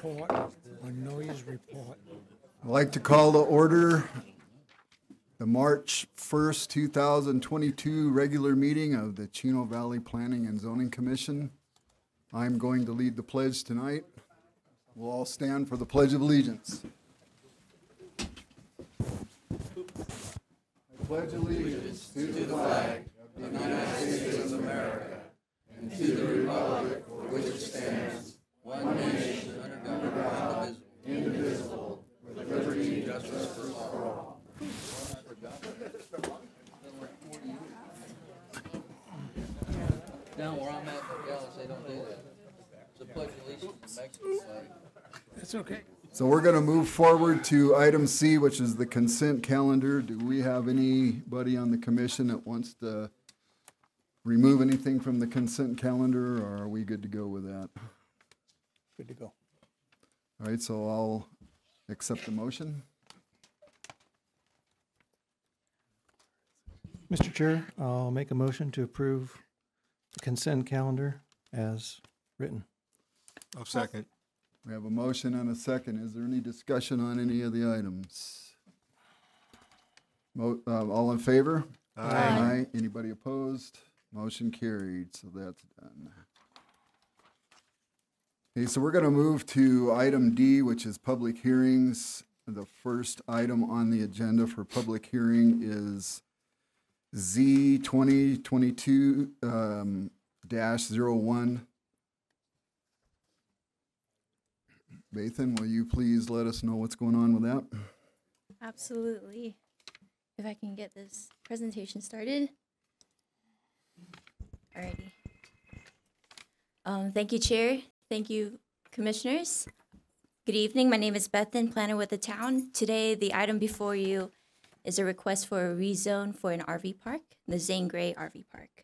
report, a noise report. I'd like to call to order the March 1st, 2022 regular meeting of the Chino Valley Planning and Zoning Commission. I'm going to lead the pledge tonight. We'll all stand for the Pledge of Allegiance. I pledge allegiance to the flag of the United States of America and to the republic for which it stands, one nation under God, indivisible, with liberty and justice for all. Down where I'm at in Dallas, they don't do that. It's a pledge of allegiance to Mexican flag. That's okay. So we're going to move forward to item C, which is the consent calendar. Do we have anybody on the commission that wants to remove anything from the consent calendar, or are we good to go with that? Good to go. All right, so I'll accept the motion. Mr. Chair, I'll make a motion to approve the consent calendar as written. I'll second. We have a motion and a second. Is there any discussion on any of the items? All in favor? Aye. Anybody opposed? Motion carried, so that's done. Okay, so we're going to move to item D, which is public hearings. The first item on the agenda for public hearing is Z 2022-01. Bathan, will you please let us know what's going on with that? Absolutely. If I can get this presentation started. Alrighty. Thank you, Chair. Thank you, Commissioners. Good evening. My name is Bethan, planner with the town. Today, the item before you is a request for a rezone for an RV park, the Zane Grey RV Park.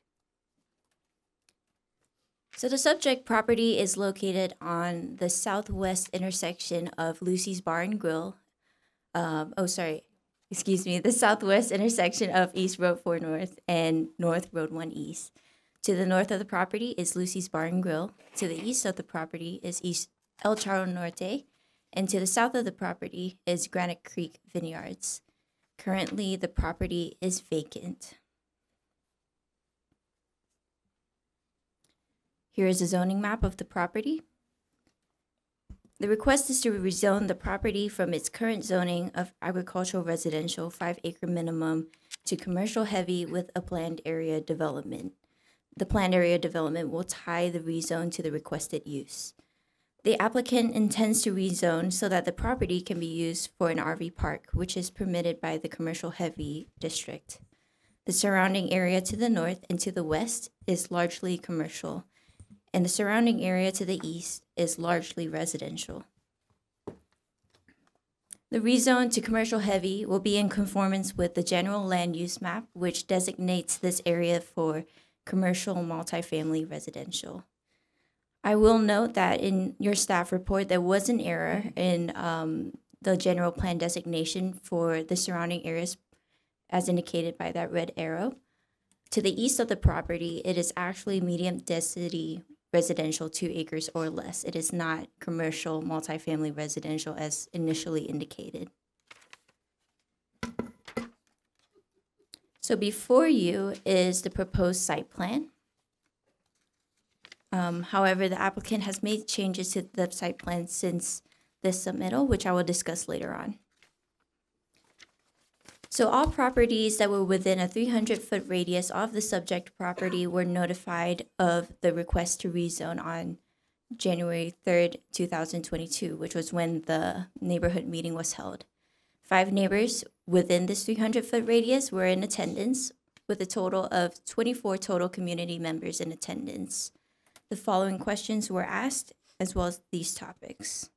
So the subject property is located on the southwest intersection of Lucy's Bar and Grill. The southwest intersection of East Road 4 North and North Road 1 East. To the north of the property is Lucy's Bar and Grill. To the east of the property is East El Charro Norte. And to the south of the property is Granite Creek Vineyards. Currently, the property is vacant. Here is a zoning map of the property. The request is to rezone the property from its current zoning of agricultural residential 5-acre minimum to commercial heavy with a planned area development. The planned area development will tie the rezone to the requested use. The applicant intends to rezone so that the property can be used for an RV park, which is permitted by the commercial heavy district. The surrounding area to the north and to the west is largely commercial, and the surrounding area to the east is largely residential. The rezone to commercial heavy will be in conformance with the general land use map, which designates this area for commercial multifamily residential. I will note that in your staff report, there was an error in the general plan designation for the surrounding areas as indicated by that red arrow. To the east of the property, it is actually medium density residential 2 acres or less. It is not commercial multifamily residential as initially indicated. So before you is the proposed site plan. However, the applicant has made changes to the site plan since this submittal, which I will discuss later on. So all properties that were within a 300-foot radius of the subject property were notified of the request to rezone on January 3rd, 2022, which was when the neighborhood meeting was held. 5 neighbors within this 300-foot radius were in attendance, with a total of 24 total community members in attendance. The following questions were asked, as well as these topics.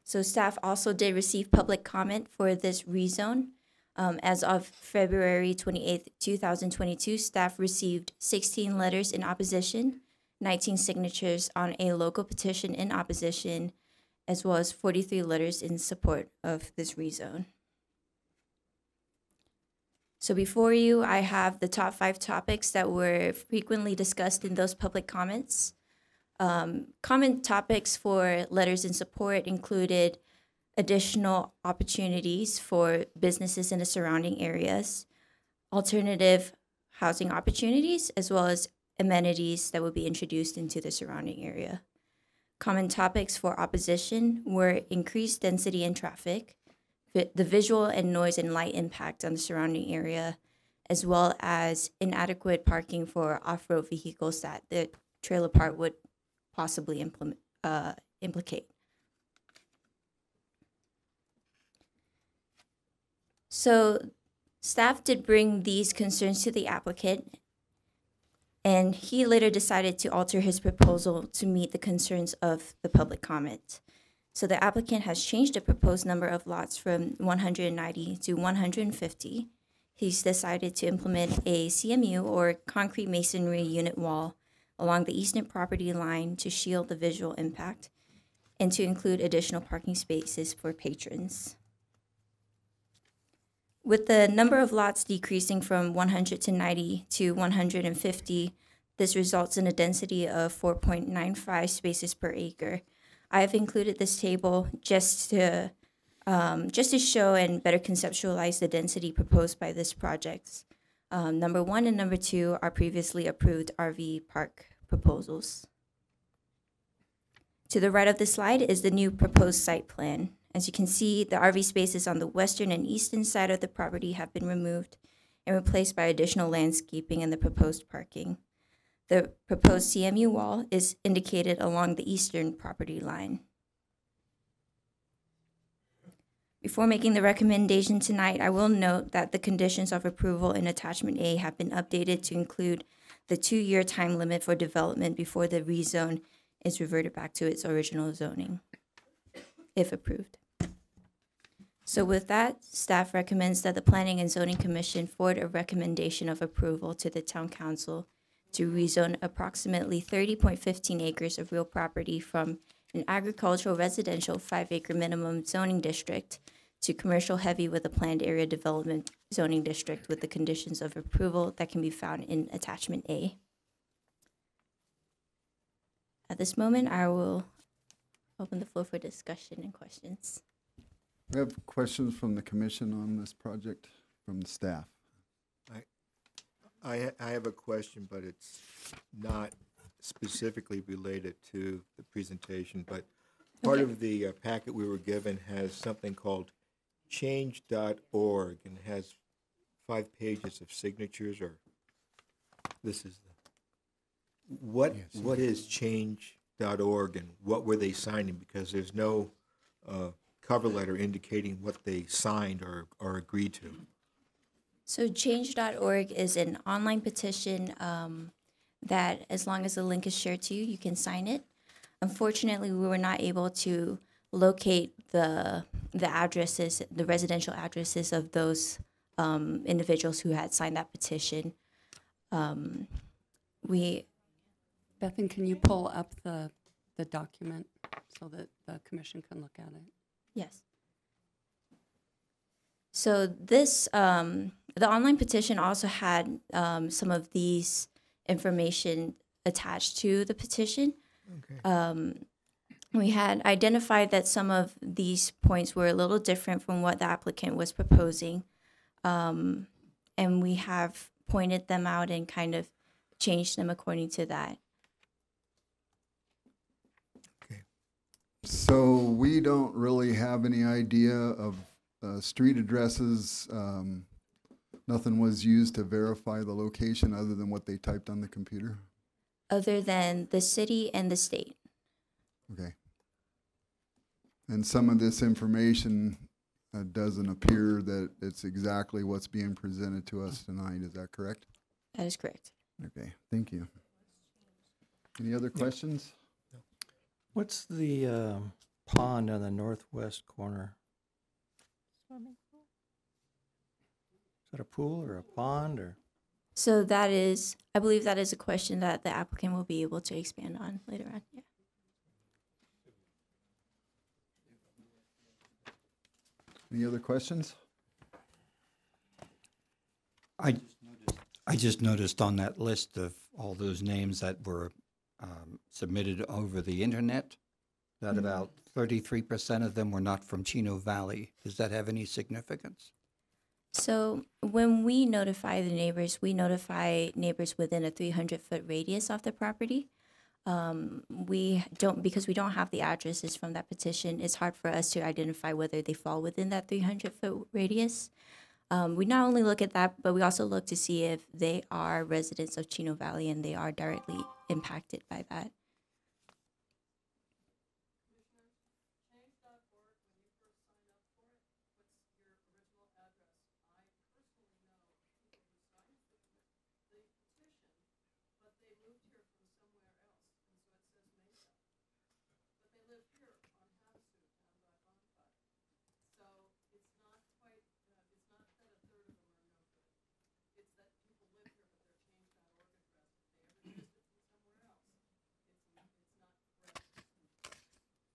So staff also did receive public comment for this rezone. As of February 28th, 2022, staff received 16 letters in opposition, 19 signatures on a local petition in opposition, as well as 43 letters in support of this rezone. So before you, I have the top 5 topics that were frequently discussed in those public comments. Common topics for letters in support included additional opportunities for businesses in the surrounding areas, alternative housing opportunities, as well as amenities that would be introduced into the surrounding area. Common topics for opposition were increased density and traffic, the visual and noise and light impact on the surrounding area, as well as inadequate parking for off-road vehicles that the trailer park would possibly implicate. So staff did bring these concerns to the applicant, and he later decided to alter his proposal to meet the concerns of the public comment. So the applicant has changed the proposed number of lots from 190 to 150. He's decided to implement a CMU, or concrete masonry unit wall, along the eastern property line to shield the visual impact and to include additional parking spaces for patrons. With the number of lots decreasing from 100 to 90 to 150, this results in a density of 4.95 spaces per acre. I have included this table just to show and better conceptualize the density proposed by this project. Number 1 and number 2 are previously approved RV park proposals. To the right of the slide is the new proposed site plan. As you can see, the RV spaces on the western and eastern side of the property have been removed and replaced by additional landscaping and the proposed parking. The proposed CMU wall is indicated along the eastern property line. Before making the recommendation tonight, I will note that the conditions of approval in Attachment A have been updated to include the 2-year time limit for development before the rezone is reverted back to its original zoning, if approved. So with that, staff recommends that the Planning and Zoning Commission forward a recommendation of approval to the Town Council to rezone approximately 30.15 acres of real property from an agricultural residential 5-acre minimum zoning district to commercial heavy with a planned area development zoning district with the conditions of approval that can be found in Attachment A. At this moment, I will open the floor for discussion and questions. We have questions from the commission on this project, from the staff. I have a question, but it's not specifically related to the presentation, but part of the packet we were given has something called change.org and has 5 pages of signatures, or this is the, what is change.org and what were they signing? Because there's no cover letter indicating what they signed or agreed to. So change.org is an online petition that, as long as the link is shared to you, you can sign it. Unfortunately, we were not able to locate the addresses, the residential addresses of those individuals who had signed that petition. Bethan, can you pull up the document so that the commission can look at it? Yes. So this, the online petition also had some of these information attached to the petition. Okay. We had identified that some of these points were a little different from what the applicant was proposing. And we have pointed them out and kind of changed them according to that. So we don't really have any idea of street addresses. Nothing was used to verify the location other than what they typed on the computer? Other than the city and the state. Okay. And some of this information doesn't appear that it's exactly what's being presented to us tonight. Is that correct? That is correct. Okay, thank you. Any other questions? What's the pond on the northwest corner? Is that a pool or a pond or? So that is, I believe that is a question that the applicant will be able to expand on later on. Yeah. Any other questions? I just noticed on that list of all those names that were submitted over the internet, that about 33% of them were not from Chino Valley. Does that have any significance? So when we notify the neighbors, we notify neighbors within a 300-foot radius of the property. We don't, because we don't have the addresses from that petition, it's hard for us to identify whether they fall within that 300-foot radius. We not only look at that, but we also look to see if they are residents of Chino Valley and they are directly impacted by that.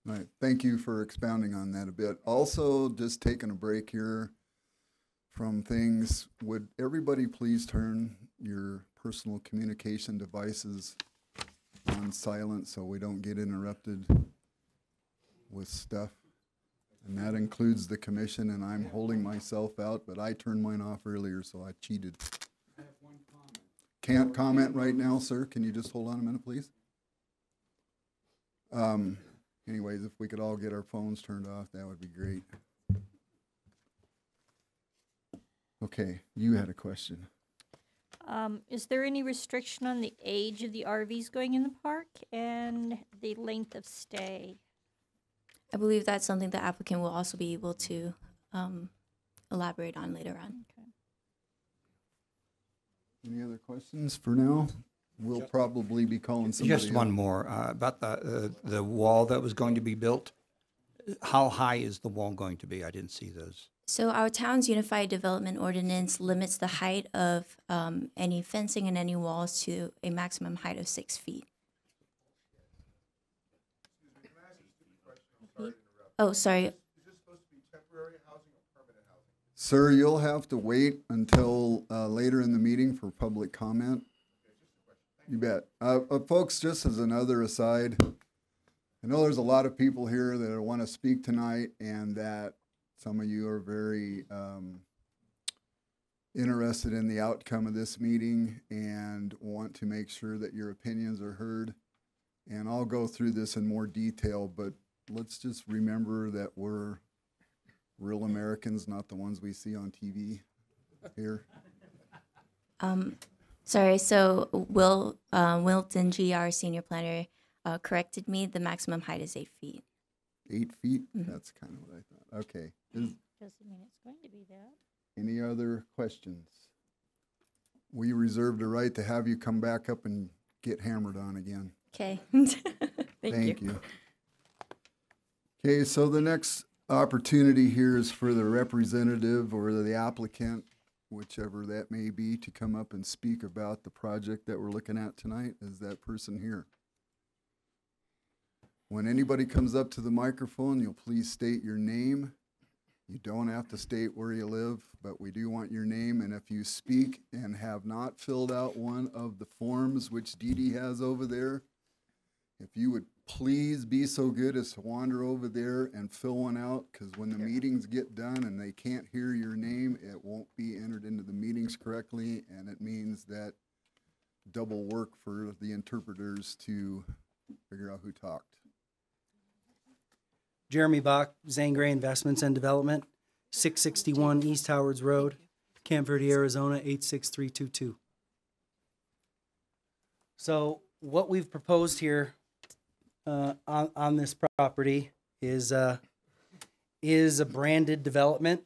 All right, thank you for expounding on that a bit. Also, just taking a break here from things, would everybody please turn your personal communication devices on silent so we don't get interrupted with stuff? And that includes the commission, and I'm holding myself out, but I turned mine off earlier, so I cheated. I have one comment. Can't comment right now, sir. Can you just hold on a minute, please? Anyways, if we could all get our phones turned off, that would be great. Okay, you had a question. Is there any restriction on the age of the RVs going in the park and the length of stay? I believe that's something the applicant will also be able to elaborate on later on. Okay. Any other questions for now? We'll probably be calling somebody Just one up. more, about the wall that was going to be built. How high is the wall going to be? I didn't see those. So our town's Unified Development Ordinance limits the height of any fencing and any walls to a maximum height of 6 feet. Oh, sorry. Is this supposed to be temporary housing or permanent housing? Sir, you'll have to wait until later in the meeting for public comment. You bet. Folks, just as another aside, I know there's a lot of people here that want to speak tonight, and that some of you are very interested in the outcome of this meeting and want to make sure that your opinions are heard. And I'll go through this in more detail, but let's just remember that we're real Americans, not the ones we see on TV here. Sorry, so Wilton G., our senior planner, corrected me. The maximum height is 8 feet. 8 feet? That's kind of what I thought. Okay. Doesn't mean it's going to be that. Any other questions? We reserve the right to have you come back up and get hammered on again. Okay. Thank you. Okay, so the next opportunity here is for the representative or the applicant, whichever that may be, to come up and speak about the project that we're looking at tonight. Is that person here? When anybody comes up to the microphone, you'll please state your name. You don't have to state where you live, but we do want your name. And if you speak and have not filled out one of the forms which Dee Dee has over there, if you would please be so good as to wander over there and fill one out, because when the meetings get done and they can't hear your name, it won't be entered into the meetings correctly, and it means that double work for the interpreters to figure out who talked. Jeremy Bach, Zangray Investments and Development, 661 East Howards Road, Camp Verde, Arizona, 86322. So what we've proposed here on this property is a branded development.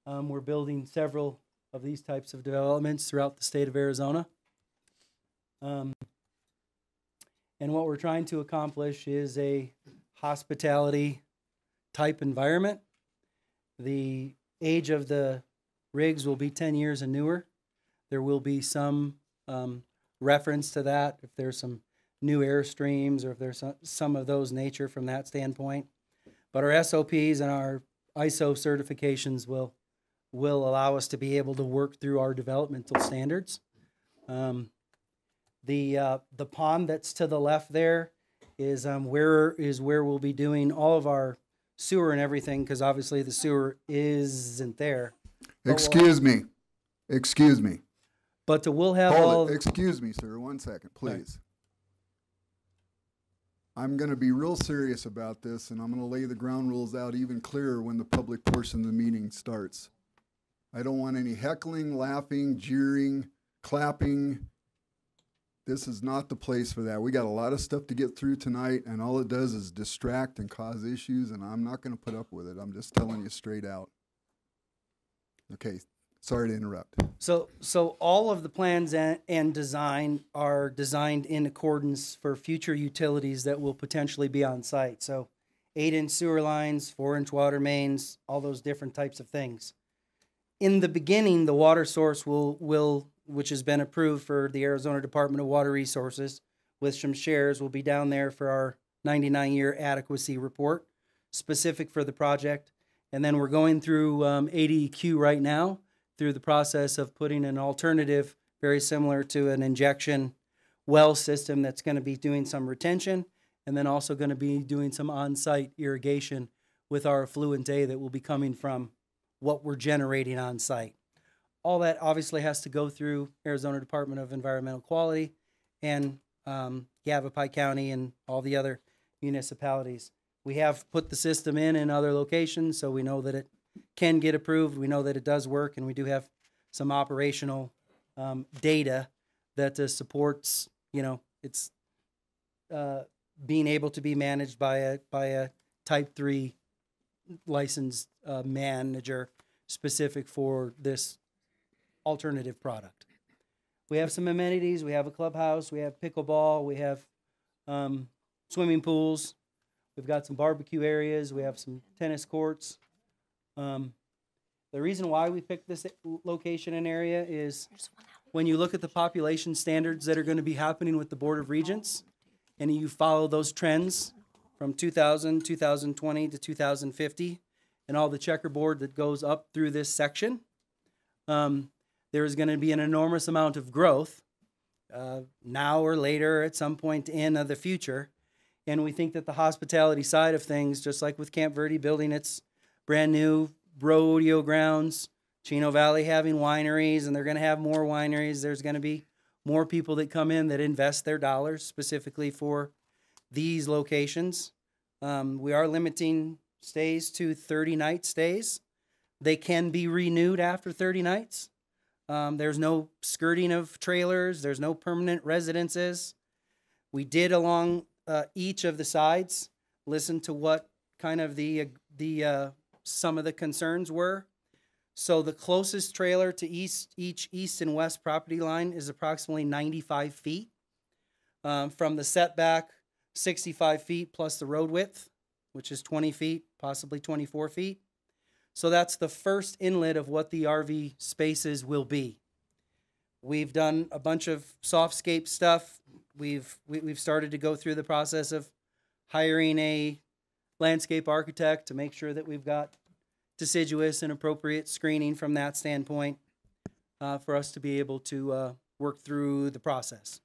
We're building several of these types of developments throughout the state of Arizona. And what we're trying to accomplish is a hospitality type environment. The age of the rigs will be 10 years and newer. There will be some reference to that if there's some new airstreams or if there's some of those nature from that standpoint. But our SOPs and our ISO certifications will allow us to be able to work through our developmental standards. The pond that's to the left there is where we'll be doing all of our sewer and everything, because obviously the sewer isn't there. Excuse me. Excuse me. But we'll have Hold it. Excuse me, sir. 1 second, please. I'm going to be real serious about this, and I'm going to lay the ground rules out even clearer when the public portion of the meeting starts. I don't want any heckling, laughing, jeering, clapping. This is not the place for that. We got a lot of stuff to get through tonight, and all it does is distract and cause issues, and I'm not going to put up with it. I'm just telling you straight out. Okay, sorry to interrupt. So all of the plans and design are designed in accordance for future utilities that will potentially be on site. So 8-inch sewer lines, 4-inch water mains, all those different types of things. In the beginning, the water source will which has been approved for the Arizona Department of Water Resources with some shares, will be down there for our 99-year adequacy report specific for the project. And then we're going through ADEQ right now through the process of putting an alternative very similar to an injection well system that's going to be doing some retention and then also going to be doing some on-site irrigation with our effluent A that will be coming from what we're generating on site. All that obviously has to go through Arizona Department of Environmental Quality and Yavapai County and all the other municipalities. We have put the system in other locations, so we know that it can get approved. We know that it does work, and we do have some operational data that supports, it's being able to be managed by a Type 3 licensed manager specific for this alternative product. We have some amenities. We have a clubhouse. We have pickleball. We have swimming pools. We've got some barbecue areas. We have some tennis courts. The reason why we picked this location and area is when you look at the population standards that are going to be happening with the Board of Regents, and you follow those trends from 2000, 2020 to 2050, and all the checkerboard that goes up through this section, there is going to be an enormous amount of growth now or later at some point in the future. And we think that the hospitality side of things, just like with Camp Verde building its brand new rodeo grounds, Chino Valley having wineries, and they're going to have more wineries. There's going to be more people that come in that invest their dollars specifically for these locations. We are limiting stays to 30-night stays. They can be renewed after 30 nights. There's no skirting of trailers. There's no permanent residences. We did along each of the sides listen to what kind of the some of the concerns were. So the closest trailer to each east and west property line is approximately 95 feet. From the setback, 65 feet plus the road width, which is 20 feet, possibly 24 feet. So that's the first inlet of what the RV spaces will be. We've done a bunch of softscape stuff. We've started to go through the process of hiring a landscape architect to make sure that we've got deciduous and appropriate screening from that standpoint for us to be able to work through the process.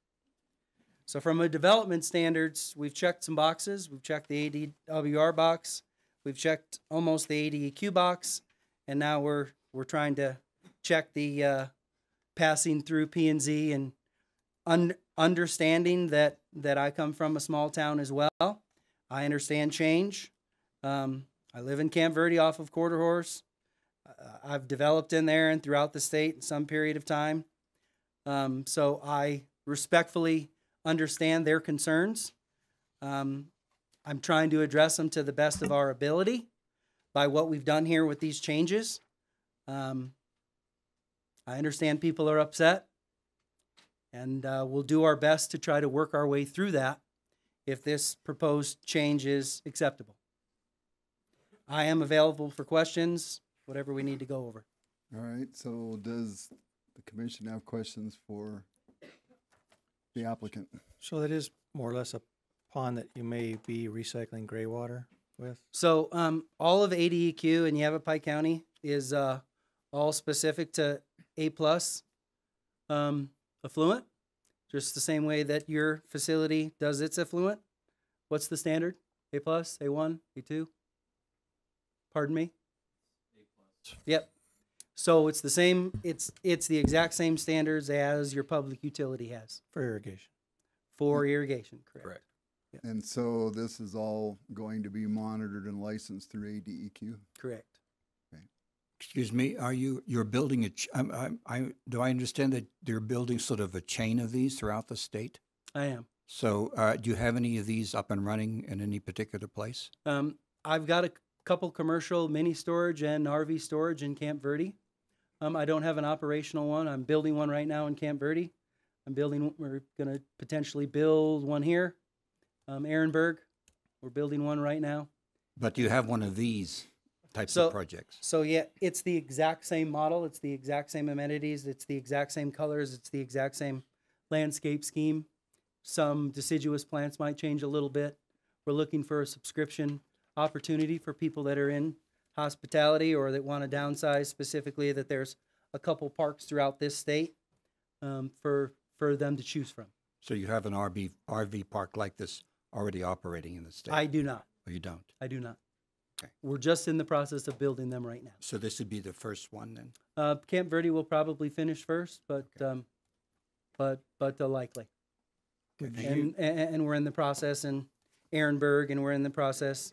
So from a development standards, we've checked some boxes. We've checked the ADWR box. We've checked almost the ADEQ box, and now we're trying to check the passing through P&Z and understanding that I come from a small town as well. I understand change. I live in Camp Verde off of Quarter Horse. I've developed in there and throughout the state in some period of time. So I respectfully understand their concerns. I'm trying to address them to the best of our ability by what we've done here with these changes. I understand people are upset, and we'll do our best to try to work our way through that if this proposed change is acceptable. I am available for questions, whatever we need to go over. All right, so does the commission have questions for the applicant? So that is more or less a pond that you may be recycling gray water with? So all of ADEQ in Yavapai County is all specific to A+ affluent. just the same way that your facility does its effluent. What's the standard? A plus, A1, A2? Pardon me? A plus. Yep. So it's the same, it's the exact same standards as your public utility has. For irrigation. For irrigation, correct. And so this is all going to be monitored and licensed through ADEQ? Correct. Excuse me, you're building do I understand that you're building sort of a chain of these throughout the state? I am. So do you have any of these up and running in any particular place? I've got a couple commercial mini storage and RV storage in Camp Verde. I don't have an operational one. I'm building one right now in Camp Verde. We're going to potentially build one here. Ehrenberg, we're building one right now. But do you have one of these types of projects? So yeah, it's the exact same model. It's the exact same amenities. It's the exact same colors. It's the exact same landscape scheme. Some deciduous plants might change a little bit. We're looking for a subscription opportunity for people that are in hospitality or that want to downsize specifically, that there's a couple parks throughout this state for them to choose from. So you have an RV park like this already operating in the state? I do not. Oh, you don't? I do not. Okay. We're just in the process of building them right now. So this would be the first one then? Camp Verde will probably finish first, but likely. And we're in the process in Ehrenberg, and we're in the process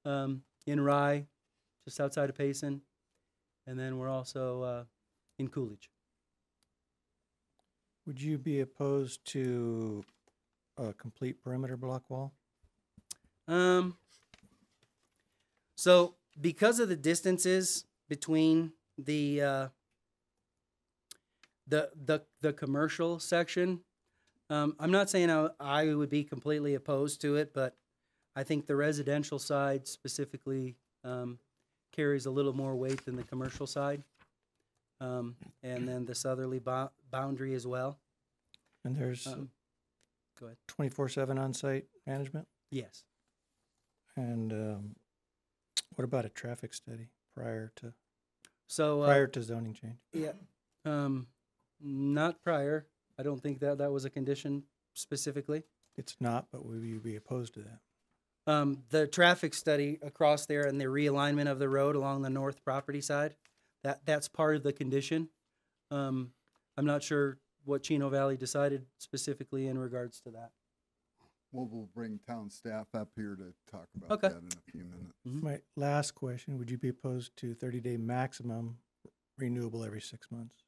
in Rye, just outside of Payson, and then we're also in Coolidge. Would you be opposed to a complete perimeter block wall? So because of the distances between the commercial section, I'm not saying I would be completely opposed to it, but I think the residential side specifically carries a little more weight than the commercial side, and then the southerly boundary as well. And there's go ahead. 24/7 on-site management? Yes. And what about a traffic study prior to zoning change? Yeah, not prior. I don't think that was a condition specifically. It's not, but would you be opposed to that? The traffic study across there and the realignment of the road along the north property side, that's part of the condition. I'm not sure what Chino Valley decided specifically in regards to that. Well, we'll bring town staff up here to talk about Okay. that in a few minutes. Mm-hmm. My last question, would you be opposed to 30-day maximum renewable every 6 months?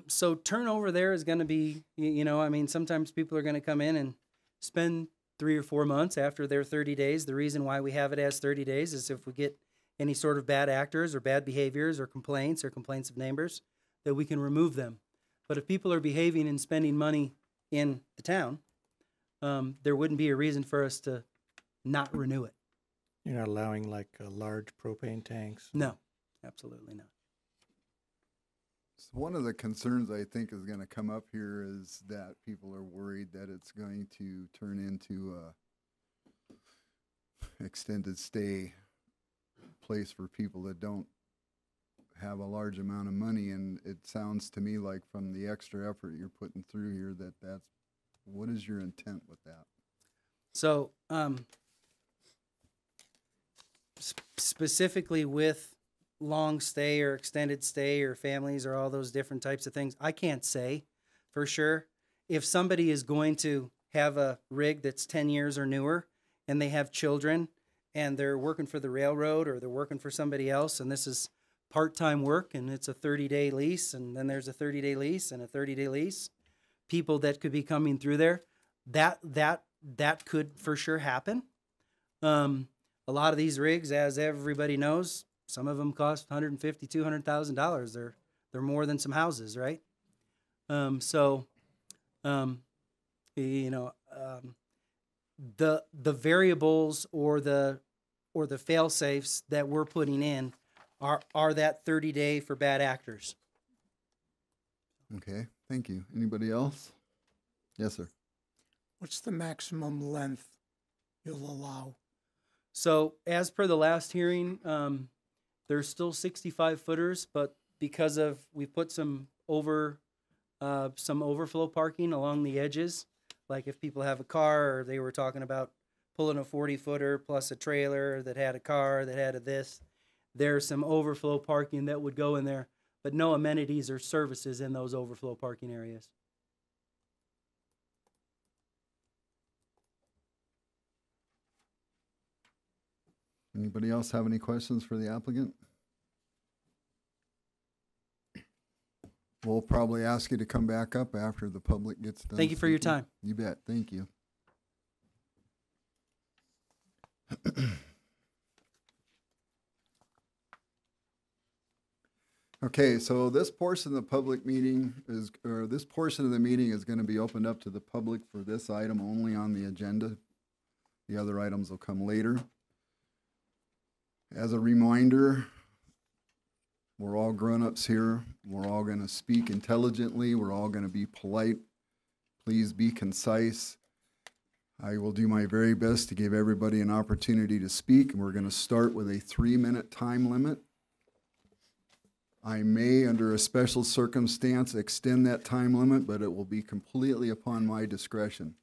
So turnover there is going to be, sometimes people are going to come in and spend 3 or 4 months after their 30 days. The reason why we have it as 30 days is if we get any sort of bad actors or bad behaviors or complaints of neighbors, that we can remove them. But if people are behaving and spending money in the town, there wouldn't be a reason for us to not renew it. You're not allowing like large propane tanks? No, absolutely not. So one of the concerns I think is going to come up here is that people are worried that it's going to turn into a extended stay place for people that don't have a large amount of money. And it sounds to me like from the extra effort you're putting through here what is your intent with that? So specifically with long stay or extended stay or families or all those different types of things, I can't say for sure. If somebody is going to have a rig that's 10 years or newer and they have children and they're working for the railroad or they're working for somebody else and this is part-time work and it's a 30-day lease and then there's a 30-day lease and a 30-day lease, people that could be coming through there, that could for sure happen. A lot of these rigs, as everybody knows, some of them cost $150,000, $200,000. They're more than some houses, right? The variables or the fail safes that we're putting in are that 30-day for bad actors. Okay, thank you. Anybody else? Yes, sir. What's the maximum length you'll allow? So as per the last hearing, there's still 65 footers, but because of we put some some overflow parking along the edges. Like if people have a car, or they were talking about pulling a 40-footer plus a trailer that had a car that had a this, there's some overflow parking that would go in there, but no amenities or services in those overflow parking areas. Anybody else have any questions for the applicant? We'll probably ask you to come back up after the public gets done. Thank you for your speaking. time. You bet. Thank you. Okay, so this portion of the public meeting is, or this portion of the meeting is going to be opened up to the public for this item only on the agenda. The other items will come later. As a reminder, we're all grown-ups here. We're all going to speak intelligently. We're all going to be polite. Please be concise. I will do my very best to give everybody an opportunity to speak. And we're going to start with a 3-minute time limit. I may, under a special circumstance, extend that time limit, but it will be completely upon my discretion.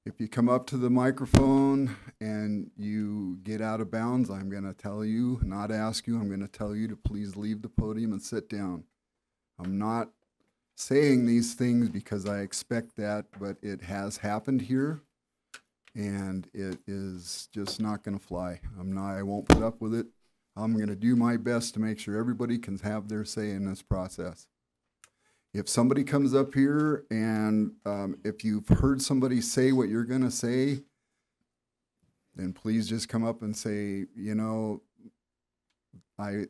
If you come up to the microphone and you get out of bounds, I'm going to tell you, not ask you, I'm going to tell you to please leave the podium and sit down. I'm not saying these things because I expect that, but it has happened here, and it is just not going to fly. I won't put up with it. I'm going to do my best to make sure everybody can have their say in this process. If somebody comes up here and if you've heard somebody say what you're going to say, then please just come up and say, you know,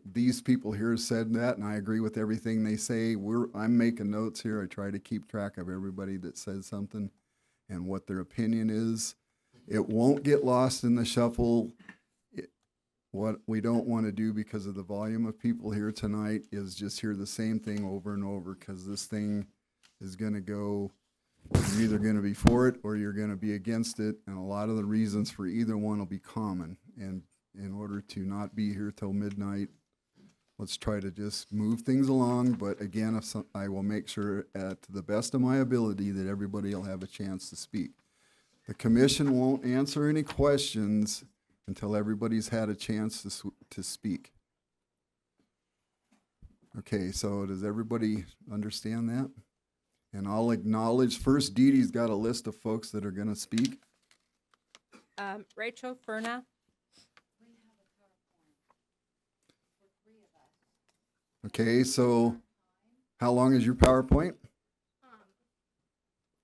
these people here said that, and I agree with everything they say. I'm making notes here. I try to keep track of everybody that says something and what their opinion is. It won't get lost in the shuffle. What we don't want to do, because of the volume of people here tonight, is just hear the same thing over and over, because this thing is going to go, you're either going to be for it or you're going to be against it, and a lot of the reasons for either one will be common. And in order to not be here till midnight, let's try to just move things along. But again, I will make sure, to the best of my ability, that everybody will have a chance to speak. The commission won't answer any questions until everybody's had a chance to speak. Okay, so does everybody understand that? And I'll acknowledge, first, Dee Dee's got a list of folks that are going to speak. Rachel, Ferno. Okay, so how long is your PowerPoint?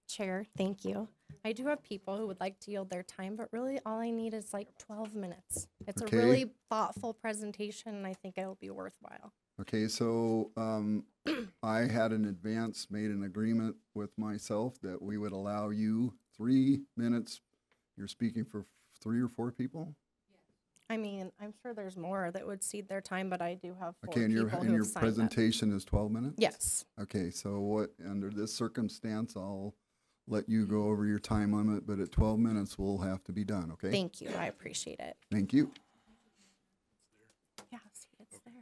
Chair, thank you. I do have people who would like to yield their time, but really all I need is like 12 minutes. It's Okay. a really thoughtful presentation, and I think it'll be worthwhile. Okay, so I had made an agreement with myself that we would allow you 3 minutes. You're speaking for 3 or 4 people? I mean, I'm sure there's more that would cede their time, but I do have 4 Okay, and people your who have signed up. presentation is 12 minutes? Yes. Okay, so under this circumstance, I'll let you go over your time limit, but at 12 minutes, we'll have to be done, okay? Thank you. I appreciate it. Thank you. Yeah, see, it's there.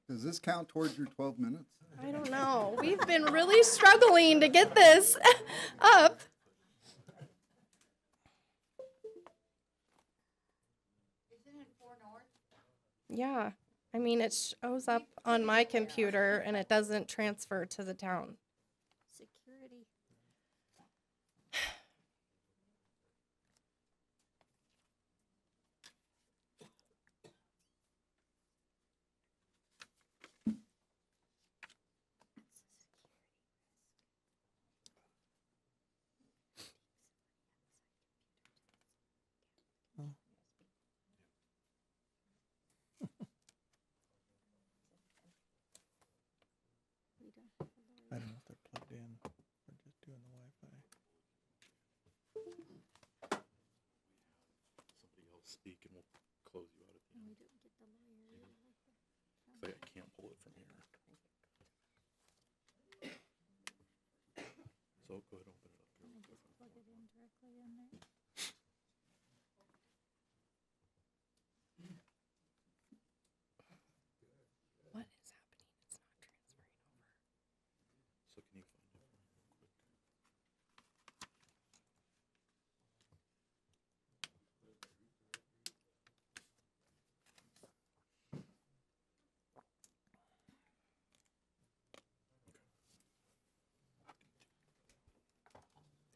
Does this count towards your 12 minutes? I don't know. We've been really struggling to get this up. Yeah. I mean, it shows up on my computer and it doesn't transfer to the town. Security. I don't know if they're plugged in or just doing the Wi-Fi. Somebody else speak and we'll close you out at the end. I can't pull it from here. So go ahead, open it up. Plug it in directly in there. What is happening? It's not transferring over. So can you find it real quick?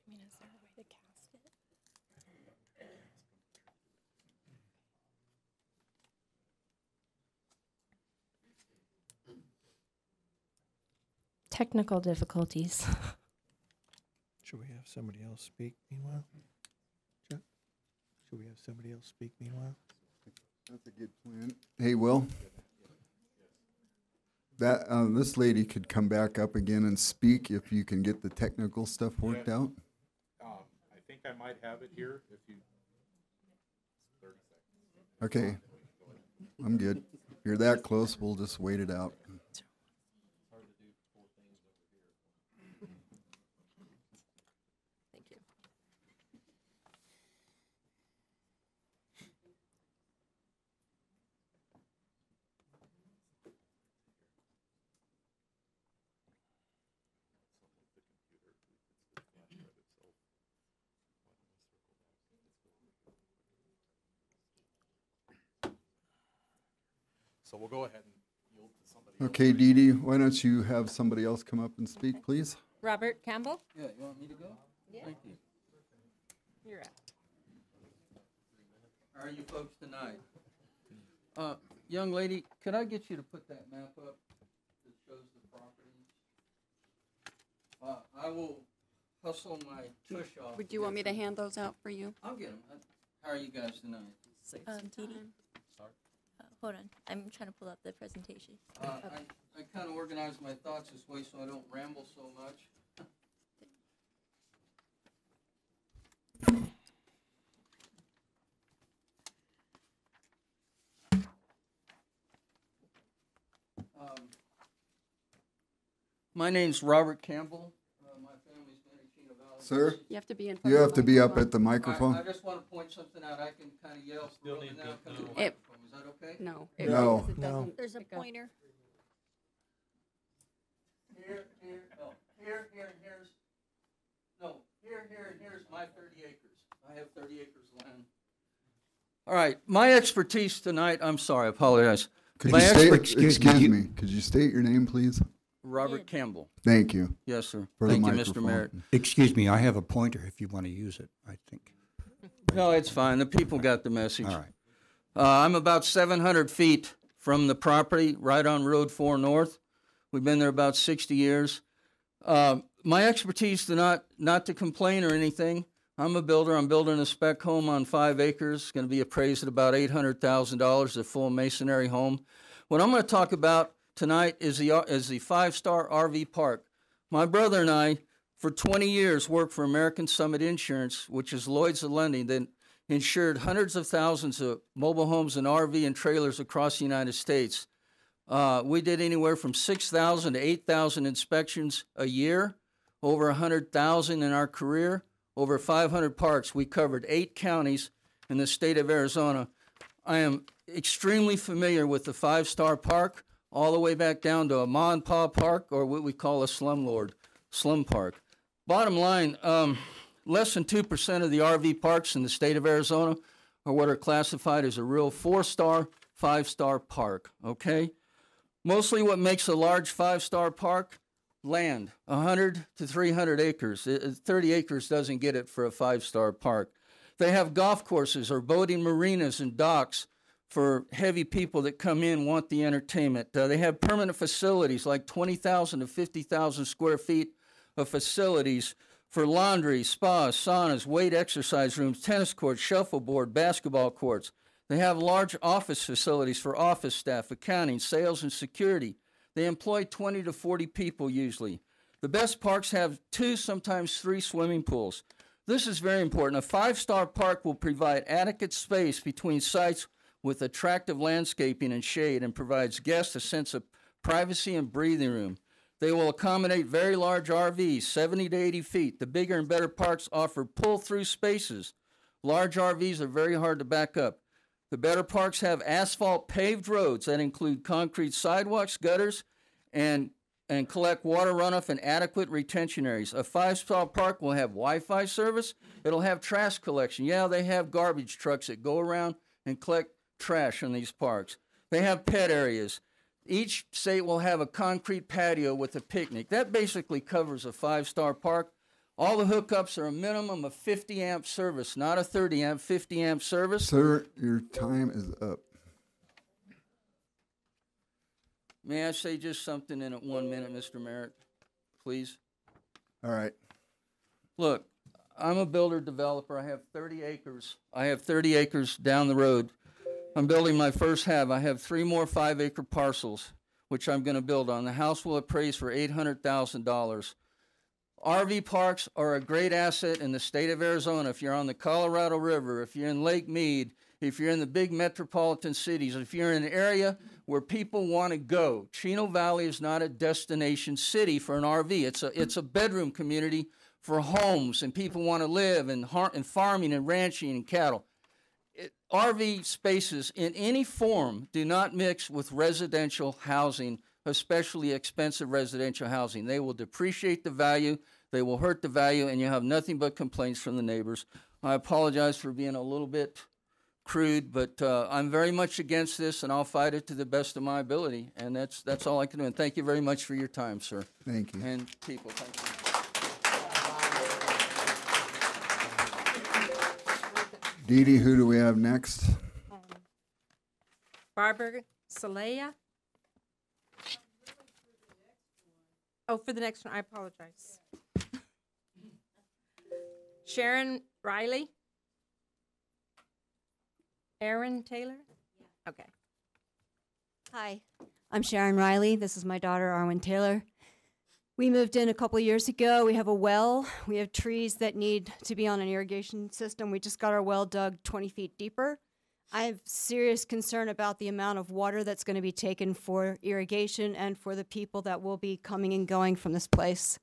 I mean, is there a way to cast it? Technical difficulties. Should we have somebody else speak meanwhile? Chuck? Should we have somebody else speak meanwhile? That's a good plan. Hey, Will? That, this lady could come back up again and speak if you can get the technical stuff worked out. I think I might have it here if you, 30 seconds. Okay. I'm good. If you're that close, we'll just wait it out. Thank you. So we'll go ahead and yield to somebody Okay, Dee Dee, why don't you have somebody else come up and speak, please? Robert Campbell? Yeah, you want me to go? Yeah. Thank you. You're up. How are you folks tonight? Young lady, could I get you to put that map up that shows the property? I will hustle my tush off. Would you want me to hand those out for you? I'll get them. How are you guys tonight? Dee Dee? Hold on, I'm trying to pull up the presentation. I kind of organize my thoughts this way so I don't ramble so much. My name's Robert Campbell. My family's been in Chino Valley. Sir? You have to be in front You of have to be up at the I microphone. just want to point something out. I can kind of yell Still and need now to- come to the no. microphone. Is that okay? No. No. because it No. doesn't There's a pick up. pointer. Here, and here's, no, here, and here's my 30 acres. I have 30 acres of land. All right, my expertise tonight, I'm sorry, I apologize. Could My you state, excuse excuse me, could you state your name, please? Robert Campbell. Thank you. Yes, sir. For the Thank you, Mr. microphone. Merritt. Excuse me, I have a pointer if you want to use it, I think. No, it's fine. The people got the message. All right. I'm about 700 feet from the property, right on Road 4 North. We've been there about 60 years. My expertise not to complain or anything. I'm a builder. I'm building a spec home on 5 acres. It's going to be appraised at about $800,000, a full masonry home. What I'm going to talk about tonight is the 5-star RV park. My brother and I, for 20 years, worked for American Summit Insurance, which is Lloyd's of Lending, that insured hundreds of thousands of mobile homes and RV and trailers across the United States. We did anywhere from 6,000 to 8,000 inspections a year, over 100,000 in our career, over 500 parks. We covered 8 counties in the state of Arizona. I am extremely familiar with the 5-star park, all the way back down to a ma and pa park, or what we call a slum park. Bottom line, less than 2% of the RV parks in the state of Arizona are what are classified as a real 4-star, 5-star park, okay? Mostly what makes a large 5-star park, land, 100 to 300 acres. 30 acres doesn't get it for a 5-star park. They have golf courses or boating marinas and docks for heavy people that come in, want the entertainment. They have permanent facilities like 20,000 to 50,000 square feet of facilities for laundry, spas, saunas, weight exercise rooms, tennis courts, shuffleboard, basketball courts. They have large office facilities for office staff, accounting, sales, and security. They employ 20 to 40 people usually. The best parks have 2, sometimes 3 swimming pools. This is very important. A 5-star park will provide adequate space between sites with attractive landscaping and shade and provides guests a sense of privacy and breathing room. They will accommodate very large RVs, 70 to 80 feet. The bigger and better parks offer pull-through spaces. Large RVs are very hard to back up. The better parks have asphalt paved roads that include concrete sidewalks, gutters, and collect water runoff and adequate retention areas. A 5-star park will have Wi-Fi service. It'll have trash collection. Yeah, they have garbage trucks that go around and collect trash in these parks. They have pet areas. Each state will have a concrete patio with a picnic. That basically covers a 5-star park. All the hookups are a minimum of 50 amp service, not a 30 amp, 50 amp service. Sir, your time is up. May I say just something in 1 minute, Mr. Merritt, please? All right. Look, I'm a builder developer. I have 30 acres. I have 30 acres down the road. I'm building my first half. I have 3 more 5-acre parcels, which I'm going to build on. The house will appraise for $800,000. RV parks are a great asset in the state of Arizona. If you're on the Colorado River, if you're in Lake Mead, if you're in the big metropolitan cities, if you're in an area where people want to go. Chino Valley is not a destination city for an RV. It's a bedroom community for homes, and people want to live and farming and ranching and cattle. RV spaces in any form do not mix with residential housing, especially expensive residential housing. They will depreciate the value, they will hurt the value, and you have nothing but complaints from the neighbors. I apologize for being a little bit crude, but I'm very much against this, and I'll fight it to the best of my ability, and that's all I can do. And thank you very much for your time, sir. Thank you. And people, thank you. Dee Dee, who do we have next? Barbara Salea. Oh, for the next one, I apologize. Sharon Riley. Aaron Taylor? Okay. Hi, I'm Sharon Riley. This is my daughter, Arwen Taylor. We moved in a couple of years ago. We have a well. We have trees that need to be on an irrigation system. We just got our well dug 20 feet deeper. I have serious concern about the amount of water that's going to be taken for irrigation and for the people that will be coming and going from this place.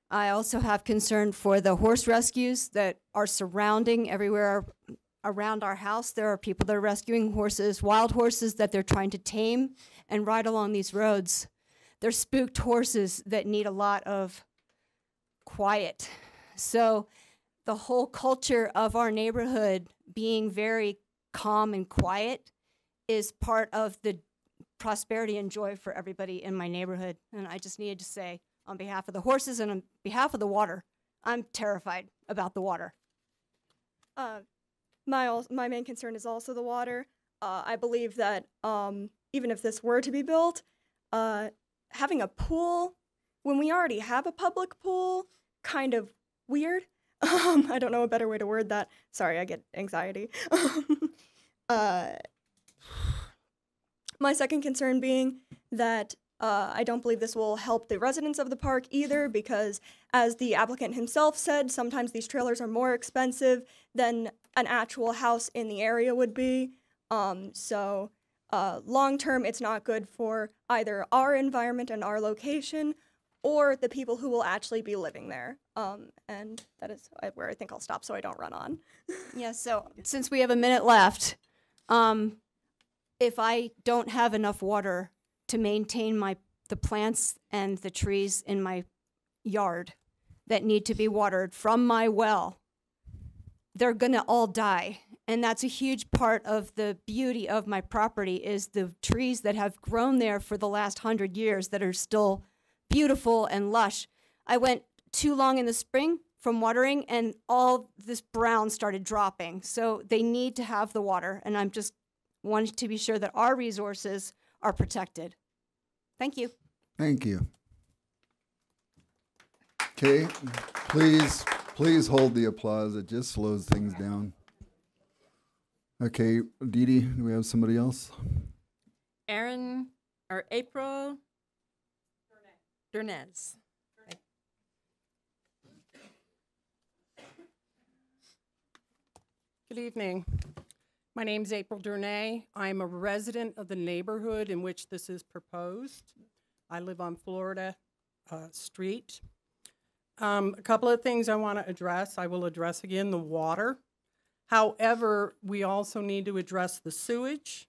I also have concern for the horse rescues that are surrounding everywhere around our house. There are people that are rescuing horses, wild horses that they're trying to tame and ride along these roads. They're spooked horses that need a lot of quiet. So the whole culture of our neighborhood being very calm and quiet is part of the prosperity and joy for everybody in my neighborhood. And I just needed to say, on behalf of the horses and on behalf of the water, I'm terrified about the water. My main concern is also the water. I believe that even if this were to be built, having a pool when we already have a public pool, kind of weird. I don't know a better way to word that. Sorry, I get anxiety. My second concern being that I don't believe this will help the residents of the park either, because as the applicant himself said, sometimes these trailers are more expensive than an actual house in the area would be. So long term, it's not good for either our environment and our location or the people who will actually be living there. And that is where I think I'll stop so I don't run on. Yeah, so since we have a minute left, if I don't have enough water to maintain the plants and the trees in my yard that need to be watered from my well, they're gonna all die. And that's a huge part of the beauty of my property, is the trees that have grown there for the last 100 years that are still beautiful and lush. I went too long in the spring from watering and all this brown started dropping. So they need to have the water, and I'm just wanting to be sure that our resources are protected. Thank you. Thank you. Okay, please hold the applause. It just slows things down. Okay, Dee Dee, do we have somebody else? Aaron or April Durnez. Good evening. My name's April Durnay. I'm a resident of the neighborhood in which this is proposed. I live on Florida Street. A couple of things I want to address. I will address again the water. However, we also need to address the sewage.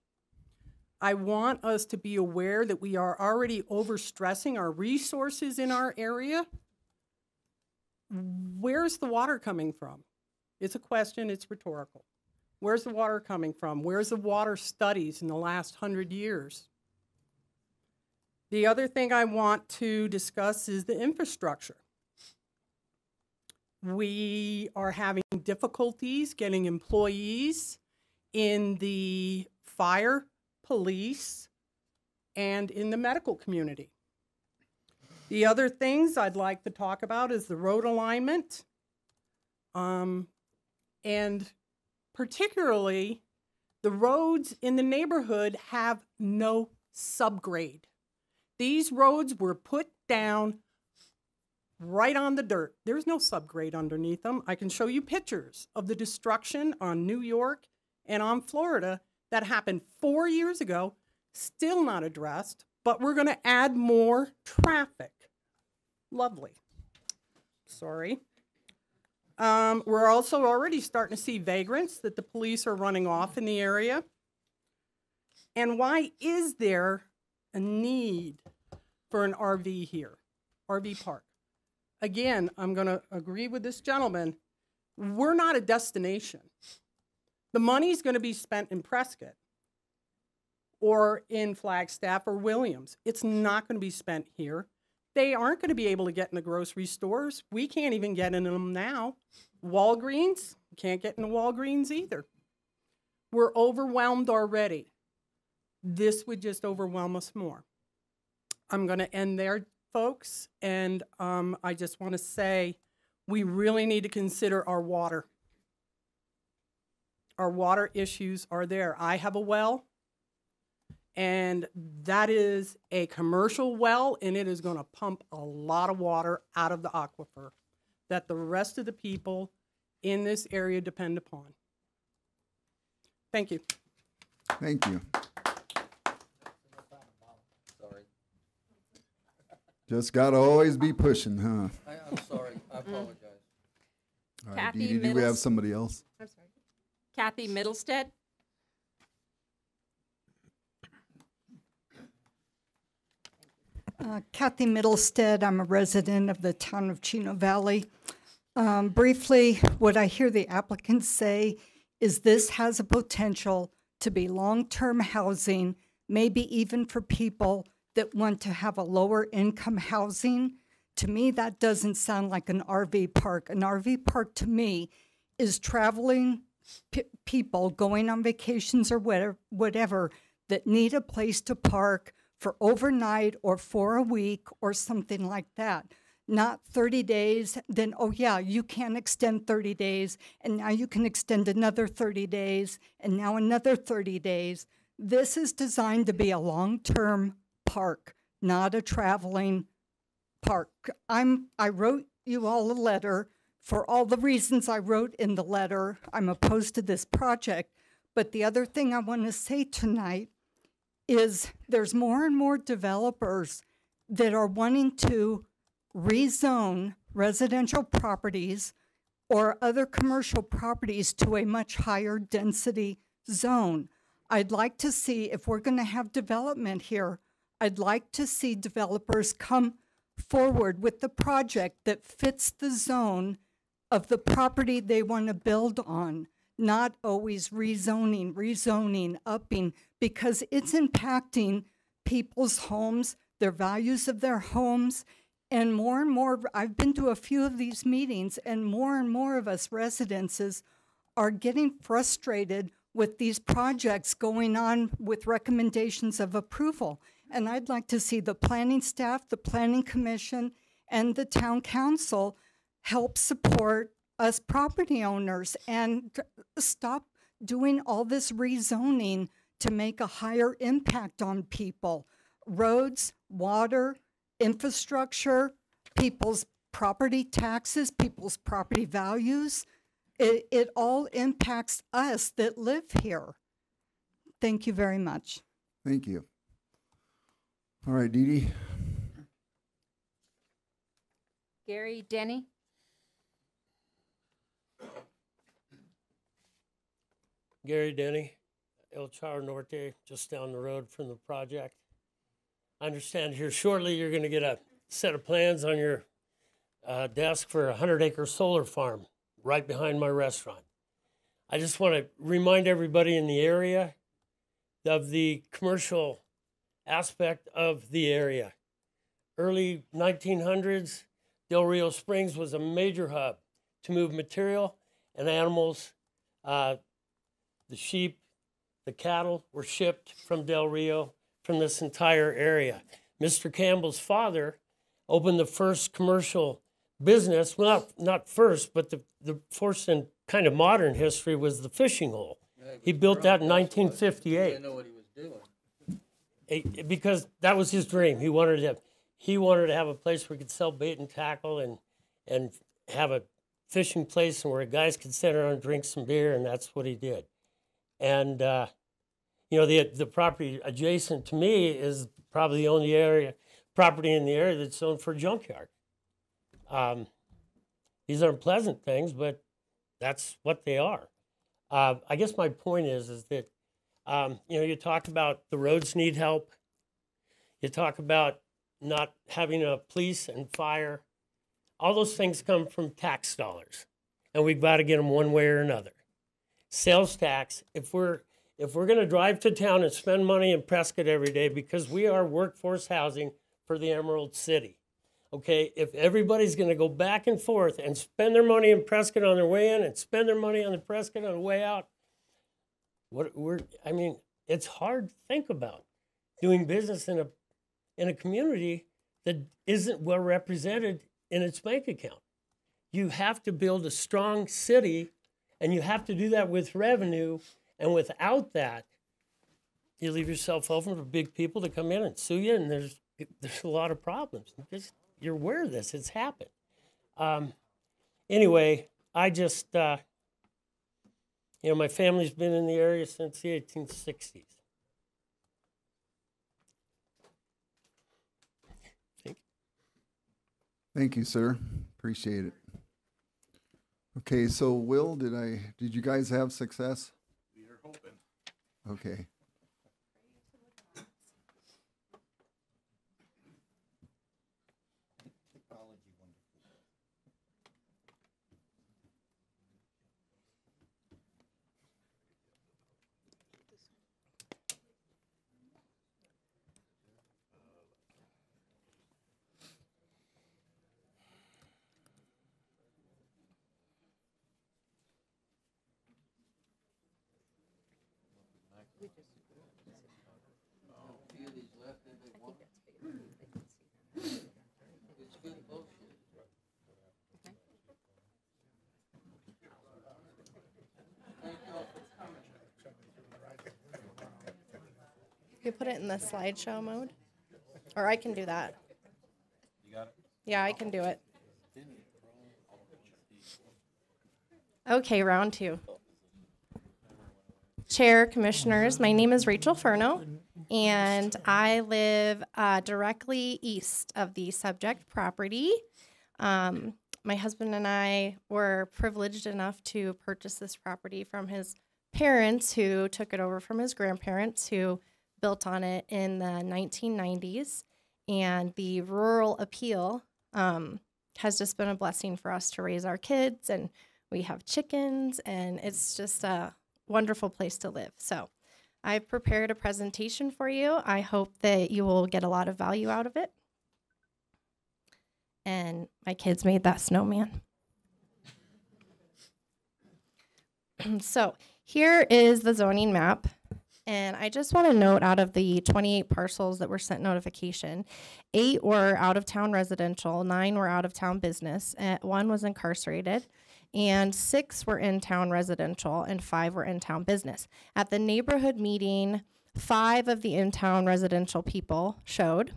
I want us to be aware that we are already overstressing our resources in our area. Where's the water coming from? It's a question, it's rhetorical. Where's the water coming from? Where's the water studies in the last 100 years? The other thing I want to discuss is the infrastructure. We are having difficulties getting employees in the fire, police, and in the medical community. The other things I'd like to talk about is the road alignment, and particularly the roads in the neighborhood have no subgrade. These roads were put down right on the dirt. There's no subgrade underneath them. I can show you pictures of the destruction on New York and on Florida that happened 4 years ago, still not addressed, but we're going to add more traffic. Lovely. Sorry. We're also already starting to see vagrants that the police are running off in the area. And why is there a need for an RV here, RV park? Again, I'm going to agree with this gentleman. We're not a destination. The money's going to be spent in Prescott or in Flagstaff or Williams. It's not going to be spent here. They aren't going to be able to get in the grocery stores. We can't even get in them now. Walgreens, can't get into Walgreens either. We're overwhelmed already. This would just overwhelm us more. I'm going to end there, folks, and I just want to say we really need to consider our water. Our water issues are there. I have a well, and that is a commercial well, and it is going to pump a lot of water out of the aquifer that the rest of the people in this area depend upon. Thank you. Thank you. Sorry. Just got to always be pushing, huh? I'm sorry. I apologize. All right, Kathy Dee Dee, do we have Middles- somebody else? I'm sorry. Kathy Middlestead. Kathy Middlestead, I'm a resident of the town of Chino Valley. Briefly, what I hear the applicants say is this has a potential to be long-term housing, maybe even for people that want to have a lower income housing. To me, that doesn't sound like an RV park. An RV park to me is traveling people going on vacations or whatever that need a place to park for overnight or for a week or something like that. Not 30 days, then, oh yeah, you can extend 30 days, and now you can extend another 30 days, and now another 30 days. This is designed to be a long-term park, not a traveling park. I wrote you all a letter for all the reasons I wrote in the letter. I'm opposed to this project, but the other thing I want to say tonight is there's more and more developers that are wanting to rezone residential properties or other commercial properties to a much higher density zone. I'd like to see, if we're going to have development here, I'd like to see developers come forward with the project that fits the zone of the property they want to build on, not always rezoning, upping, because it's impacting people's homes, their values of their homes, and more, I've been to a few of these meetings, and more of us residences are getting frustrated with these projects going on with recommendations of approval. And I'd like to see the planning staff, the planning commission, and the town council help support us property owners and stop doing all this rezoning to make a higher impact on people. roads, water, infrastructure, people's property taxes, people's property values. It all impacts us that live here. Thank you very much. Thank you. All right, Dee Dee. Gary Denny. Gary Denny, El Char Norte, just down the road from the project. I understand here shortly you're going to get a set of plans on your desk for a 100-acre solar farm right behind my restaurant. I just want to remind everybody in the area of the commercial aspect of the area. Early 1900s, Del Rio Springs was a major hub to move material and animals. The sheep, the cattle were shipped from Del Rio, from this entire area. Mr. Campbell's father opened the first commercial business, well, not first, but the first in kind of modern history was the fishing hole. He built that in 1958. I didn't know what he was doing. Because that was his dream. He wanted to have a place where he could sell bait and tackle and have a fishing place and where guys could sit around and drink some beer, and that's what he did. And the property adjacent to me is probably the only property in the area that's zoned for a junkyard. These aren't pleasant things, but that's what they are. I guess my point is that you talk about the roads need help. You talk about not having a police and fire. All those things come from tax dollars, and we've got to get them one way or another. Sales tax, if we're going to drive to town and spend money in Prescott every day, because we are workforce housing for the Emerald City, okay, if everybody's going to go back and forth and spend their money in Prescott on their way in and spend their money on the Prescott on the way out, it's hard to think about doing business in a community that isn't well represented in its bank account. You have to build a strong city, and you have to do that with revenue. And without that, you leave yourself open for big people to come in and sue you, and there's a lot of problems. You're aware of this. It's happened. Anyway, I just, my family's been in the area since the 1860s. Thank you, sir. Appreciate it. Okay, so Will, did you guys have success? We're hoping. Okay. You put it in the slideshow mode? Or I can do that. You got it? Yeah, I can do it. Okay, round two. Chair, Commissioners, my name is Rachel Ferno, and I live directly east of the subject property. My husband and I were privileged enough to purchase this property from his parents, who took it over from his grandparents, who built on it in the 1990s. And the rural appeal has just been a blessing for us to raise our kids, and we have chickens, and it's just a wonderful place to live. So I prepared a presentation for you. I hope that you will get a lot of value out of it. And my kids made that snowman. So here is the zoning map. And I just want to note, out of the 28 parcels that were sent notification, 8 were out-of-town residential, 9 were out-of-town business, 1 was incarcerated, and 6 were in-town residential, and 5 were in-town business. At the neighborhood meeting 5 of the in-town residential people showed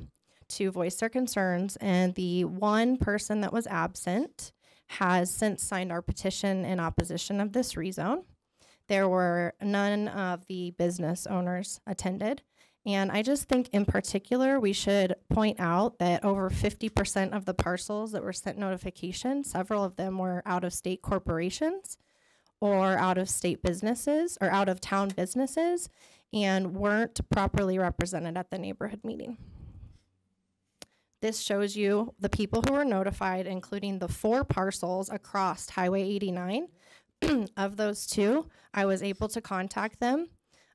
to voice their concerns, and the one person that was absent has since signed our petition in opposition of this rezone. There were none of the business owners attended. And I just think in particular, we should point out that over 50% of the parcels that were sent notification, several of them were out-of-state corporations or out-of-state businesses or out-of-town businesses, and weren't properly represented at the neighborhood meeting. This shows you the people who were notified, including the 4 parcels across Highway 89. Of those 2, I was able to contact them,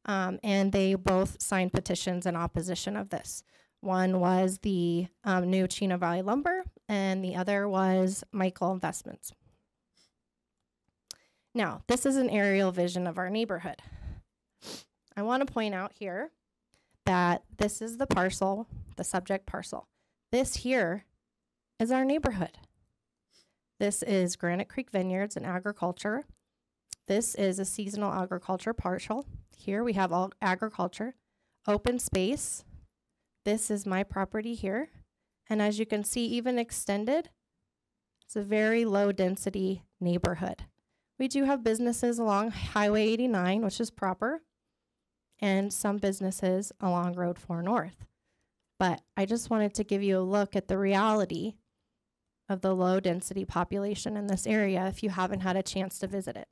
and they both signed petitions in opposition of this. One was the new Chino Valley Lumber, and the other was Michael Investments. Now, this is an aerial vision of our neighborhood. I want to point out here that this is the parcel, the subject parcel. This here is our neighborhood. This is Granite Creek Vineyards and Agriculture. This is a seasonal agriculture parcel. Here we have all agriculture, open space. This is my property here. And as you can see, even extended, it's a very low density neighborhood. We do have businesses along Highway 89, which is proper, and some businesses along Road 4 North. But I just wanted to give you a look at the reality of the low density population in this area if you haven't had a chance to visit it.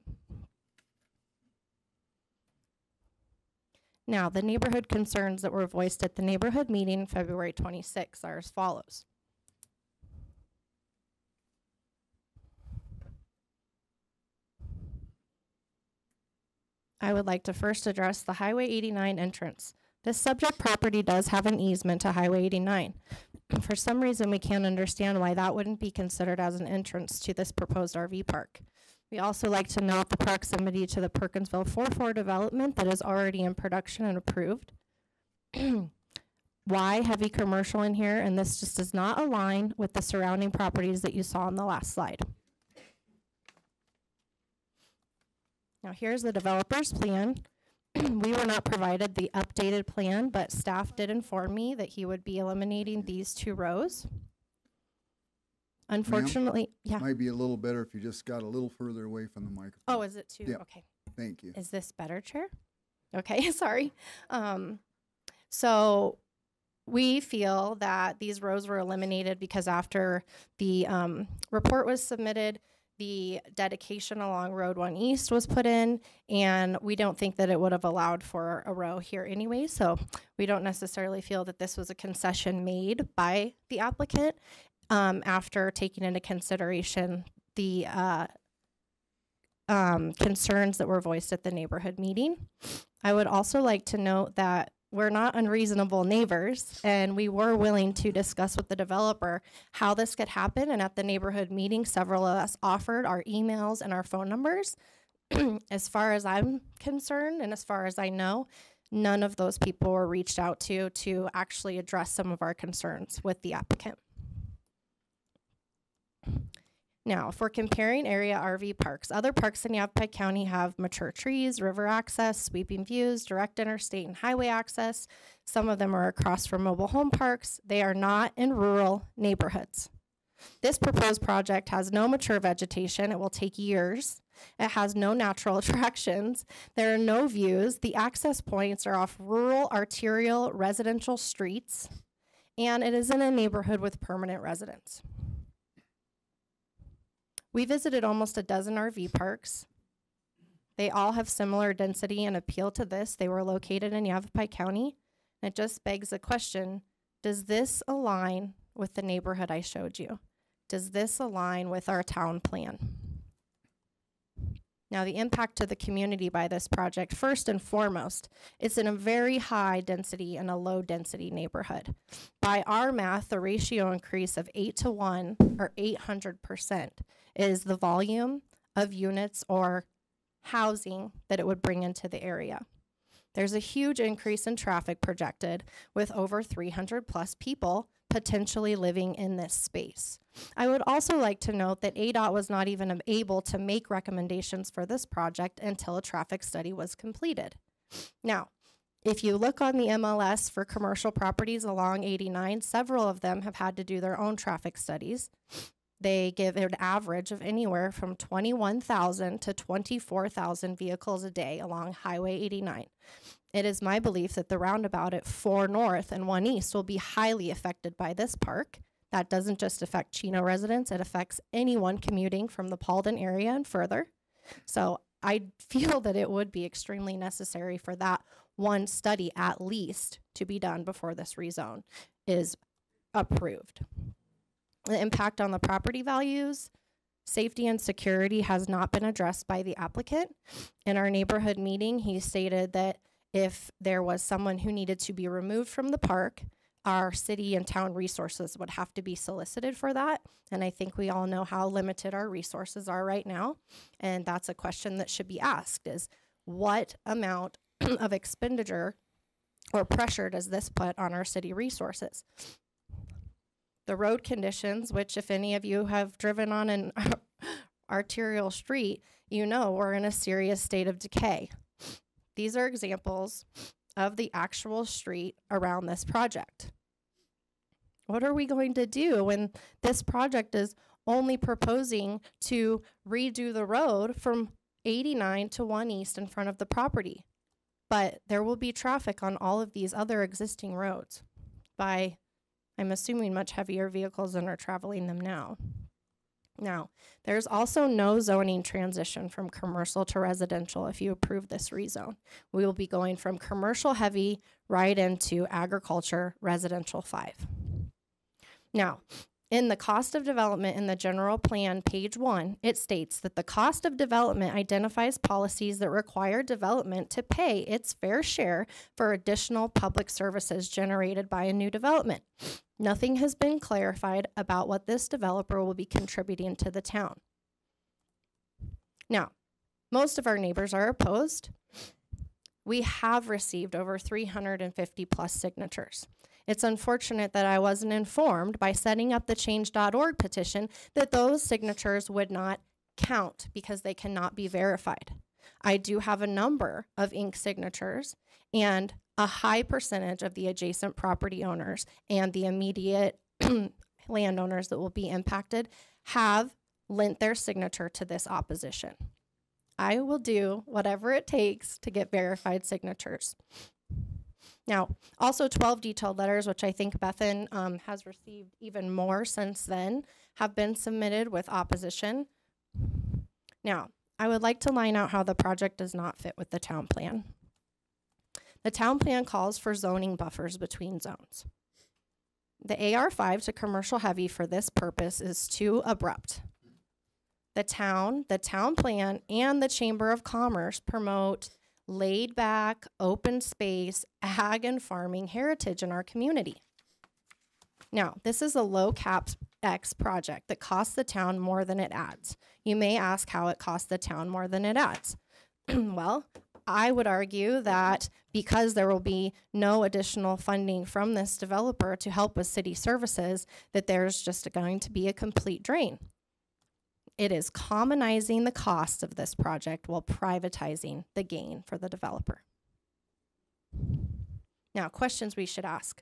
Now, the neighborhood concerns that were voiced at the neighborhood meeting February 26 are as follows. I would like to first address the Highway 89 entrance. This subject property does have an easement to Highway 89. For some reason, we can't understand why that wouldn't be considered as an entrance to this proposed RV park. We also like to note the proximity to the Perkinsville 4-4 development that is already in production and approved. Why heavy commercial in here? And this just does not align with the surrounding properties that you saw on the last slide. Now here's the developer's plan. We were not provided the updated plan, but staff did inform me that he would be eliminating these 2 rows. Unfortunately, yeah. Might be a little better if you just got a little further away from the microphone. Oh, is it too? Yep. Okay. Thank you. Is this better, Chair? Okay, sorry. So we feel that these rows were eliminated because after the report was submitted, the dedication along Road 1 East was put in, and we don't think that it would have allowed for a row here anyway, so we don't necessarily feel that this was a concession made by the applicant after taking into consideration the concerns that were voiced at the neighborhood meeting. I would also like to note that we're not unreasonable neighbors, and we were willing to discuss with the developer how this could happen. And at the neighborhood meeting, several of us offered our emails and our phone numbers. As far as I'm concerned, and as far as I know, none of those people were reached out to actually address some of our concerns with the applicant. Now, if we're comparing area RV parks, other parks in Yavapai County have mature trees, river access, sweeping views, direct interstate and highway access. Some of them are across from mobile home parks. They are not in rural neighborhoods. This proposed project has no mature vegetation. It will take years. It has no natural attractions. There are no views. The access points are off rural, arterial, residential streets, and it is in a neighborhood with permanent residents. We visited almost a dozen RV parks. They all have similar density and appeal to this. They were located in Yavapai County. And it just begs the question, does this align with the neighborhood I showed you? Does this align with our town plan? Now, the impact to the community by this project, first and foremost, it's in a very high density and a low density neighborhood. By our math, the ratio increase of 8-to-1 or 800% is the volume of units or housing that it would bring into the area. There's a huge increase in traffic projected with over 300 plus people potentially living in this space. I would also like to note that ADOT was not even able to make recommendations for this project until a traffic study was completed. Now, If you look on the MLS for commercial properties along 89, several of them have had to do their own traffic studies. They give an average of anywhere from 21,000 to 24,000 vehicles a day along Highway 89. It is my belief that the roundabout at 4 North and 1 East will be highly affected by this park. That doesn't just affect Chino residents, it affects anyone commuting from the Paulden area and further. So I feel that it would be extremely necessary for that one study at least to be done before this rezone is approved. The impact on the property values, safety and security has not been addressed by the applicant. In our neighborhood meeting, he stated that if there was someone who needed to be removed from the park, our city and town resources would have to be solicited for that. And I think we all know how limited our resources are right now. And that's a question that should be asked is what amount of expenditure or pressure does this put on our city resources? The road conditions, which if any of you have driven on an arterial street, you know we're in a serious state of decay. These are examples of the actual street around this project. What are we going to do when this project is only proposing to redo the road from 89 to 1 East in front of the property? But there will be traffic on all of these other existing roads by, I'm assuming, much heavier vehicles than are traveling them now. Now, there's also no zoning transition from commercial to residential if you approve this rezone. We will be going from commercial heavy right into agriculture residential 5. Now, in the cost of development in the general plan, page 1, it states that the cost of development identifies policies that require development to pay its fair share for additional public services generated by a new development. Nothing has been clarified about what this developer will be contributing to the town. Now, most of our neighbors are opposed. We have received over 350 plus signatures. It's unfortunate that I wasn't informed by setting up the change.org petition that those signatures would not count because they cannot be verified. I do have a number of ink signatures and a high percentage of the adjacent property owners and the immediate landowners that will be impacted have lent their signature to this opposition. I will do whatever it takes to get verified signatures. Now, also 12 detailed letters, which I think Bethan has received even more since then, have been submitted with opposition. Now, I would like to line out how the project does not fit with the town plan. The town plan calls for zoning buffers between zones. The AR5 to commercial heavy for this purpose is too abrupt. The town plan, and the Chamber of Commerce promote laid back, open space, ag and farming heritage in our community. Now, this is a low CapEx project that costs the town more than it adds. You may ask how it costs the town more than it adds. Well, I would argue that because there will be no additional funding from this developer to help with city services, that there's just going to be a complete drain. It is commonizing the cost of this project while privatizing the gain for the developer. Now, questions we should ask.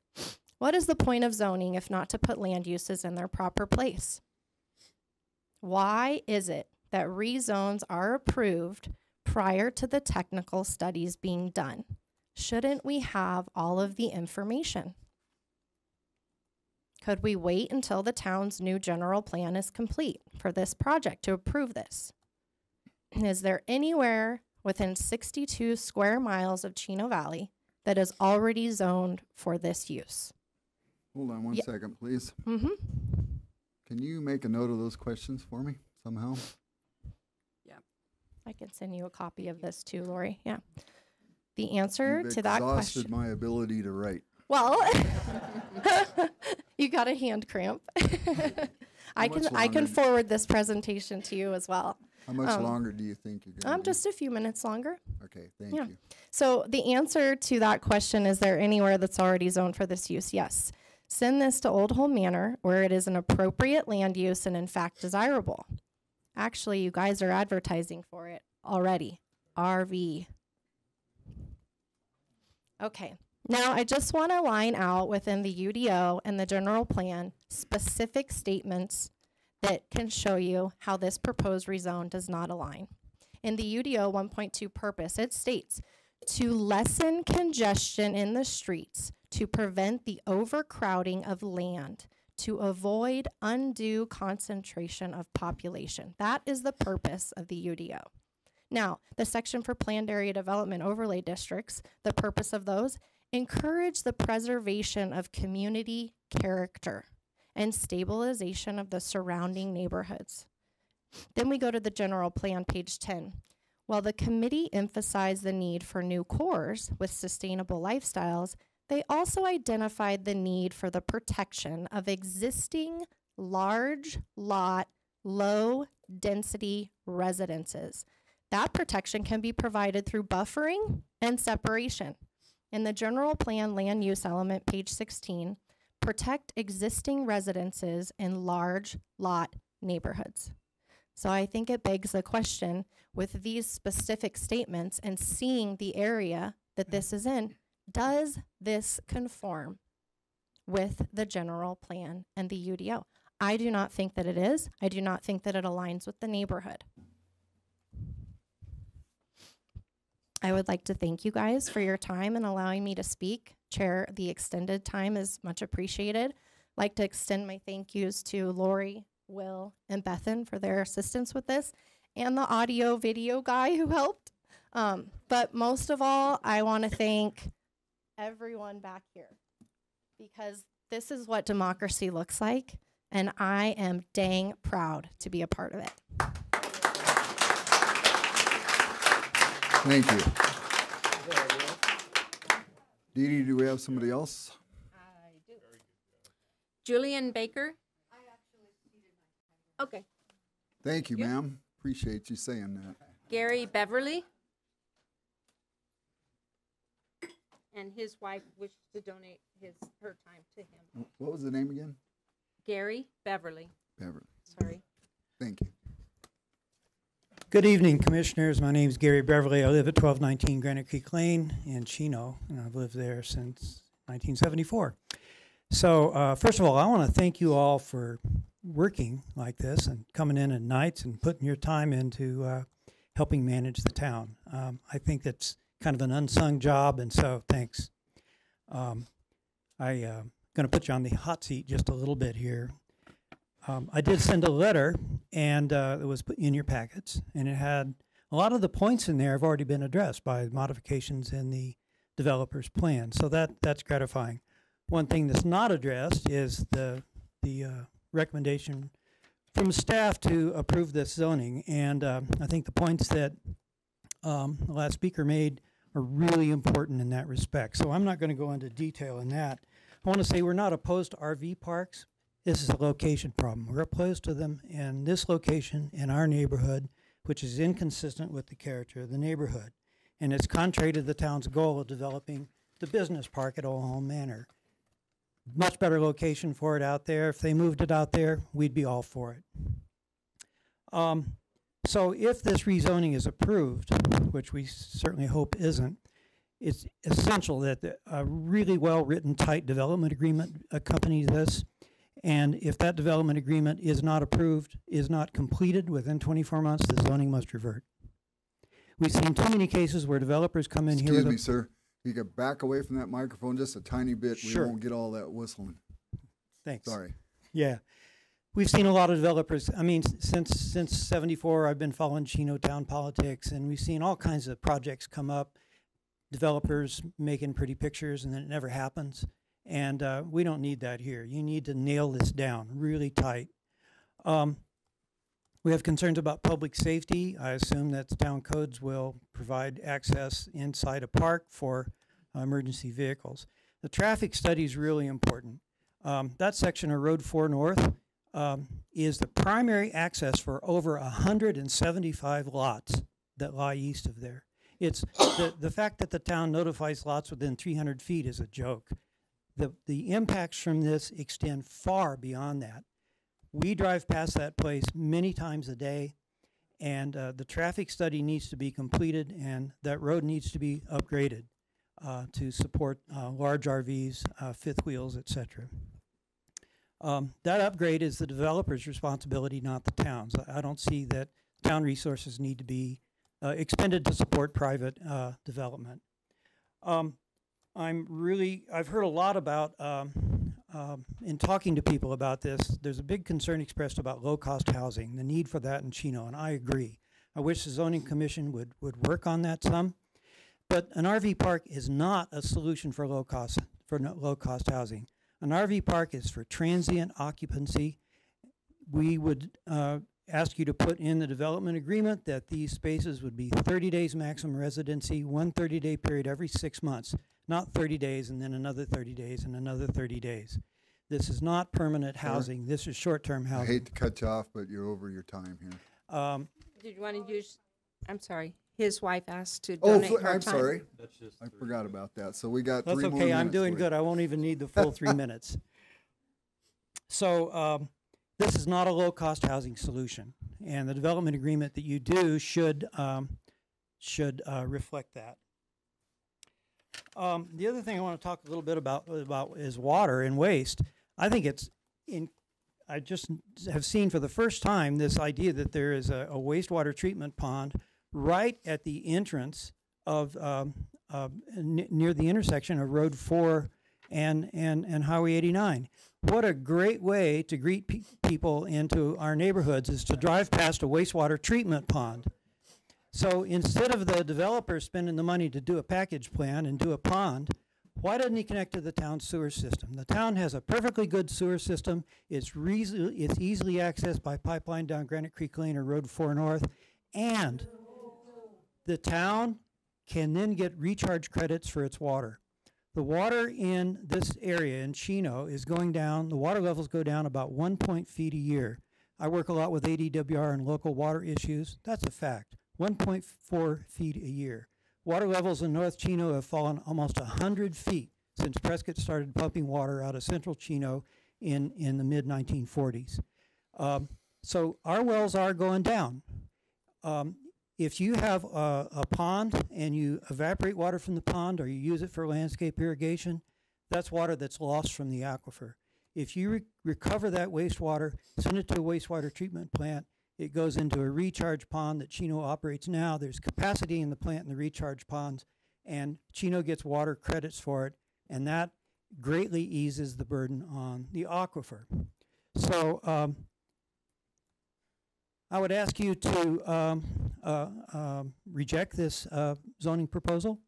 What is the point of zoning if not to put land uses in their proper place? Why is it that rezones are approved prior to the technical studies being done? Shouldn't we have all of the information? Could we wait until the town's new general plan is complete for this project to approve this? Is there anywhere within 62 square miles of Chino Valley that is already zoned for this use? Hold on one second, please. Mm-hmm. Can you make a note of those questions for me somehow? Yeah. I can send you a copy of this too, Lori. Yeah. The answer You've to that exhausted question. my ability to write. Well, you got a hand cramp. I can forward this presentation to you as well. How much longer do you think you're going to Just a few minutes longer. Okay, thank you. So the answer to that question, is there anywhere that's already zoned for this use? Yes. Send this to Old Home Manor where it is an appropriate land use and in fact desirable. Actually, you guys are advertising for it already. RV. Okay, now I just want to line out within the UDO and the general plan specific statements that can show you how this proposed rezone does not align. In the UDO 1.2 purpose, it states, to lessen congestion in the streets, to prevent the overcrowding of land, to avoid undue concentration of population. That is the purpose of the UDO. Now, the section for planned area development overlay districts, the purpose of those, encourage the preservation of community character and stabilization of the surrounding neighborhoods. Then we go to the general plan, page 10. While the committee emphasized the need for new cores with sustainable lifestyles, they also identified the need for the protection of existing large lot, low density residences. That protection can be provided through buffering and separation. In the general plan land use element, page 16, protect existing residences in large lot neighborhoods. So I think it begs the question, with these specific statements and seeing the area that this is in, does this conform with the general plan and the UDO? I do not think that it is. I do not think that it aligns with the neighborhood. I would like to thank you guys for your time and allowing me to speak. Chair, the extended time is much appreciated. I'd like to extend my thank yous to Lori, Will, and Bethan for their assistance with this, and the audio video guy who helped. But most of all, I want to thank everyone back here, because this is what democracy looks like, and I am dang proud to be a part of it. Thank you. Dee Dee, do we have somebody else? I do. Julian Baker. Okay. Thank you, ma'am. Appreciate you saying that. Gary Beverly. And his wife wishes to donate her time to him. What was the name again? Gary Beverly. Beverly. Sorry. Thank you. Good evening, Commissioners. My name is Gary Beverly. I live at 1219 Granite Creek Lane in Chino, and I've lived there since 1974. So first of all, I want to thank you all for working like this and coming in at nights and putting your time into helping manage the town. I think that's kind of an unsung job, and so thanks. I'm going to put you on the hot seat just a little bit here. I did send a letter, and it was in your packets, and it had a lot of the points in there have already been addressed by modifications in the developer's plan, so that's gratifying. One thing that's not addressed is the recommendation from staff to approve this zoning, and I think the points that the last speaker made are really important in that respect. So I'm not going to go into detail in that. I want to say we're not opposed to RV parks. This is a location problem. We're opposed to them in this location in our neighborhood, which is inconsistent with the character of the neighborhood. And it's contrary to the town's goal of developing the business park at Old Home Manor. Much better location for it out there. If they moved it out there, we'd be all for it. So if this rezoning is approved, which we certainly hope isn't, it's essential that a really well-written, tight development agreement accompanies this. And if that development agreement is not approved, is not completed within 24 months, the zoning must revert. We've seen too many cases where developers come in here. Excuse me, sir. You could back away from that microphone just a tiny bit. Sure. We won't get all that whistling. Thanks. Sorry. Yeah. We've seen a lot of developers. I mean, since 74, I've been following Chino town politics, and we've seen all kinds of projects come up, developers making pretty pictures, and then it never happens. And we don't need that here. You need to nail this down really tight. We have concerns about public safety. I assume that the town codes will provide access inside a park for emergency vehicles. The traffic study is really important. That section of Road 4 North is the primary access for over 175 lots that lie east of there. It's the fact that the town notifies lots within 300 feet is a joke. The impacts from this extend far beyond that. We drive past that place many times a day, and the traffic study needs to be completed, and that road needs to be upgraded. to support large RVs, fifth wheels, etc. That upgrade is the developer's responsibility, not the town's. I don't see that town resources need to be expended to support private development. I've heard a lot about, in talking to people about this, there's a big concern expressed about low-cost housing, the need for that in Chino, and I agree. I wish the zoning commission would work on that some. But an RV park is not a solution for low-cost housing. An RV park is for transient occupancy. We would ask you to put in the development agreement that these spaces would be 30 days maximum residency, one 30-day period every 6 months, not 30 days and then another 30 days and another 30 days. This is not permanent housing. This is short-term housing. I hate to cut you off, but you're over your time here. Did you want to use, I'm sorry, his wife asked to donate her time. I'm sorry. I forgot about that. So we got 3 more minutes. That's okay. I'm doing good. I won't even need the full 3 minutes. So this is not a low-cost housing solution, and the development agreement that you do should reflect that. The other thing I want to talk a little bit about is water and waste. I think I just have seen for the first time this idea that there is a wastewater treatment pond right at the entrance of near the intersection of Road 4 and Highway 89. What a great way to greet people into our neighborhoods is to drive past a wastewater treatment pond. So instead of the developer spending the money to do a package plan and do a pond, why doesn't he connect to the town's sewer system? The town has a perfectly good sewer system. It's easily accessed by pipeline down Granite Creek Lane or Road 4 North, and the town can then get recharge credits for its water. The water in this area in Chino is going down, the water levels go down about 1 feet a year. I work a lot with ADWR and local water issues. That's a fact. 1.4 feet a year. Water levels in North Chino have fallen almost 100 feet since Prescott started pumping water out of central Chino in the mid-1940s. So our wells are going down. If you have a pond and you evaporate water from the pond or you use it for landscape irrigation, that's water that's lost from the aquifer. If you recover that wastewater, send it to a wastewater treatment plant, it goes into a recharge pond that Chino operates now. There's capacity in the plant and the recharge ponds, and Chino gets water credits for it, and that greatly eases the burden on the aquifer. So I would ask you to reject this zoning proposal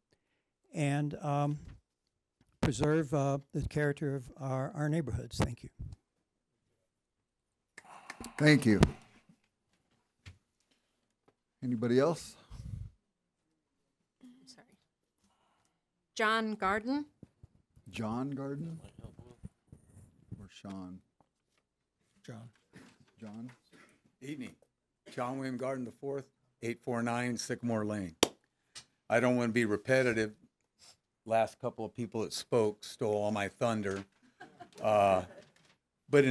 and preserve the character of our neighborhoods. Thank you. Thank you. Anybody else? Sorry. John Garden. John Garden? Or Sean? John? Evening. John William Garden IV, 849 Sycamore Lane. I don't want to be repetitive. Last couple of people that spoke stole all my thunder. But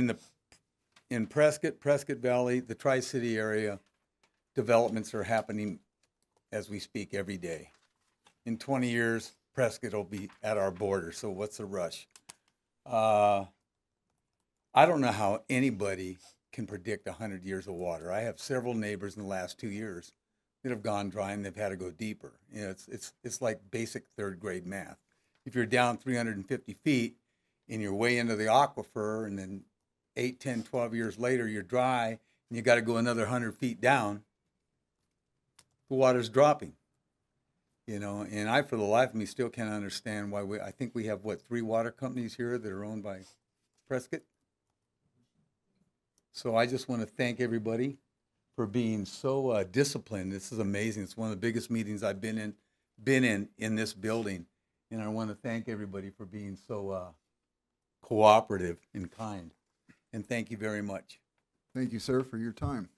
in Prescott Valley, the Tri-City area, developments are happening as we speak every day. In 20 years, Prescott will be at our border, so what's the rush? I don't know how anybody can predict 100 years of water. I have several neighbors in the last 2 years that have gone dry and they've had to go deeper. You know, it's like basic third grade math. If you're down 350 feet and you're way into the aquifer and then 8, 10, 12 years later you're dry and you got to go another 100 feet down, the water's dropping. You know, and I, for the life of me, still can't understand why I think we have, what, 3 water companies here that are owned by Prescott? So I just want to thank everybody for being so disciplined. This is amazing. It's one of the biggest meetings I've been in this building. And I want to thank everybody for being so cooperative and kind. And thank you very much. Thank you, sir, for your time.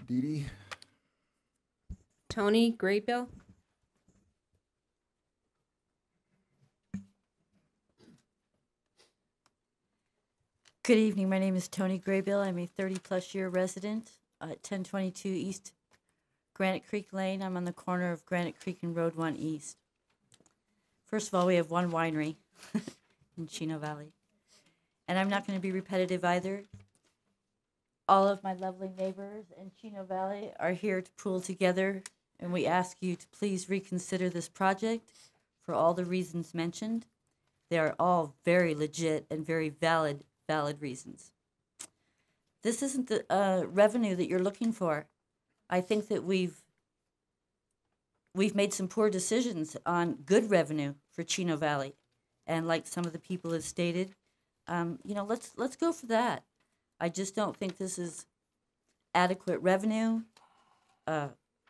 Dee Dee? Tony Graybill. Good evening. My name is Tony Graybill. I'm a 30-plus year resident at 1022 East Granite Creek Lane. I'm on the corner of Granite Creek and Road 1 East. First of all, we have one winery in Chino Valley. And I'm not going to be repetitive either. All of my lovely neighbors in Chino Valley are here to pool together, and we ask you to please reconsider this project for all the reasons mentioned. They are all very legit and very valid reasons. This isn't the revenue that you're looking for. I think that we've made some poor decisions on good revenue for Chino Valley, and like some of the people have stated, let's go for that. I just don't think this is adequate revenue.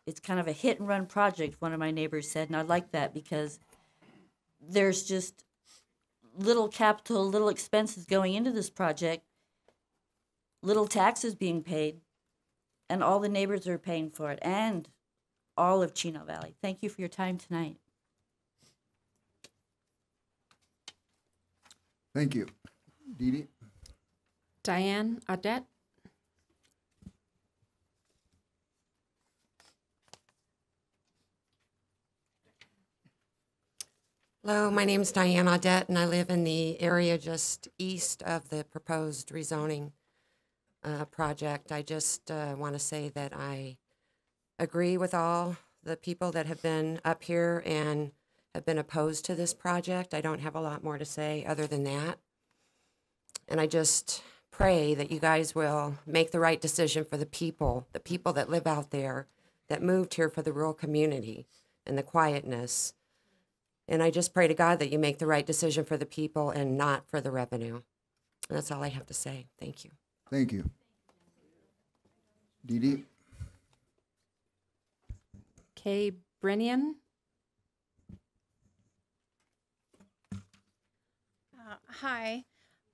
It's kind of a hit and run project, one of my neighbors said, and I like that because there's just little capital, little expenses going into this project, little taxes being paid, and all the neighbors are paying for it, and all of Chino Valley. Thank you for your time tonight. Thank you. Dee Dee? Diane Audette. Hello, my name is Diane Audette, and I live in the area just east of the proposed rezoning project. I just want to say that I agree with all the people that have been up here and have been opposed to this project. I don't have a lot more to say other than that. And I just pray that you guys will make the right decision for the people that live out there, that moved here for the rural community and the quietness. And I just pray to God that you make the right decision for the people and not for the revenue. And that's all I have to say. Thank you. Thank you. Dee Dee? Kay Brennian. Hi.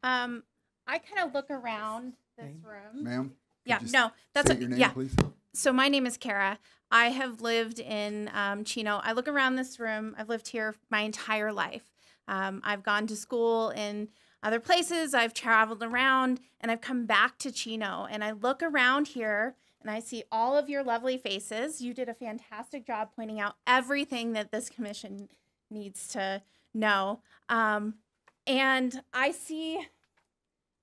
I kind of look around this room. Ma'am? Yeah, Could you no, that's state your name, yeah. please? So my name is Kara. I have lived in Chino. I look around this room. I've lived here my entire life. I've gone to school in other places. I've traveled around, and I've come back to Chino. And I look around here, and I see all of your lovely faces. You did a fantastic job pointing out everything that this commission needs to know. And I see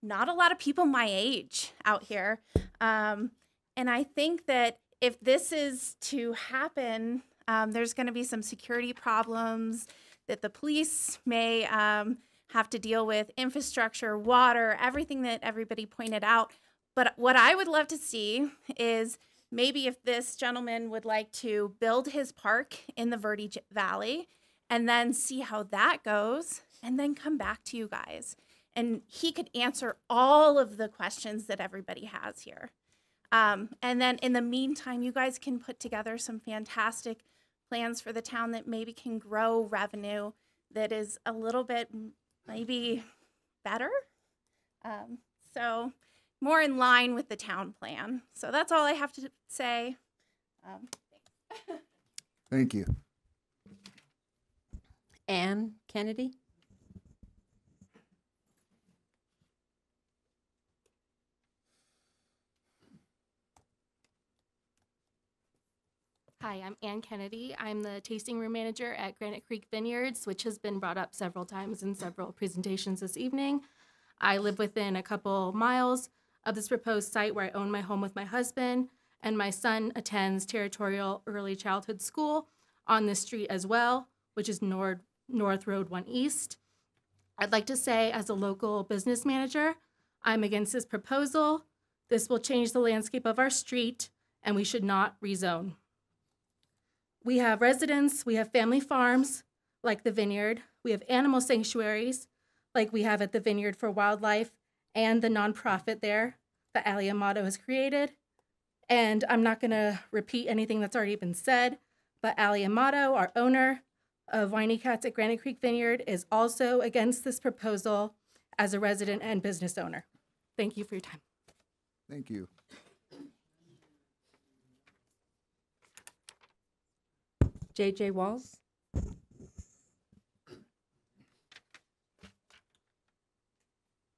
not a lot of people my age out here. And I think that if this is to happen, there's going to be some security problems that the police may have to deal with, infrastructure, water, everything that everybody pointed out. But what I would love to see is maybe if this gentleman would like to build his park in the Verde Valley and then see how that goes and then come back to you guys. And he could answer all of the questions that everybody has here. And then in the meantime, you guys can put together some fantastic plans for the town that maybe can grow revenue that is a little bit maybe better. So more in line with the town plan. So that's all I have to say. Thanks. Thank you. Ann Kennedy. Hi, I'm Ann Kennedy. I'm the tasting room manager at Granite Creek Vineyards, which has been brought up several times in several presentations this evening. I live within a couple miles of this proposed site where I own my home with my husband, and my son attends Territorial Early Childhood School on this street as well, which is North Road 1 East. I'd like to say, as a local business manager, I'm against this proposal. This will change the landscape of our street, and we should not rezone. We have residents, we have family farms, like the Vineyard. We have animal sanctuaries, like we have at the Vineyard for Wildlife, and the nonprofit there that Ali Amato has created. And I'm not gonna repeat anything that's already been said, but Ali Amato, our owner of Whiny Cats at Granite Creek Vineyard, is also against this proposal as a resident and business owner. Thank you for your time. Thank you. JJ Walls.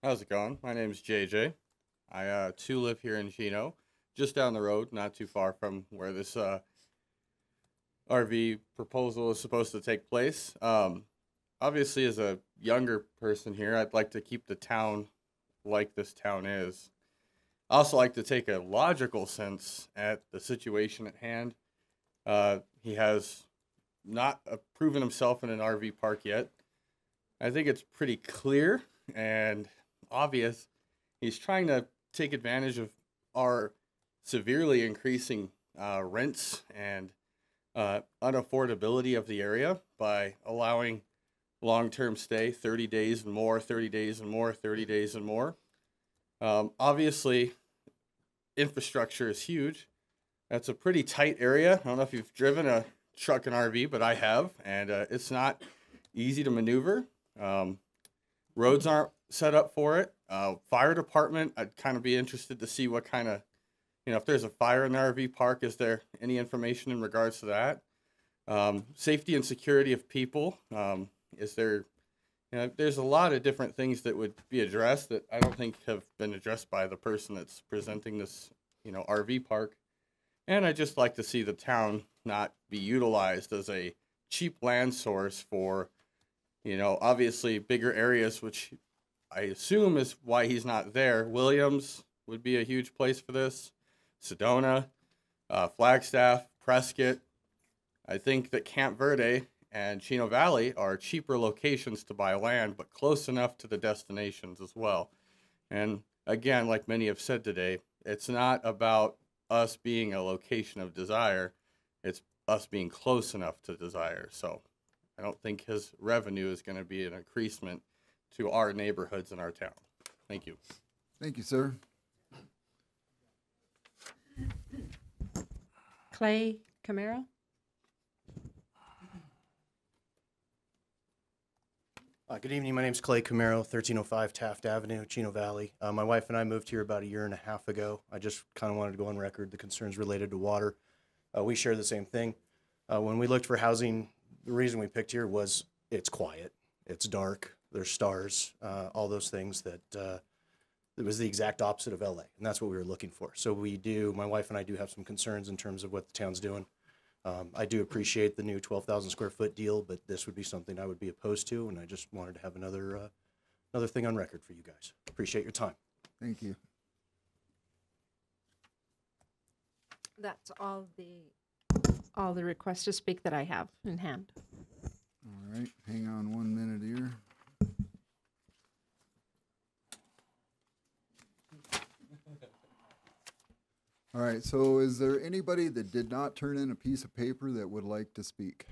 How's it going? My name is JJ. I too live here in Chino, just down the road, not too far from where this RV proposal is supposed to take place. Obviously, as a younger person here, I'd like to keep the town like this town is. I also like to take a logical sense at the situation at hand. He has not proven himself in an RV park yet. I think it's pretty clear and obvious he's trying to take advantage of our severely increasing rents and unaffordability of the area by allowing long-term stay, 30 days and more, 30 days and more, 30 days and more. Obviously, infrastructure is huge. That's a pretty tight area. I don't know if you've driven a truck and RV, but I have, and it's not easy to maneuver. Roads aren't set up for it. Fire department, I'd kind of be interested to see what kind of, if there's a fire in the RV park, is there any information in regards to that? Safety and security of people, is there, there's a lot of different things that would be addressed that I don't think have been addressed by the person that's presenting this, RV park. And I'd just like to see the town not be utilized as a cheap land source for, obviously bigger areas, which I assume is why he's not there. Williams would be a huge place for this. Sedona, Flagstaff, Prescott. I think that Camp Verde and Chino Valley are cheaper locations to buy land, but close enough to the destinations as well. And again, like many have said today, it's not about us being a location of desire. It's us being close enough to desire. So I don't think his revenue is going to be an increasement to our neighborhoods in our town. Thank you. Thank you, sir. Clay Camaro. Good evening. My name is Clay Camaro, 1305 Taft Avenue, Chino Valley. My wife and I moved here about a year and a half ago. I just kind of wanted to go on record the concerns related to water. We share the same thing. When we looked for housing, the reason we picked here was it's quiet, it's dark, there's stars, all those things that it was the exact opposite of LA, and that's what we were looking for. So my wife and I do have some concerns in terms of what the town's doing. I do appreciate the new 12,000 square foot deal, but this would be something I would be opposed to, and I just wanted to have another thing on record for you guys. Appreciate your time. Thank you. That's all the requests to speak that I have in hand. All right, hang on 1 minute here. All right, so is there anybody that did not turn in a piece of paper that would like to speak?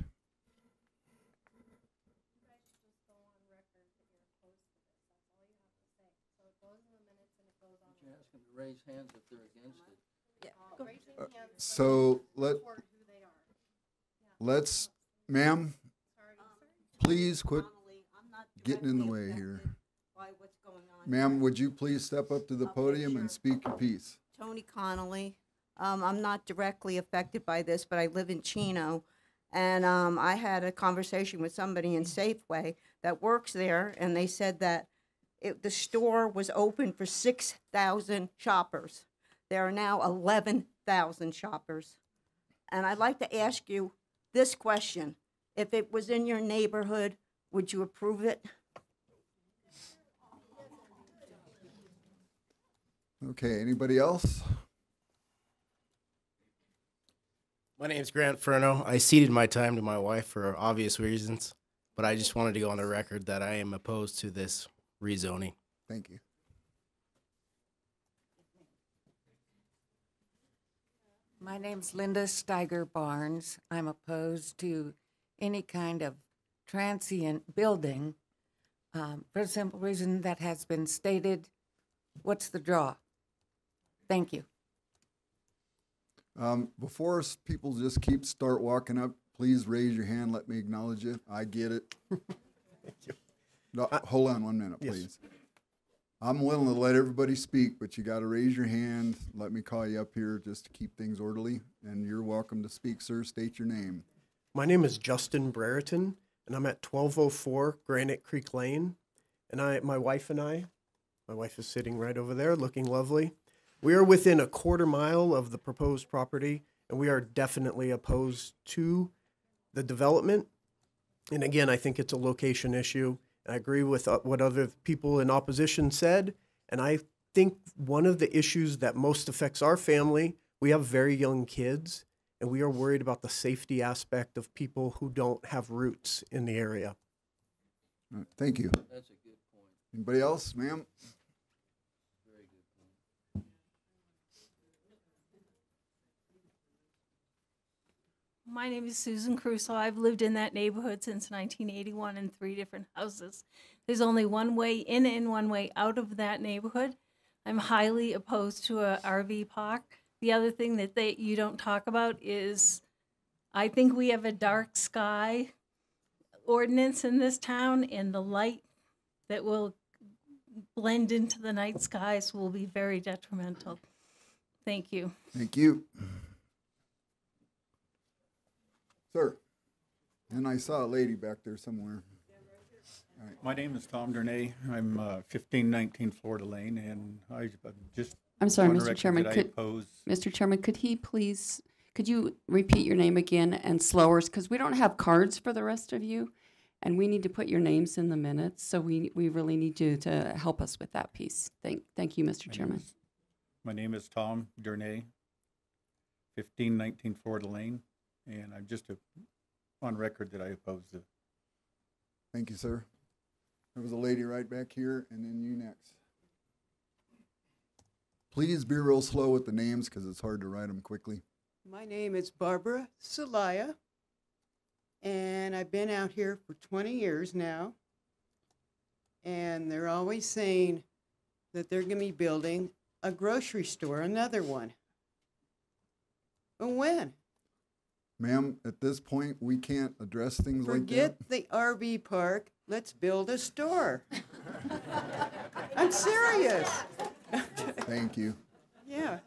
You ask them to raise hands if they're against it. So let's, ma'am, please quit getting in the way here. Ma'am, would you please step up to the podium and speak your piece? Tony Connolly. I'm not directly affected by this, but I live in Chino, and I had a conversation with somebody in Safeway that works there, and they said that the store was open for 6,000 shoppers. There are now 11,000 shoppers. And I'd like to ask you this question. If it was in your neighborhood, would you approve it? Okay, anybody else? My name's Grant Ferno. I ceded my time to my wife for obvious reasons, but I just wanted to go on the record that I am opposed to this rezoning. Thank you. My name's Linda Steiger Barnes. I'm opposed to any kind of transient building for the simple reason that has been stated. What's the draw? Thank you. Before people just start walking up, please raise your hand. Let me acknowledge you. I get it. Thank you. No, hold on 1 minute, Yes. please. I'm willing to let everybody speak, but you got to raise your hand. Let me call you up here just to keep things orderly. And you're welcome to speak, sir. State your name. My name is Justin Brereton, and I'm at 1204 Granite Creek Lane. And my wife is sitting right over there looking lovely. We are within a quarter mile of the proposed property, and we are definitely opposed to the development. And again, I think it's a location issue. I agree with what other people in opposition said. And I think one of the issues that most affects our family, we have very young kids, and we are worried about the safety aspect of people who don't have roots in the area. All right, thank you. That's a good point. Anybody else, ma'am? Very good point. My name is Susan Crusoe. I've lived in that neighborhood since 1981 in 3 different houses. There's only one way in and one way out of that neighborhood. I'm highly opposed to a RV park. The other thing that you don't talk about is I think we have a dark sky ordinance in this town, and the light that will blend into the night skies will be very detrimental. Thank you. Thank you. Sir, and I saw a lady back there somewhere. All right. My name is Tom Durnay. I'm 1519 Florida Lane, and I just. I'm sorry, on the Mr. record Chairman. that I Could, oppose. Mr. Chairman, could you repeat your name again and slower? Because we don't have cards for the rest of you, and we need to put your names in the minutes. So we really need you to help us with that piece. Thank you, Mr. Chairman. My name is Tom Durnay, 1519 Florida Lane, and I'm just on record that I oppose the. Thank you, sir. There was a lady right back here, and then you next. Please be real slow with the names because it's hard to write them quickly. My name is Barbara Celaya, and I've been out here for 20 years now. And they're always saying that they're going to be building a grocery store, another one. But when? Ma'am, at this point, we can't address things like that. Forget the RV park. Let's build a store. I'm serious. Thank you. Yeah.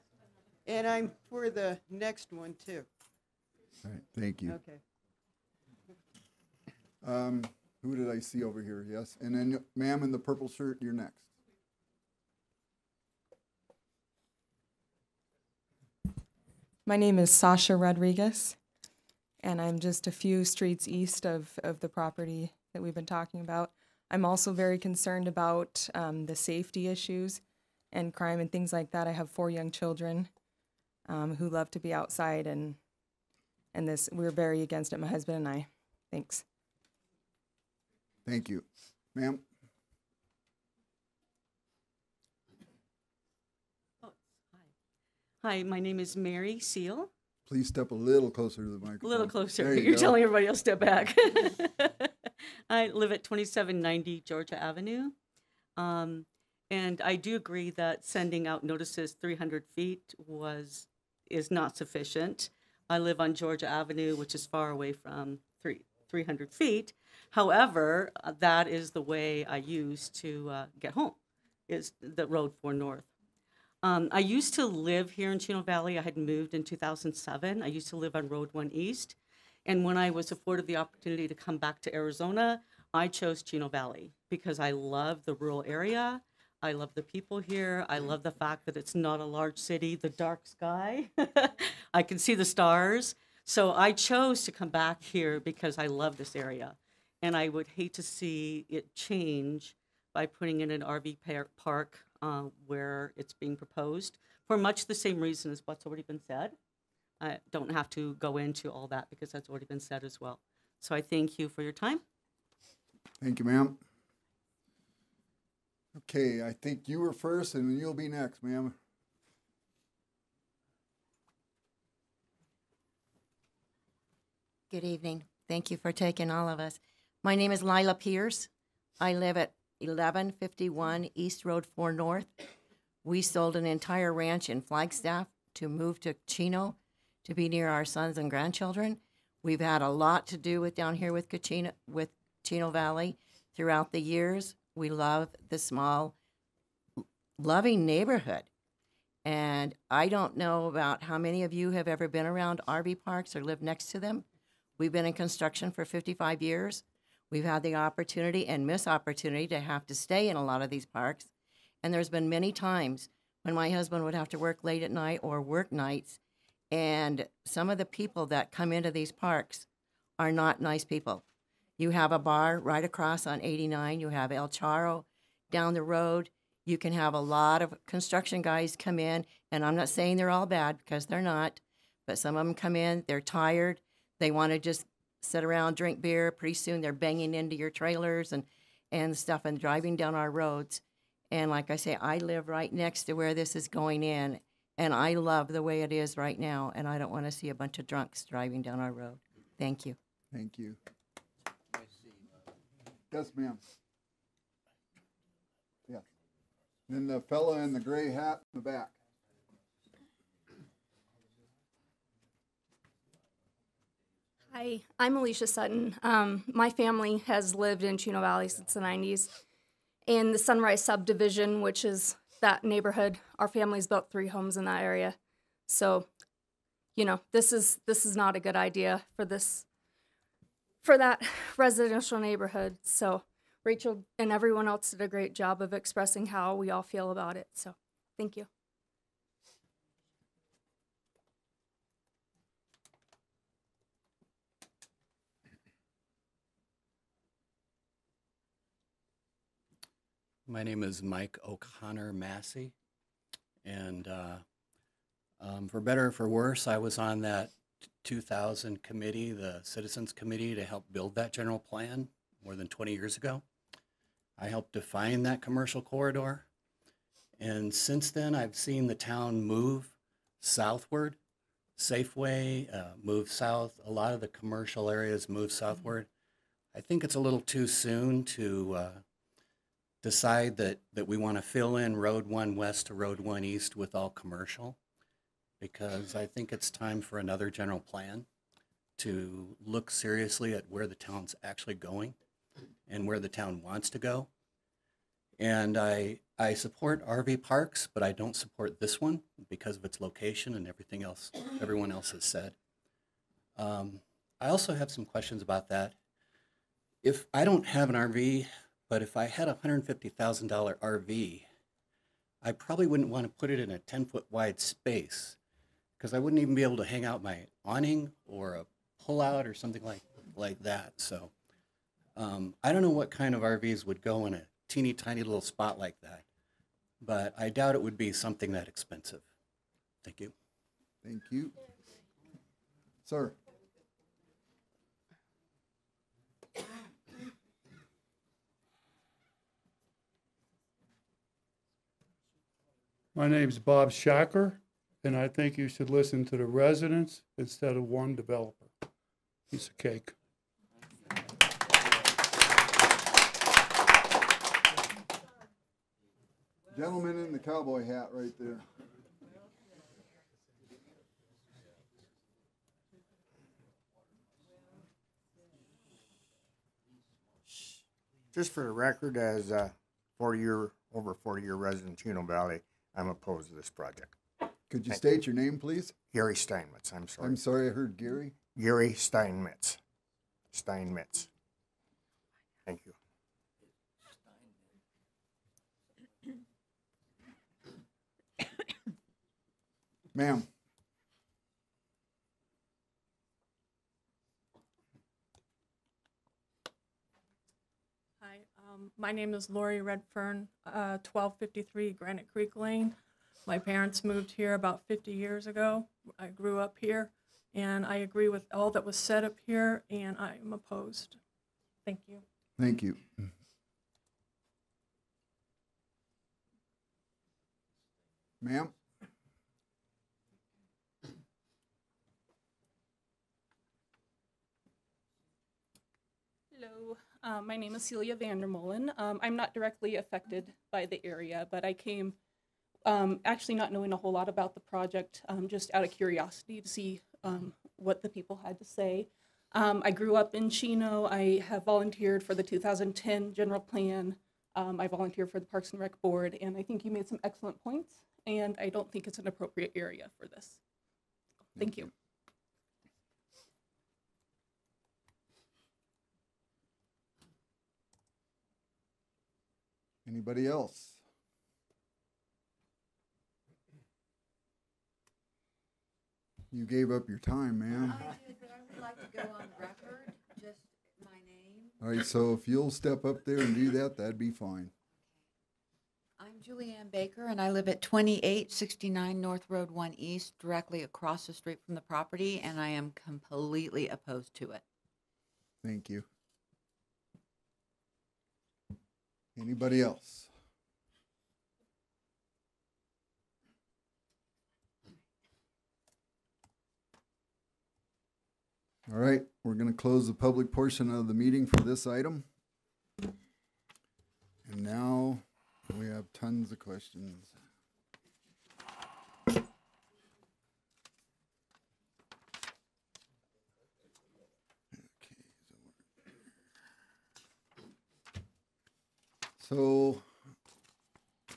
And I'm for the next one, too. All right, thank you. Okay. Who did I see over here? Yes. And then, ma'am, in the purple shirt, you're next. My name is Sasha Rodriguez, and I'm just a few streets east of the property that we've been talking about. I'm also very concerned about the safety issues and crime and things like that. I have 4 young children who love to be outside, and this, we're very against it, my husband and I. Thanks. Thank you. Ma'am? Hi, my name is Mary Seal. Please step a little closer to the microphone. A little closer. There you You're go. telling everybody else to step back. I live at 2790 Georgia Avenue. And I do agree that sending out notices 300 feet is not sufficient. I live on Georgia Avenue, which is far away from 300 feet. However, that is the way I use to get home, is the Road 4 North. I used to live here in Chino Valley. I had moved in 2007. I used to live on Road 1 East. And when I was afforded the opportunity to come back to Arizona, I chose Chino Valley because I love the rural area. I love the people here. I love the fact that it's not a large city, the dark sky. I can see the stars. So I chose to come back here because I love this area. And I would hate to see it change by putting in an RV park where it's being proposed for much the same reason as what's already been said. I don't have to go into all that because that's already been said as well. So I thank you for your time. Thank you, ma'am. Okay, I think you were first, and then you'll be next, ma'am. Good evening. Thank you for taking all of us. My name is Lila Pierce. I live at 1151 East Road 4 North. We sold an entire ranch in Flagstaff to move to Chino to be near our sons and grandchildren. We've had a lot to do with down here with Chino Valley throughout the years. We love the small, loving neighborhood. And I don't know about how many of you have ever been around RV parks or lived next to them. We've been in construction for 55 years. We've had the opportunity and misopportunity to have to stay in a lot of these parks. And there's been many times when my husband would have to work late at night or work nights. And some of the people that come into these parks are not nice people. You have a bar right across on 89. You have El Charo down the road. You can have a lot of construction guys come in, and I'm not saying they're all bad because they're not, but some of them come in, they're tired, they want to just sit around, drink beer. Pretty soon they're banging into your trailers and stuff and driving down our roads. And like I say, I live right next to where this is going in, and I love the way it is right now, and I don't want to see a bunch of drunks driving down our road. Thank you. Thank you. Yes, ma'am. Yeah. Then the fella in the gray hat in the back. Hi, I'm Alicia Sutton. My family has lived in Chino Valley since the 90s. In the Sunrise subdivision, which is that neighborhood, our family's built 3 homes in that area. So, you know, this is not a good idea for that residential neighborhood. So Rachel and everyone else did a great job of expressing how we all feel about it. So thank you. My name is Mike O'Connor Massey, and for better or for worse, I was on that 2000 committee, the Citizens Committee, to help build that general plan more than 20 years ago. I helped define that commercial corridor, and since then I've seen the town move southward. Safeway move south, a lot of the commercial areas move southward. I think it's a little too soon to decide that we want to fill in Road 1 West to Road 1 East with all commercial, because I think it's time for another general plan to look seriously at where the town's actually going and where the town wants to go. And I support RV parks, but I don't support this one because of its location and everything else everyone else has said. I also have some questions about that. If I don't have an RV, but if I had a $150,000 RV, I probably wouldn't want to put it in a 10-foot wide space because I wouldn't even be able to hang out my awning or a pull-out or something like that. So I don't know what kind of RVs would go in a teeny tiny little spot like that, but I doubt it would be something that expensive. Thank you. Thank you. Sir. My name's Bob Shacker, and I think you should listen to the residents instead of one developer. Piece of cake. Gentleman in the cowboy hat right there. Just for the record, as a over 40-year resident of Chino Valley, I'm opposed to this project. Could you state your name, please? Gary Steinmetz, I'm sorry. I'm sorry, I heard Gary. Gary Steinmetz. Steinmetz. Thank you. Ma'am. Hi, my name is Lori Redfern, 1253 Granite Creek Lane. My parents moved here about 50 years ago. I grew up here, and I agree with all that was said up here, and I am opposed. Thank you. Thank you. Ma'am? Hello, my name is Celia Vandermolen. I'm not directly affected by the area, but I came actually not knowing a whole lot about the project, just out of curiosity to see what the people had to say. I grew up in Chino. I have volunteered for the 2010 general plan. I volunteer for the Parks and Rec Board, and I think you made some excellent points, and I don't think it's an appropriate area for this. Thank you. Anybody else? You gave up your time, ma'am. I did, but I would like to go on record, just my name. All right, so if you'll step up there and do that, that'd be fine. I'm Julianne Baker, and I live at 2869 North Road 1 East, directly across the street from the property, and I am completely opposed to it. Thank you. Anybody else? All right, we're going to close the public portion of the meeting for this item. And now we have tons of questions. So,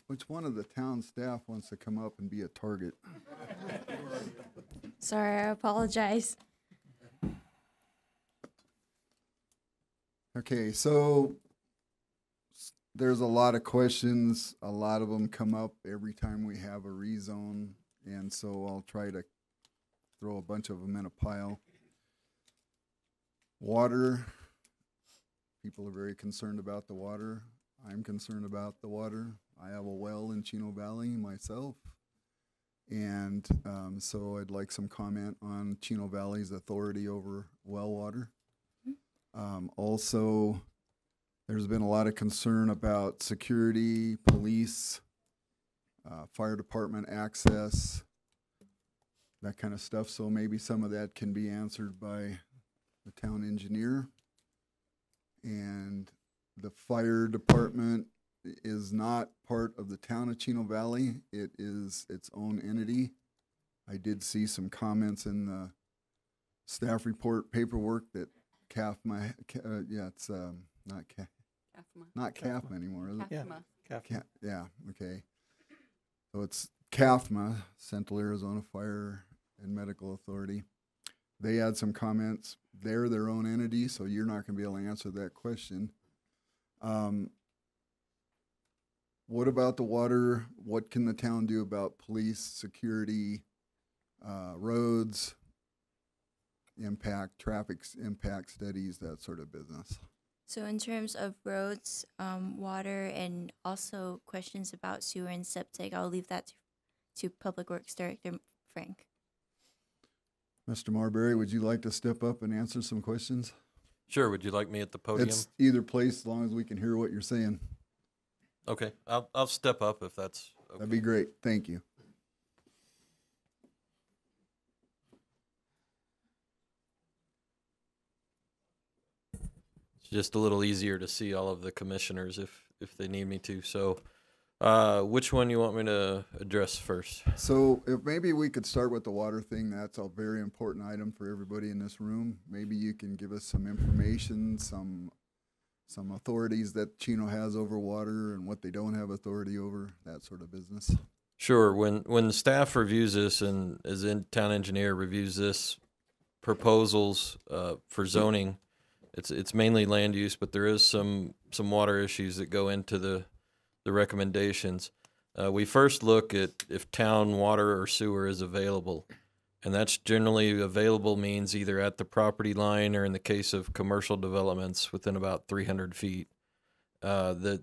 which one of the town staff wants to come up and be a target? Sorry, I apologize. Okay, so there's a lot of questions. A lot of them come up every time we have a rezone, and so I'll try to throw a bunch of them in a pile. Water. People are very concerned about the water. I'm concerned about the water. I have a well in Chino Valley myself, and so I'd like some comment on Chino Valley's authority over well water. Also, there's been a lot of concern about security, police, fire department access, that kind of stuff. So maybe some of that can be answered by the town engineer. And the fire department is not part of the town of Chino Valley. It is its own entity. I did see some comments in the staff report paperwork that CAFMA, it's not CAFMA anymore, is it? Yeah, CAFMA. Yeah, okay. So it's CAFMA, Central Arizona Fire and Medical Authority. They had some comments. They're their own entity, so you're not going to be able to answer that question. What about the water? What can the town do about police, security, roads, traffic impact studies, that sort of business? So in terms of roads, water, and also questions about sewer and septic, I'll leave that to Public Works Director Frank. Mr. Marbury, would you like to step up and answer some questions? Sure. Would you like me at the podium? It's either place, as long as we can hear what you're saying. Okay. I'll step up if that's okay. That'd be great. Thank you. It's just a little easier to see all of the commissioners if they need me to. So which one you want me to address first? So if maybe we could start with the water thing. That's a very important item for everybody in this room. Maybe you can give us some information, some authorities that Chino has over water and what they don't have authority over, that sort of business. Sure. When the staff reviews this and as in town engineer reviews this proposals for zoning, it's mainly land use, but there is some water issues that go into the recommendations. We first look at if town water or sewer is available, and that's generally available means either at the property line or in the case of commercial developments within about 300 feet. The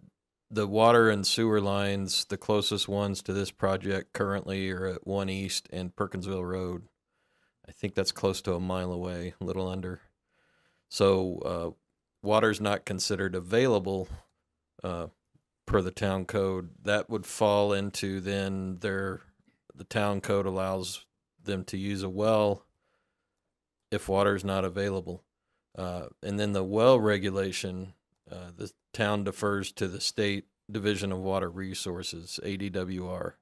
water and sewer lines, the closest ones to this project currently are at 1 East and Perkinsville Road. I think that's close to a mile away, a little under. So water's not considered available per the town code. That would fall into then the town code allows them to use a well if water is not available. And then the well regulation, the town defers to the State Division of Water Resources, ADWR,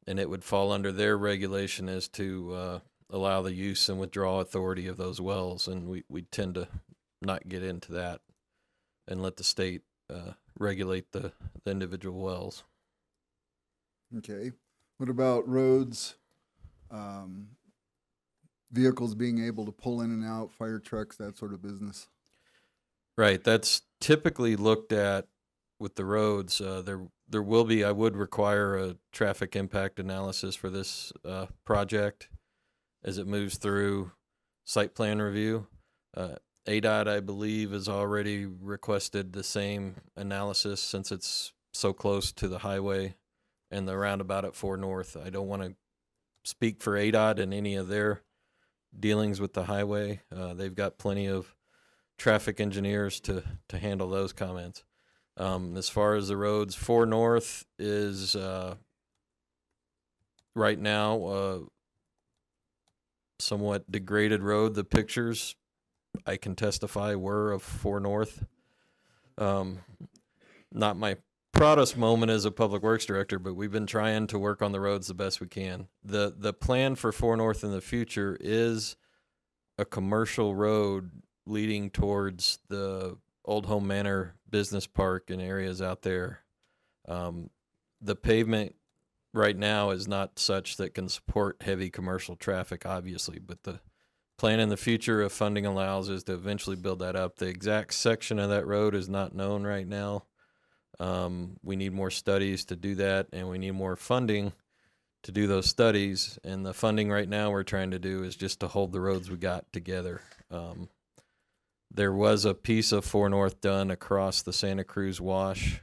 and it would fall under their regulation as to allow the use and withdrawal authority of those wells, and we tend to not get into that and let the state regulate the individual wells. Okay. What about roads? Vehicles being able to pull in and out, fire trucks, that sort of business? Right. That's typically looked at with the roads. There will be, I would require a traffic impact analysis for this project as it moves through site plan review. ADOT, I believe, has already requested the same analysis since it's so close to the highway and the roundabout at 4 North. I don't want to speak for ADOT and any of their dealings with the highway. They've got plenty of traffic engineers to handle those comments. As far as the roads, 4 North is right now somewhat degraded road. The pictures I can testify were of 4 North. Not my proudest moment as a public works director, but we've been trying to work on the roads the best we can. The plan for 4 North in the future is a commercial road leading towards the Old Home Manor Business Park and areas out there. The pavement right now is not such that can support heavy commercial traffic, obviously, but the plan in the future, if funding allows, is to eventually build that up. The exact section of that road is not known right now. We need more studies to do that, and we need more funding to do those studies. And the funding right now we're trying to do is just to hold the roads we got together. There was a piece of 4 North done across the Santa Cruz Wash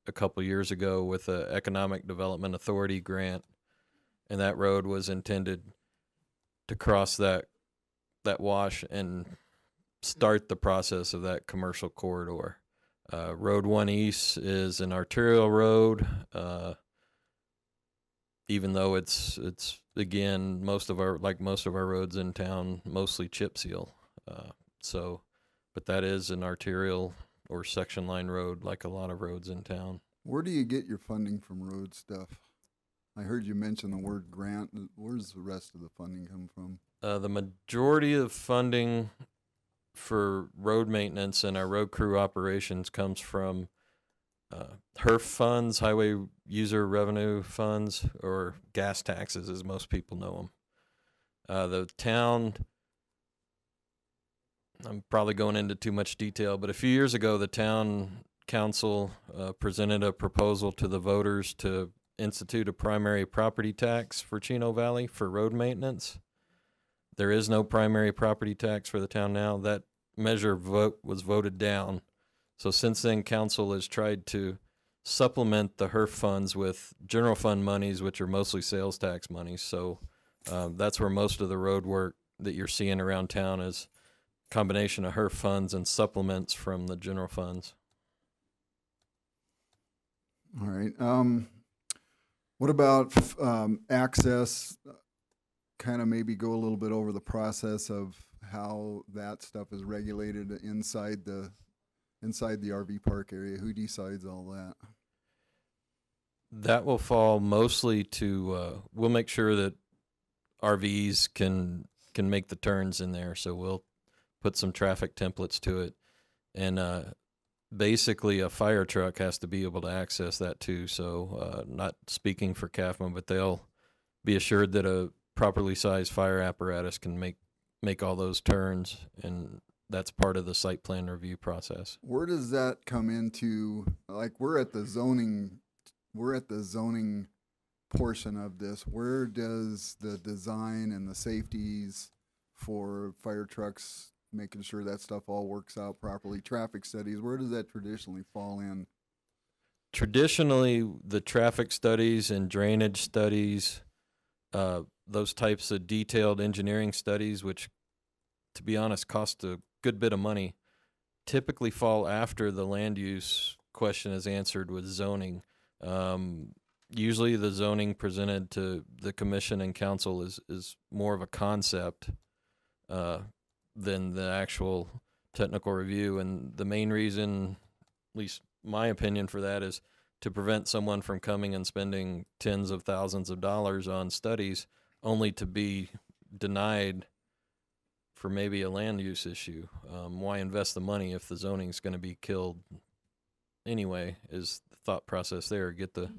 a couple years ago with the Economic Development Authority grant, and that road was intended to cross that wash and start the process of that commercial corridor. Road 1 East is an arterial road, even though it's again most of our roads in town mostly chip seal. But that is an arterial or section line road like a lot of roads in town. Where do you get your funding from road stuff? I heard you mention the word grant. Where's the rest of the funding come from? The majority of funding for road maintenance and our road crew operations comes from HERF funds, highway user revenue funds, or gas taxes, as most people know them. The town, I'm probably going into too much detail, but a few years ago, the town council presented a proposal to the voters to institute a primary property tax for Chino Valley for road maintenance. There is no primary property tax for the town now. That measure was voted down. So since then, council has tried to supplement the HERF funds with general fund monies, which are mostly sales tax monies. So that's where most of the road work that you're seeing around town is a combination of HERF funds and supplements from the general funds. All right. What about access? Kind of maybe go a little bit over the process of how that stuff is regulated inside the RV park area. Who decides all that? That will fall mostly to, we'll make sure that RVs can make the turns in there. So we'll put some traffic templates to it. And basically a fire truck has to be able to access that too. So not speaking for CAFMA, but they'll be assured that a properly sized fire apparatus can make all those turns, and that's part of the site plan review process. Where does that come into? Like, we're at the zoning portion of this. Where does the design and the safeties for fire trucks, making sure that stuff all works out properly, traffic studies, where does that traditionally fall in? Traditionally, the traffic studies and drainage studies, those types of detailed engineering studies, which, to be honest, cost a good bit of money, typically fall after the land use question is answered with zoning. Usually the zoning presented to the commission and council is more of a concept than the actual technical review. And the main reason, at least my opinion for that, is to prevent someone from coming and spending tens of thousands of dollars on studies only to be denied for maybe a land use issue. Why invest the money if the zoning is going to be killed anyway, is the thought process there. Get the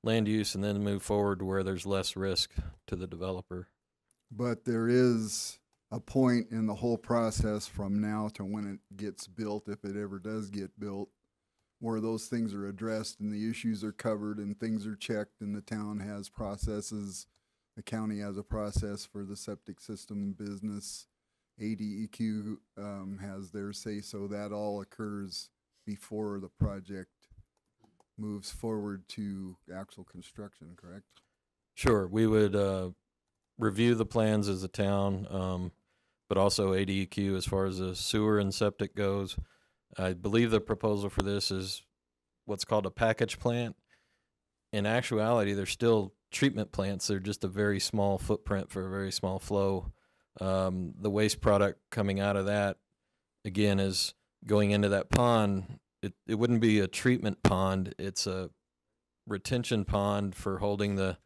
land use and then move forward to where there's less risk to the developer. But there is a point in the whole process from now to when it gets built, if it ever does get built, where those things are addressed and the issues are covered and things are checked, and the town has processes, the county has a process for the septic system business, ADEQ has their say, so that all occurs before the project moves forward to actual construction, correct? Sure, we would review the plans as a town, but also ADEQ as far as the sewer and septic goes. I believe the proposal for this is what's called a package plant. In actuality, they're still treatment plants. They're just a very small footprint for a very small flow. The waste product coming out of that, again, is going into that pond. It wouldn't be a treatment pond. It's a retention pond for holding the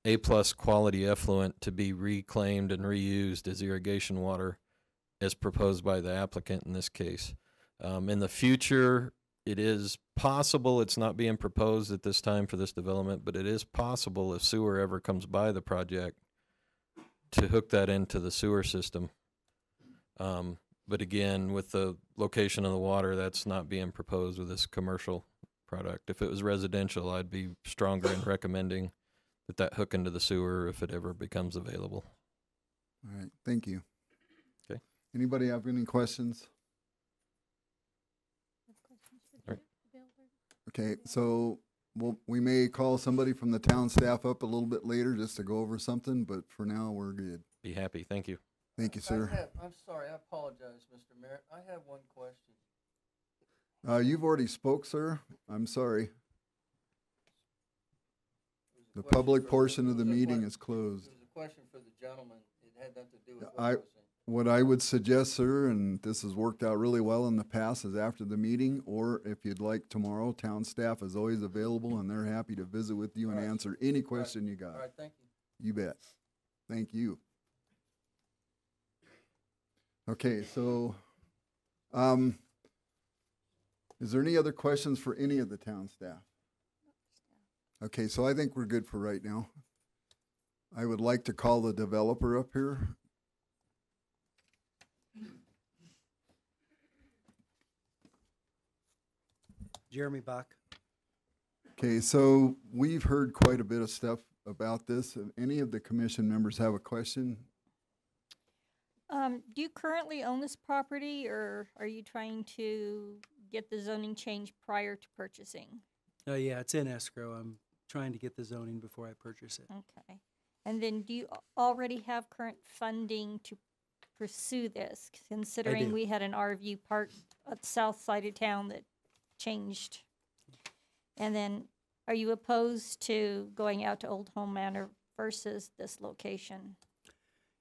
A+ quality effluent to be reclaimed and reused as irrigation water, as proposed by the applicant in this case. In the future, it is possible, it's not being proposed at this time for this development, but it is possible if sewer ever comes by the project to hook that into the sewer system. But again, with the location of the water, that's not being proposed with this commercial product. If it was residential, I'd be stronger in recommending that hook into the sewer if it ever becomes available. All right, thank you. Okay. Anybody have any questions? Okay, so we may call somebody from the town staff up a little bit later just to go over something, but for now, we're good. Be happy. Thank you. Thank you, sir. I'm sorry, I apologize, Mr. Merritt. I have one question. You've already spoke, sir. I'm sorry. The public portion of the meeting is closed. It was a question for the gentleman. It had nothing to do with what I was saying. What I would suggest, sir, and this has worked out really well in the past, is after the meeting, or if you'd like tomorrow, town staff is always available and they're happy to visit with you and answer any question you got. All right, thank you. You bet. Thank you. Okay, so, is there any other questions for any of the town staff? Okay, so I think we're good for right now. I would like to call the developer up here. Jeremy Bach. Okay, so we've heard quite a bit of stuff about this. If any of the commission members have a question? Do you currently own this property, or are you trying to get the zoning changed prior to purchasing? Yeah, it's in escrow. I'm trying to get the zoning before I purchase it. Okay. And then do you already have current funding to pursue this, considering we had an RV park at the south side of town that changed? And then are you opposed to going out to Old Home Manor versus this location?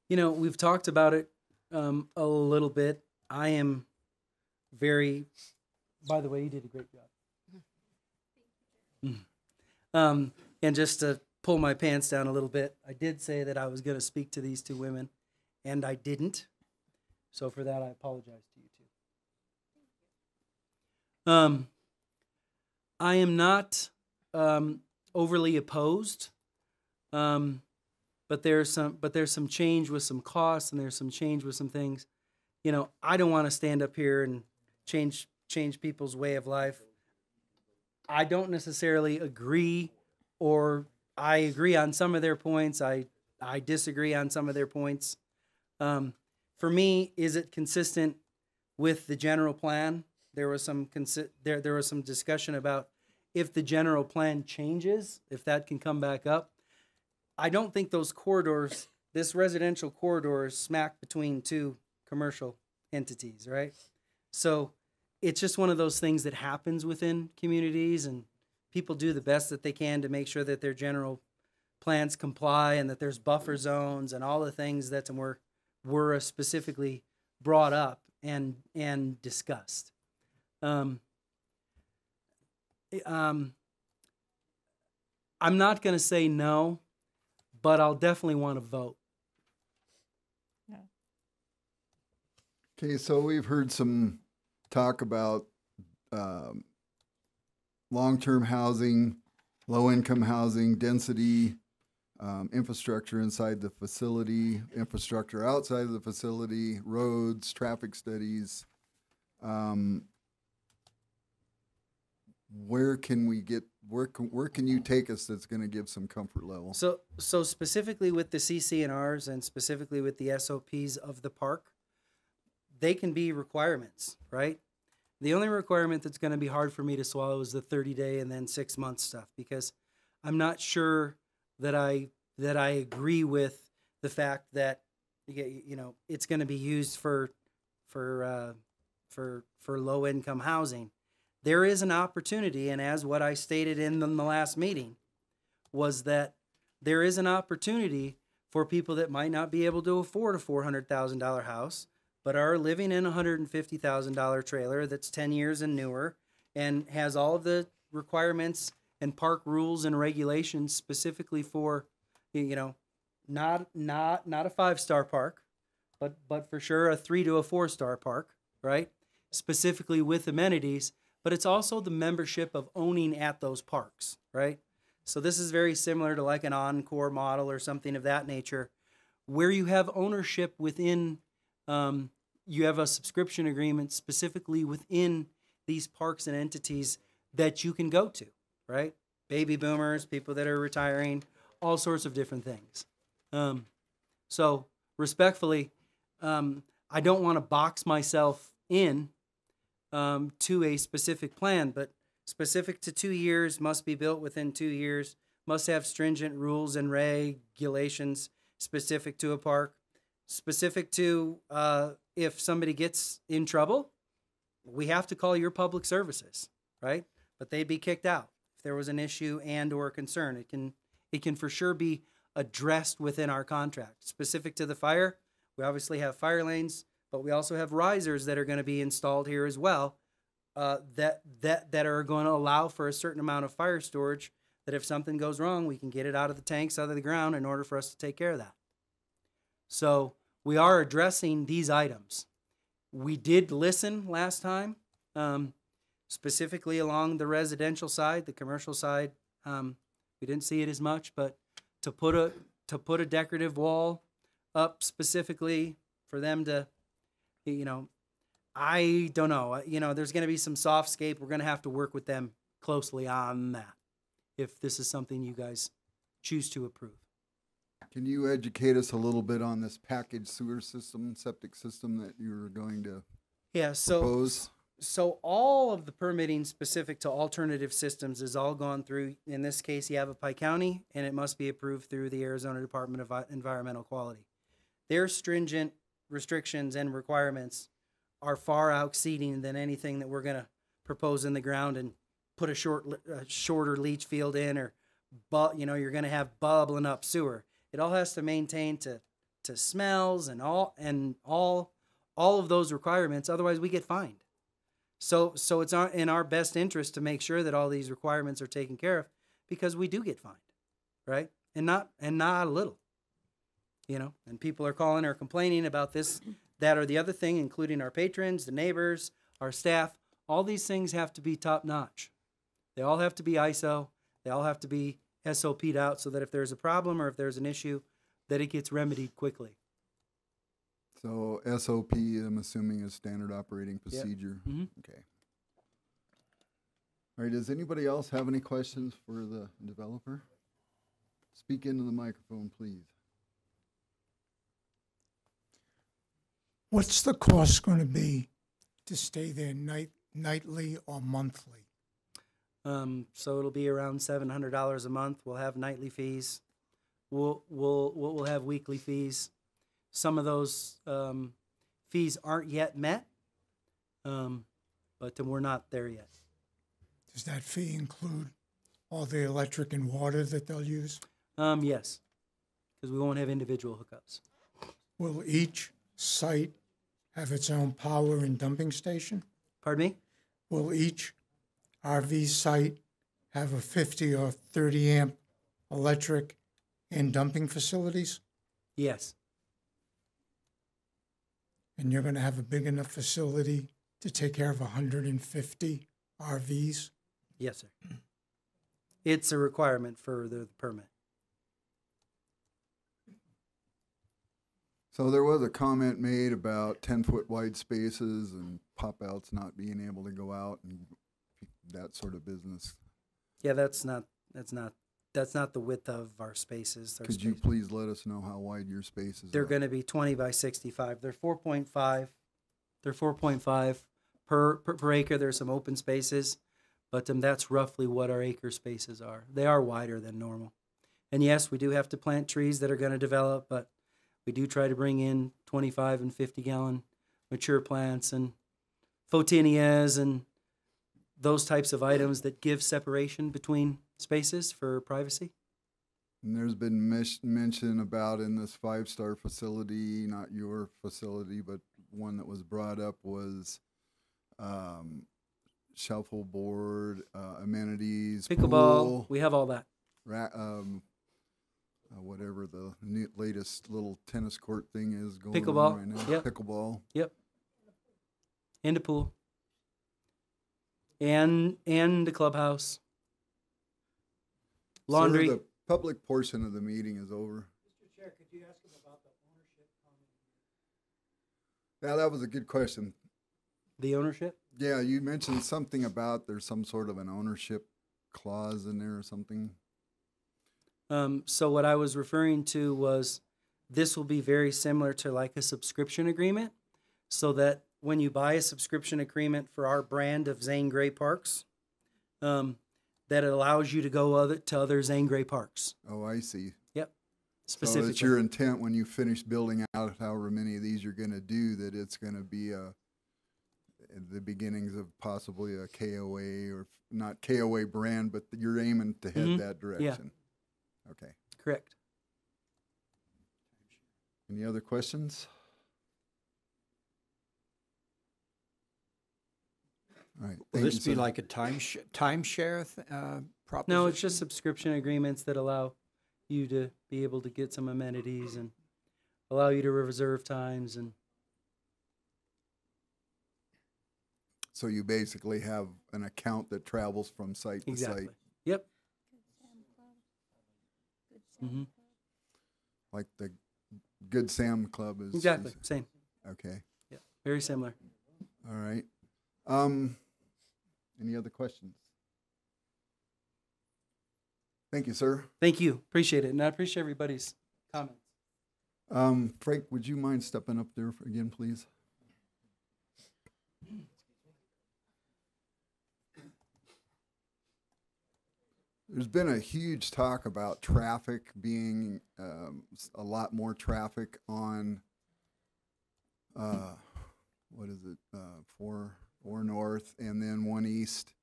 You know, we've talked about it a little bit. I am very, by the way, you did a great job. And just to pull my pants down a little bit, I did say that I was going to speak to these two women, and I didn't. So for that, I apologize to you too. I am not overly opposed, but there's some change with some costs, and there's some change with some things. You know, I don't want to stand up here and change people's way of life. I don't necessarily agree, or I agree on some of their points. I disagree on some of their points. For me, is it consistent with the general plan? There was some there was some discussion about if the general plan changes, if that can come back up. I don't think those corridors, this residential corridor, is smack between two commercial entities, right? So it's just one of those things that happens within communities, and people do the best that they can to make sure that their general plans comply and that there's buffer zones and all the things that were specifically brought up and discussed. I'm not going to say no, but I'll definitely want to vote. Okay, so we've heard some talk about long-term housing, low-income housing, density, infrastructure inside the facility, infrastructure outside of the facility, roads, traffic studies. Where can you take us that's going to give some comfort level? So specifically with the CC&Rs and specifically with the SOPs of the park, they can be requirements, right? The only requirement that's going to be hard for me to swallow is the 30-day and then 6-month stuff, because I'm not sure that I agree with the fact that it's going to be used for low income housing. There is an opportunity, and as what I stated in the last meeting was that there is an opportunity for people that might not be able to afford a $400,000 house, but are living in a $150,000 trailer that's 10 years and newer and has all of the requirements and park rules and regulations specifically for, not a 5-star park, but for sure a 3 to a 4-star park, right? Specifically with amenities, but it's also the membership of owning at those parks, right? So this is very similar to like an Encore model or something of that nature, where you have ownership within, you have a subscription agreement specifically within these parks and entities that you can go to, right? Baby boomers, people that are retiring, all sorts of different things. So respectfully, I don't want to box myself in to a specific plan, but specific to 2 years, must be built within 2 years, must have stringent rules and regulations specific to a park, specific to if somebody gets in trouble, we have to call your public services, right? But they'd be kicked out if there was an issue and or a concern. It can for sure be addressed within our contract. Specific to the fire, we obviously have fire lanes, but we also have risers that are going to be installed here as well, that are going to allow for a certain amount of fire storage, that if something goes wrong, we can get it out of the tanks, out of the ground, in order for us to take care of that. So we are addressing these items. We did listen last time, specifically along the residential side. The commercial side, we didn't see it as much, but to put a decorative wall up specifically for them to, I don't know. There's going to be some softscape. We're going to have to work with them closely on that if this is something you guys choose to approve. Can you educate us a little bit on this package sewer system, septic system that you're going to propose? So all of the permitting specific to alternative systems is all gone through, in this case, Yavapai County, and it must be approved through the Arizona Department of Environmental Quality. Their stringent restrictions and requirements are far exceeding than anything that we're going to propose in the ground and put a shorter leach field in, or you're going to have bubbling up sewer. It all has to maintain to smells and all of those requirements. Otherwise, we get fined. So it's in our best interest to make sure that all these requirements are taken care of, because we do get fined, right? And not a little, and people are calling or complaining about this, that, or the other thing, including our patrons, the neighbors, our staff. All these things have to be top notch. They all have to be ISO. They all have to be SOP'd out, so that if there's a problem or if there's an issue, that it gets remedied quickly. So SOP, I'm assuming, is standard operating procedure. Yep. Mm-hmm. Okay. All right, does anybody else have any questions for the developer? Speak into the microphone, please. What's the cost going to be to stay there nightly or monthly? So it'll be around $700 a month. We'll have nightly fees. We'll have weekly fees. Some of those fees aren't yet met, but we're not there yet. Does that fee include all the electric and water that they'll use? Yes, because we won't have individual hookups. Will each site have its own power and dumping station? Pardon me? Will each RV site have a 50 or 30 amp electric and dumping facilities? Yes. And you're going to have a big enough facility to take care of 150 RVs? Yes, sir. It's a requirement for the permit. So there was a comment made about 10-foot wide spaces and pop-outs not being able to go out and that sort of business. Yeah, that's not the width of our spaces. Could you please let us know how wide your spaces are? They're going to be 20 by 65. They're 4.5 They're 4.5 per acre. There's some open spaces, but that's roughly what our acre spaces are. They are wider than normal. And yes, we do have to plant trees that are going to develop, but we do try to bring in 25 and 50 gallon mature plants and photinias and those types of items that give separation between spaces for privacy. And there's been mention about in this 5-star facility, not your facility, but one that was brought up was shuffleboard, amenities, Pickleball, pool, we have all that. Whatever the latest little tennis court thing is going Pickleball, on right now. yep. Pickleball. Yep. And a pool. And the clubhouse. Laundry. Sir, the public portion of the meeting is over. Mr. Chair, could you ask him about the ownership comment? Yeah, that was a good question. The ownership? Yeah, you mentioned something about there's some sort of an ownership clause in there or something. So what I was referring to was this will be very similar to like a subscription agreement, so that when you buy a subscription agreement for our brand of Zane Gray Parks, that it allows you to go to other Zane Gray Parks. Oh, I see. Yep. So Specifically. it's your intent when you finish building out however many of these you're going to do, that it's going to be the beginnings of possibly a KOA, or not KOA brand, but you're aiming to head that direction. Yeah. Okay. Correct. Any other questions? All right. Will thank this you, be sir. like a timeshare proposition? No, it's just subscription agreements that allow you to be able to get some amenities and allow you to reserve times. And So you basically have an account that travels from site to exactly. site, Yep. Mm-hmm. like the Good Sam Club is. Exactly. Same. Okay. Yeah. Very similar. All right. Any other questions? Thank you, sir. Thank you. Appreciate it. And I appreciate everybody's comments. Frank, would you mind stepping up there again, please? There's been a huge talk about traffic being a lot more traffic on what is it, 4 North and then 1 East.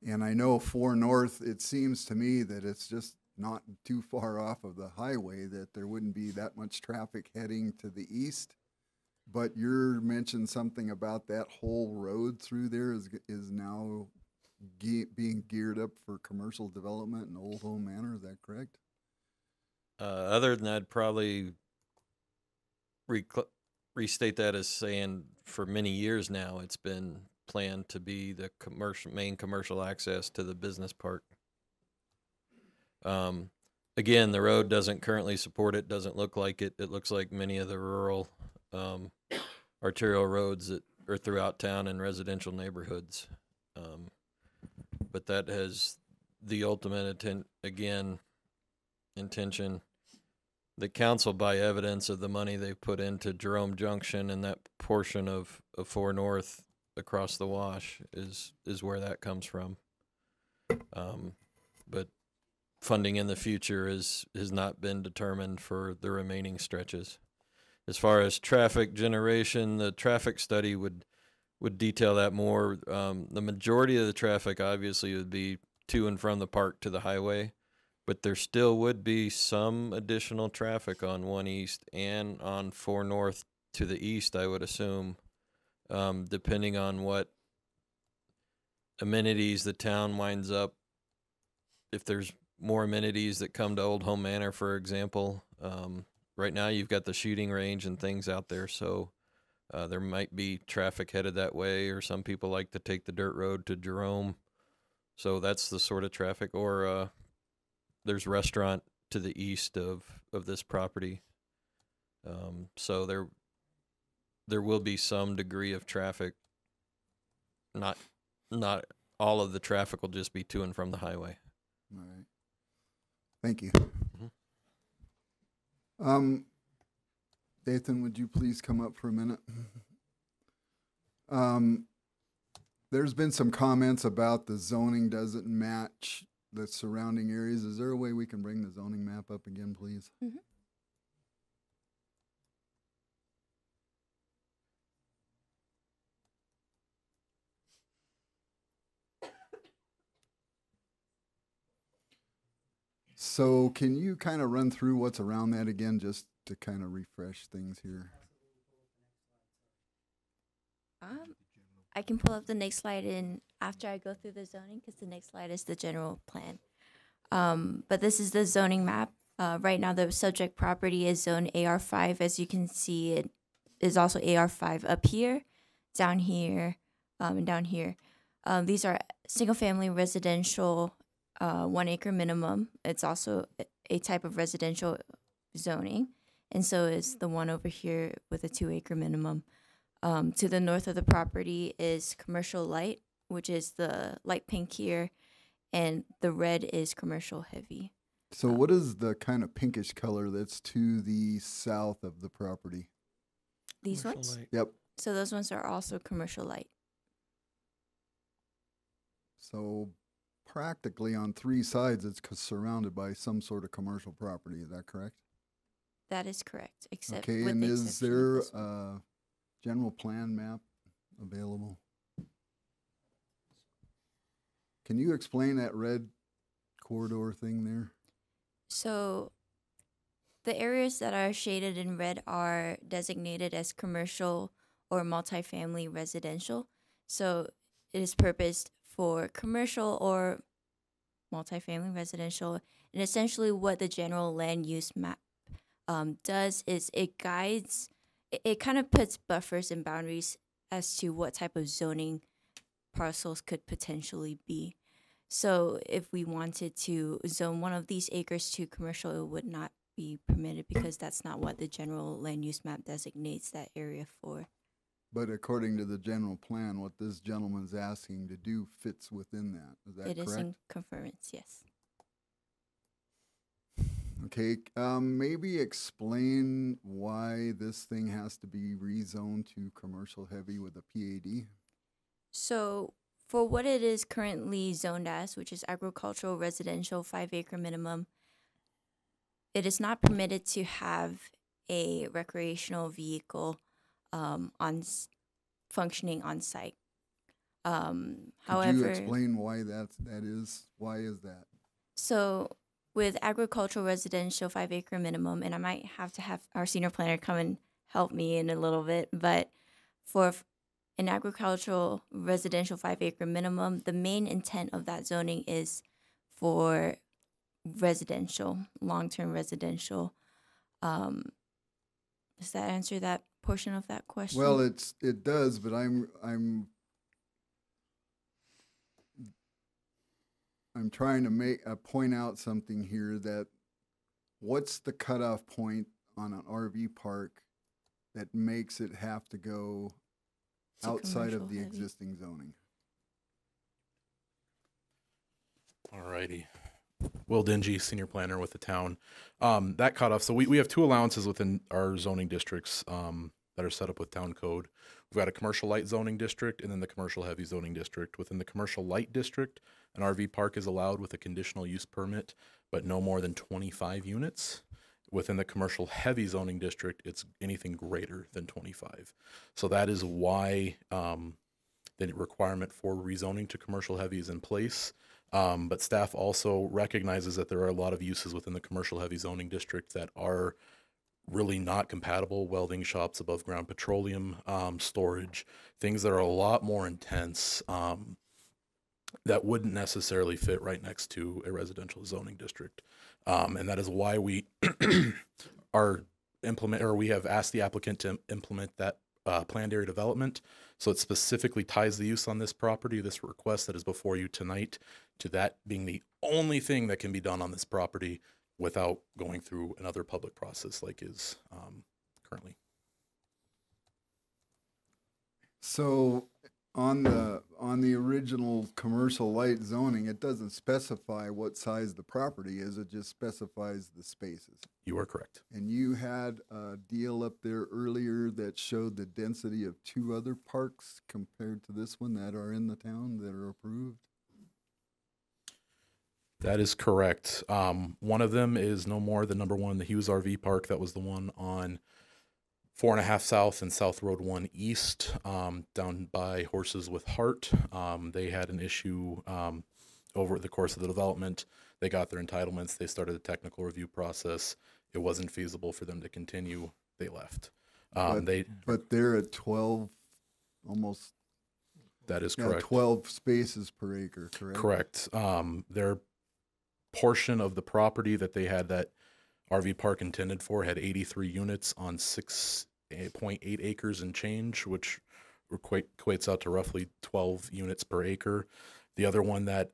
And I know 4 North, it seems to me that it's just not too far off of the highway, that there wouldn't be that much traffic heading to the east. But you mentioned something about that whole road through there is now being geared up for commercial development in Old Home Manor. Is that correct? Other than that, I'd probably restate that as saying for many years now it's been planned to be the main commercial access to the business park. Again, the road doesn't currently support it, doesn't look like it. It looks like many of the rural arterial roads that are throughout town and residential neighborhoods. But that has the ultimate intention. The council, by evidence of the money they've put into Jerome Junction and that portion of 4 North across the wash is where that comes from. But funding in the future has not been determined for the remaining stretches. As far as traffic generation, the traffic study would detail that more. The majority of the traffic obviously would be to and from the park to the highway, but there still would be some additional traffic on 1 East and on 4 North to the east, I would assume, depending on what amenities the town winds up. If there's more amenities that come to Old Home Manor, for example, right now you've got the shooting range and things out there, so there might be traffic headed that way, or some people like to take the dirt road to Jerome. So that's the sort of traffic. Or there's restaurant to the east of this property. So there will be some degree of traffic. Not all of the traffic will just be to and from the highway. All right. Thank you. Mm-hmm. Dathan, would you please come up for a minute? There's been some comments about the zoning doesn't match the surrounding areas. Is there a way we can bring the zoning map up again, please? Mm-hmm. So can you kind of run through what's around that again, just to kind of refresh things here? I can pull up the next slide in after I go through the zoning, because the next slide is the general plan. But this is the zoning map. Right now, the subject property is zone AR5. As you can see, it is also AR5 up here, down here, and down here. These are single-family residential, 1 acre minimum. It's also a type of residential zoning, and so is the one over here with a 2 acre minimum. To the north of the property is commercial light, which is the light pink here, and the red is commercial heavy. So what is the kind of pinkish color that's to the south of the property? These ones? Yep. So those ones are also commercial light. So practically on 3 sides, it's surrounded by some sort of commercial property. Is that correct? That is correct, except Okay, with and the is exception of there this one. a general plan map available? Can you explain that red corridor thing there? So the areas that are shaded in red are designated as commercial or multifamily residential. So it is purposed for commercial or multifamily residential. And essentially what the general land use map does is it guides, it kind of puts buffers and boundaries as to what type of zoning parcels could potentially be. So if we wanted to zone one of these acres to commercial, it would not be permitted because that's not what the general land use map designates that area for. But according to the general plan, what this gentleman's asking to do fits within that. Is that correct? It is in conformance, yes. Okay, maybe explain why this thing has to be rezoned to commercial heavy with a PAD. So for what it is currently zoned as, which is agricultural residential 5 acre minimum, it is not permitted to have a recreational vehicle functioning on site. However, could you explain why that is? Why is that? So with agricultural residential 5 acre minimum, and I might have to have our senior planner come and help me in a little bit, but for an agricultural residential 5 acre minimum, the main intent of that zoning is for residential, long-term residential. Does that answer that portion of that question? Well, it does, but I'm trying to point out something here, that what's the cutoff point on an RV park that makes it have to go outside of the existing zoning? All righty. Will Dingy, senior planner with the town. That cutoff, so we have 2 allowances within our zoning districts that are set up with town code. We've got a commercial light zoning district and then the commercial heavy zoning district. Within the commercial light district, an RV park is allowed with a conditional use permit, but no more than 25 units. Within the commercial heavy zoning district, it's anything greater than 25. So that is why the requirement for rezoning to commercial heavy is in place. But staff also recognizes that there are a lot of uses within the commercial heavy zoning district that are really not compatible. Welding shops, above ground petroleum storage, things that are a lot more intense that wouldn't necessarily fit right next to a residential zoning district. And that is why we we have asked the applicant to implement that planned area development. So it specifically ties the use on this property, this request that is before you tonight, to that being the only thing that can be done on this property without going through another public process like is currently. So on the original commercial light zoning, it doesn't specify what size the property is, it just specifies the spaces. You are correct. And you had a deal up there earlier that that showed the density of 2 other parks compared to this one that are in the town that are approved? That is correct. One of them is no more than number 1, the Hughes RV Park. That was the one on 4.5 South and South Road 1 East, down by Horses with Heart. They had an issue over the course of the development. They got their entitlements. They started a technical review process. It wasn't feasible for them to continue. They left. But they're at 12, almost. That is yeah, correct. 12 spaces per acre, correct? Correct. Their portion of the property that they had that RV park intended for had 83 units on 6.8 acres and change, which equates out to roughly 12 units per acre. The other one that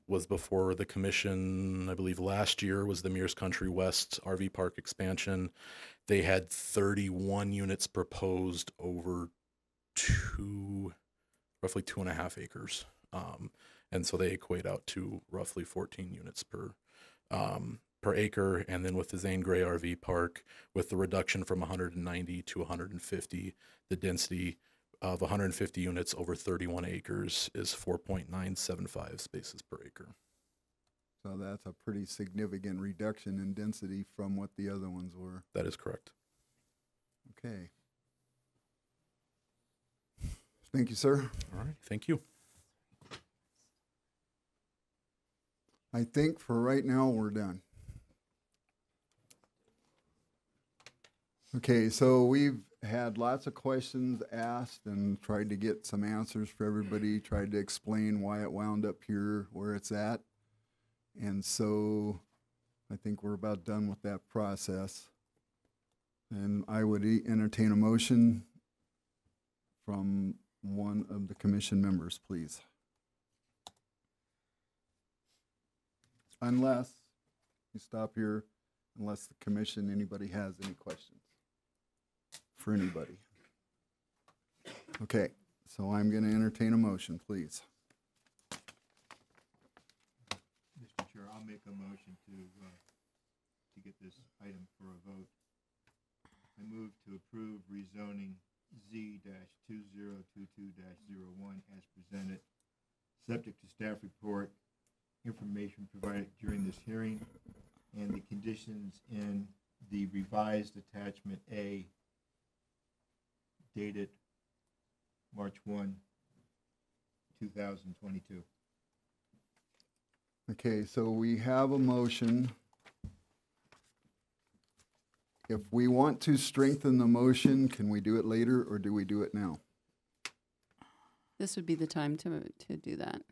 was before the commission, I believe last year, was the Mears Country West RV park expansion. They had 31 units proposed over roughly 2.5 acres. And so they equate out to roughly 14 units per acre. And then with the Zane Gray RV Park, with the reduction from 190 to 150, the density of 150 units over 31 acres is 4.975 spaces per acre. So that's a pretty significant reduction in density from what the other ones were. That is correct. Okay. Thank you, sir. All right, thank you. I think for right now, we're done. Okay, so we've had lots of questions asked and tried to get some answers for everybody, tried to explain why it wound up here where it's at. And so I think we're about done with that process. And I would entertain a motion from one of the commission members, please. Unless, you stop here, unless the commission, anybody has any questions for anybody. Okay, so I'm going to entertain a motion, please. Mr. Chair, I'll make a motion to get this item for a vote. I move to approve rezoning Z-2022-01 as presented, subject to staff report, information provided during this hearing, and the conditions in the revised attachment A dated March 1, 2022. Okay, so we have a motion. If we want to strengthen the motion, can we do it later or do we do it now? This would be the time to do that.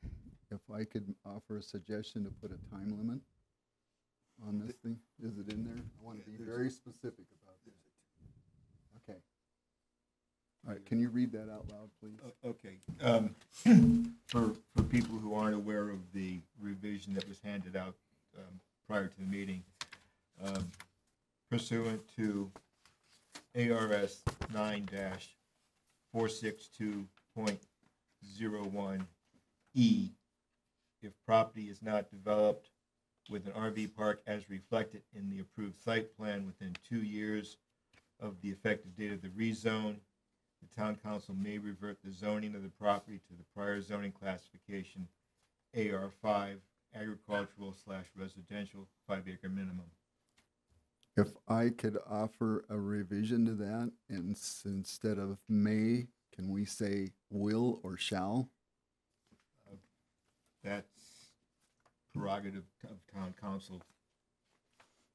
If I could offer a suggestion to put a time limit on this thing, is it in there? I want to be very specific about this. Okay. All right, can you read that out loud, please? Okay. For people who aren't aware of the revision that was handed out prior to the meeting, pursuant to ARS 9-462.01E, if property is not developed with an RV park as reflected in the approved site plan within 2 years of the effective date of the rezone, the town council may revert the zoning of the property to the prior zoning classification, AR5, agricultural/residential, 5-acre minimum. If I could offer a revision to that, and instead of may, can we say will or shall? That's prerogative of town council.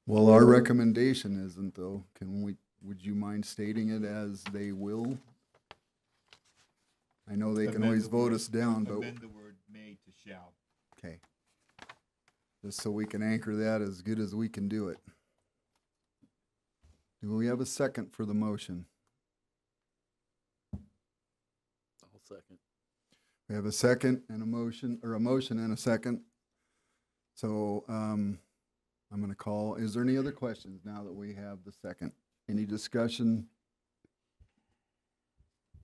Well, our recommendation isn't, though. Would you mind stating it as they will? I know they can always vote us down, but. Amend the word may to shall. Okay. Just so we can anchor that as good as we can do it. Do we have a second for the motion? I'll second. We have a second and a motion, or a motion and a second. So I'm going to call, is there any other questions now that we have the second? Any discussion?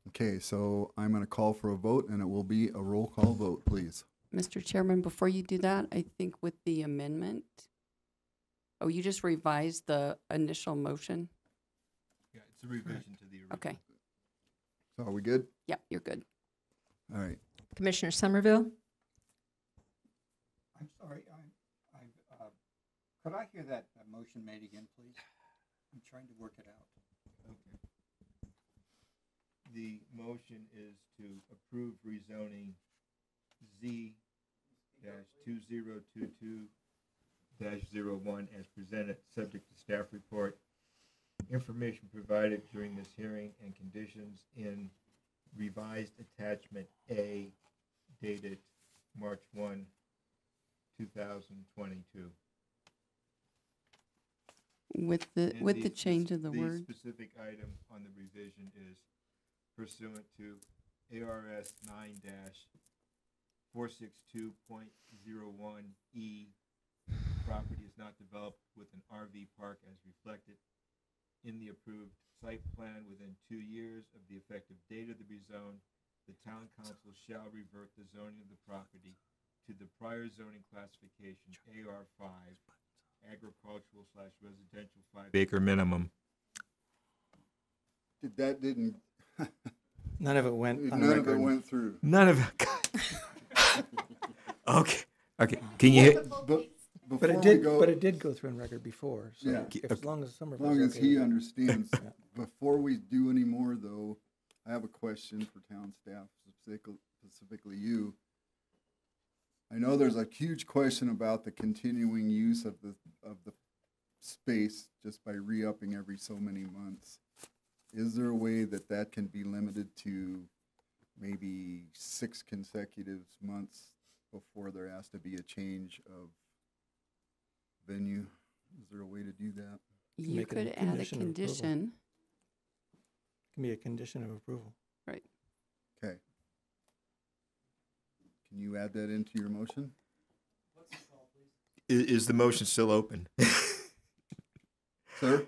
Okay, so I'm going to call for a vote, and it will be a roll call vote, please. Mr. Chairman, before you do that, I think with the amendment, you just revised the initial motion? Yeah, It's a revision to the original. Okay. So are we good? Yep, you're good. All right. Commissioner Somerville? I'm sorry, could I hear that motion made again, please? I'm trying to work it out. Okay. The motion is to approve rezoning Z-2022-01 as presented, subject to staff report. Information provided during this hearing and conditions in revised attachment A dated March 1, 2022. With the change of the word. The specific item on the revision is pursuant to ARS 9-462.01E. Property is not developed with an RV park as reflected in the approved site plan within 2 years of the effective date of the rezone. The town council shall revert the zoning of the property to the prior zoning classification AR5, agricultural/residential 5-acre minimum. Didn't. None of it went on None of record. it went through. None of it. Okay. Can you hit? But it did. But it did go through on record before. So Yeah. as long as Somerville's As long as okay he with it. understands. Yeah. Before we do any more, though, I have a question for town staff, specifically you. I know there's a huge question about the continuing use of the space just by re-upping every so many months. Is there a way that can be limited to maybe 6 consecutive months before there has to be a change of venue? Is there a way to do that? You Make it could a add a condition of approval. condition. Can be a condition of approval. Right. Okay. Can you add that into your motion? Is the motion still open? Sir?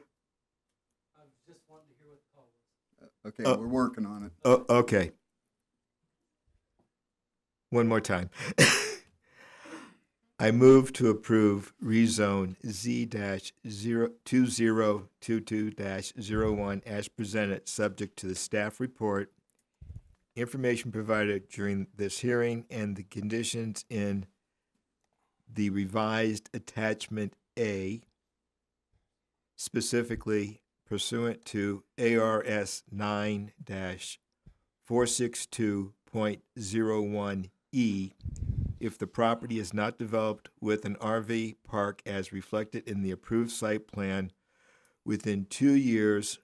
Okay, we're working on it. Oh, okay. One more time. I move to approve rezone Z-2022-01 as presented, subject to the staff report, information provided during this hearing, and the conditions in the revised attachment A, specifically pursuant to ARS 9-462.01E, if the property is not developed with an RV park as reflected in the approved site plan within 2 years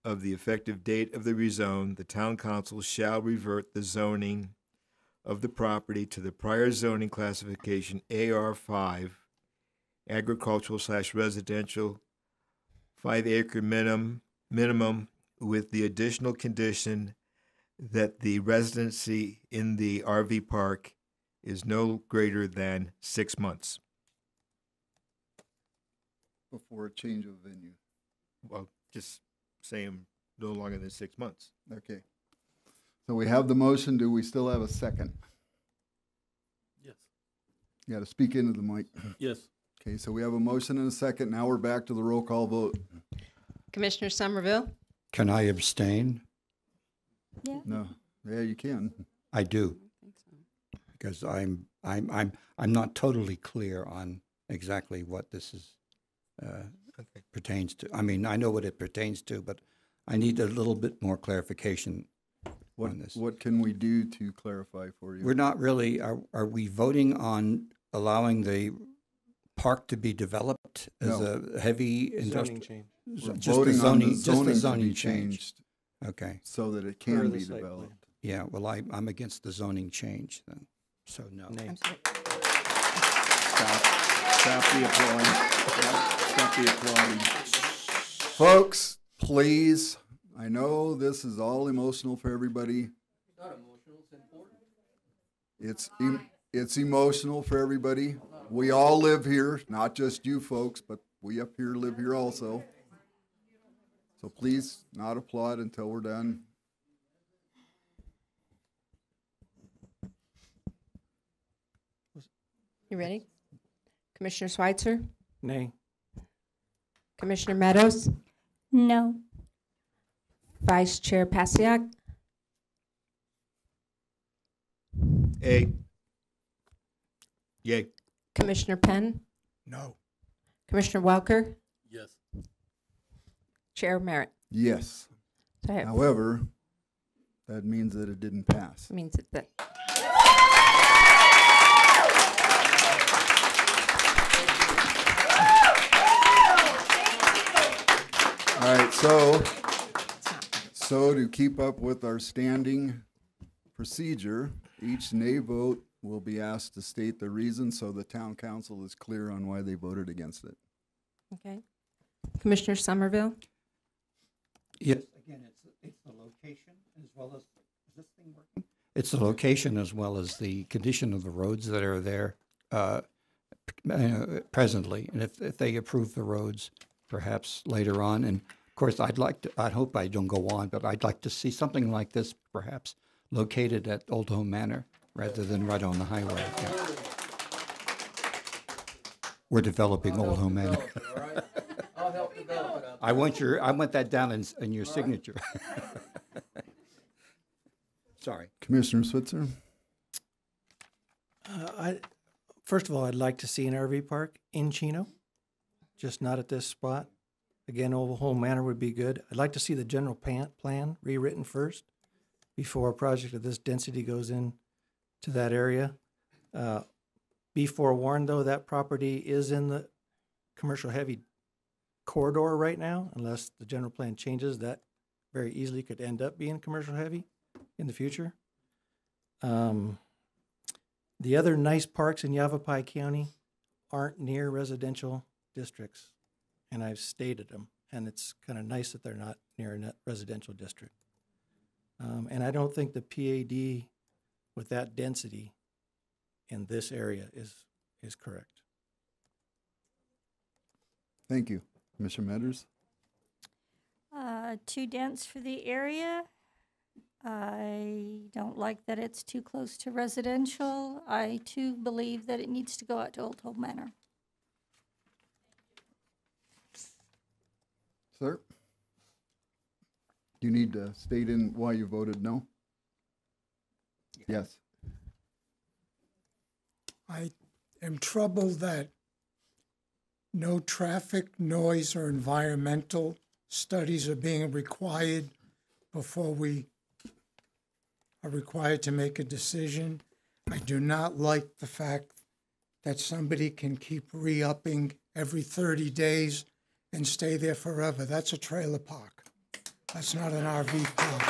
of the effective date of the rezone, the town council shall revert the zoning of the property to the prior zoning classification AR5, agricultural/residential 5-acre minimum with the additional condition that the residency in the RV park is no greater than 6 months. Before a change of venue. Well, just saying no longer than 6 months. Okay. So we have the motion. Do we still have a second? Yes. You got to speak into the mic. Yes. Okay, so we have a motion and a second. Now we're back to the roll call vote. Commissioner Somerville? Can I abstain? Yeah. No. Yeah, you can. I do. Because I'm not totally clear on exactly what this is pertains to. I mean, I know what it pertains to, but I need a little bit more clarification on this. What can we do to clarify for you? We're not really. Are we voting on allowing the park to be developed as a heavy industrial? Zoning change. Just the zoning, just the to zoning be change. changed Okay. so that it Per can the be site developed. plan. Yeah. Well, I'm against the zoning change then. So no. Nay. Stop the applauding. Stop the applauding. Folks, please, I know this is all emotional for everybody. It's not emotional, it's important. It's emotional for everybody. We all live here, not just you folks, but we up here live here also. So please, not applaud until we're done. You ready? Commissioner Schweitzer? Nay. Commissioner Meadows? No. Vice Chair Pasiak. A. Yay. Commissioner Penn. No. Commissioner Welker. Yes. Chair Merritt. Yes. So I have- However, that means that it didn't pass. means that. All right, so to keep up with our standing procedure, each nay vote will be asked to state the reason so the town council is clear on why they voted against it. Okay. Commissioner Somerville. Yes. Again, it's the location as well as, is this thing working? It's the location as well as the condition of the roads that are there presently. And if they approve the roads, perhaps later on. And of course, I hope I don't go on, but I'd like to see something like this perhaps located at Old Home Manor rather than right on the highway. Yeah. We're developing Old Home Manor. I'll help develop it. I want that down in your signature. Sorry. Commissioner Switzer? First of all, I'd like to see an RV park in Chino, just not at this spot. Again, Old Home Manor would be good. I'd like to see the general plan rewritten first before a project of this density goes in to that area. Be forewarned, though, that property is in the commercial heavy corridor right now. Unless the general plan changes, that very easily could end up being commercial heavy in the future. The other nice parks in Yavapai County aren't near residential districts, and I've stated them, and it's kind of nice that they're not near a residential district. And I don't think the PAD with that density in this area is correct. Thank you. Commissioner Metters? Too dense for the area. I don't like that it's too close to residential. I too believe that it needs to go out to Old Home Manor. Sir? Do you need to state in why you voted no? Yes. I am troubled that no traffic, noise, or environmental studies are being required before we are required to make a decision. I do not like the fact that somebody can keep re-upping every 30 days and stay there forever. That's a trailer park. That's not an RV park.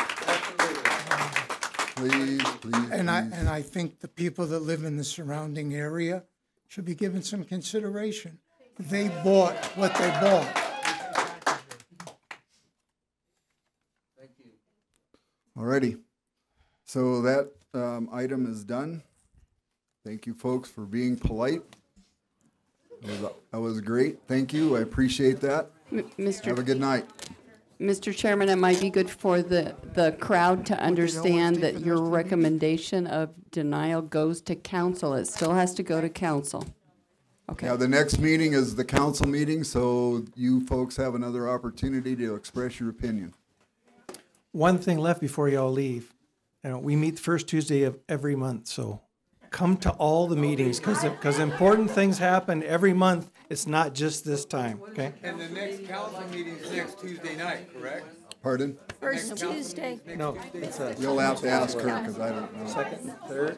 Please. And I think the people that live in the surrounding area should be given some consideration. They bought what they bought. Thank you. All righty. So that item is done. Thank you, folks, for being polite. That was great. Thank you. I appreciate that. Have a good night. Mr. Chairman, it might be good for the crowd to understand that your recommendation of denial goes to council. It still has to go to council. Okay. Now, the next meeting is the council meeting, so you folks have another opportunity to express your opinion. One thing left before y'all leave. We meet the first Tuesday of every month, so come to all the meetings because important things happen every month. It's not just this time, okay? And the next council meeting is next Tuesday night, correct? Pardon? First Tuesday. No, it's You'll have to ask her because I don't know. Second, third,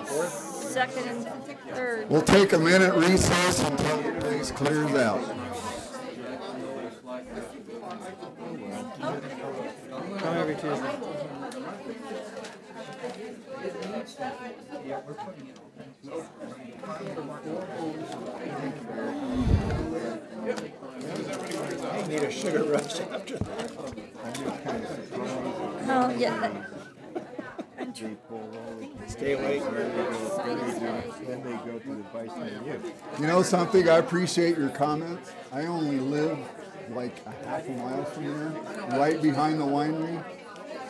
fourth. Second and third. We'll take a minute recess until the place clears out. Come every Tuesday. I need a sugar rush after that. Oh, yeah. Stay awake. Then they go to the vice mayor. You know something? I appreciate your comments. I only live like a half a mile from there, right behind the winery.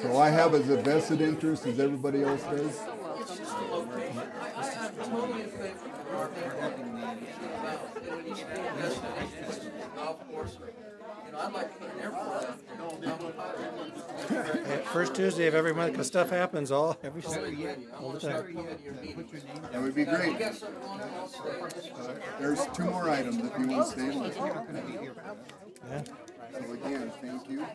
So I have as a vested interest as everybody else does. Golf course, I'd like to put an airport out there. First Tuesday of every month, because stuff happens all the time. That would be great. There's 2 more items if you want to stay. Yeah. So again, thank you.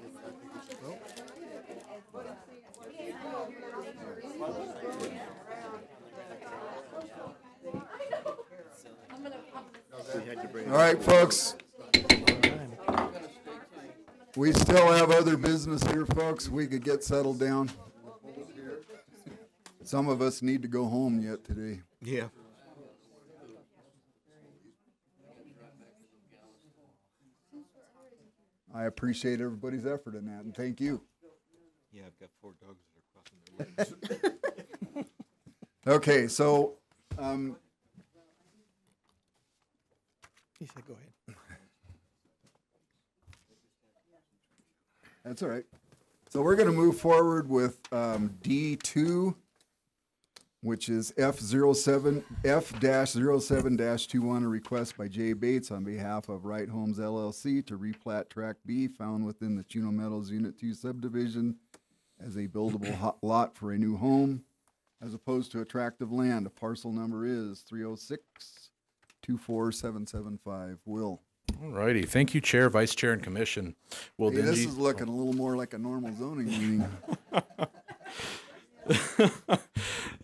All right, folks. We still have other business here, folks. We could get settled down. Some of us need to go home yet today. Yeah. I appreciate everybody's effort in that, and thank you. Yeah, I've got 4 dogs that are crossing their legs. Okay, so, He said, go ahead. That's all right. So we're going to move forward with D2, which is F-07-21, a request by Jay Bates on behalf of Right Homes LLC to replat Tract B found within the Chino Meadows Unit 2 subdivision as a buildable lot for a new home, as opposed to a tract of land. The parcel number is 306-24775. Will. All righty. Thank you, Chair, Vice Chair, and Commission. Well, Hey, this is looking a little more like a normal zoning meeting.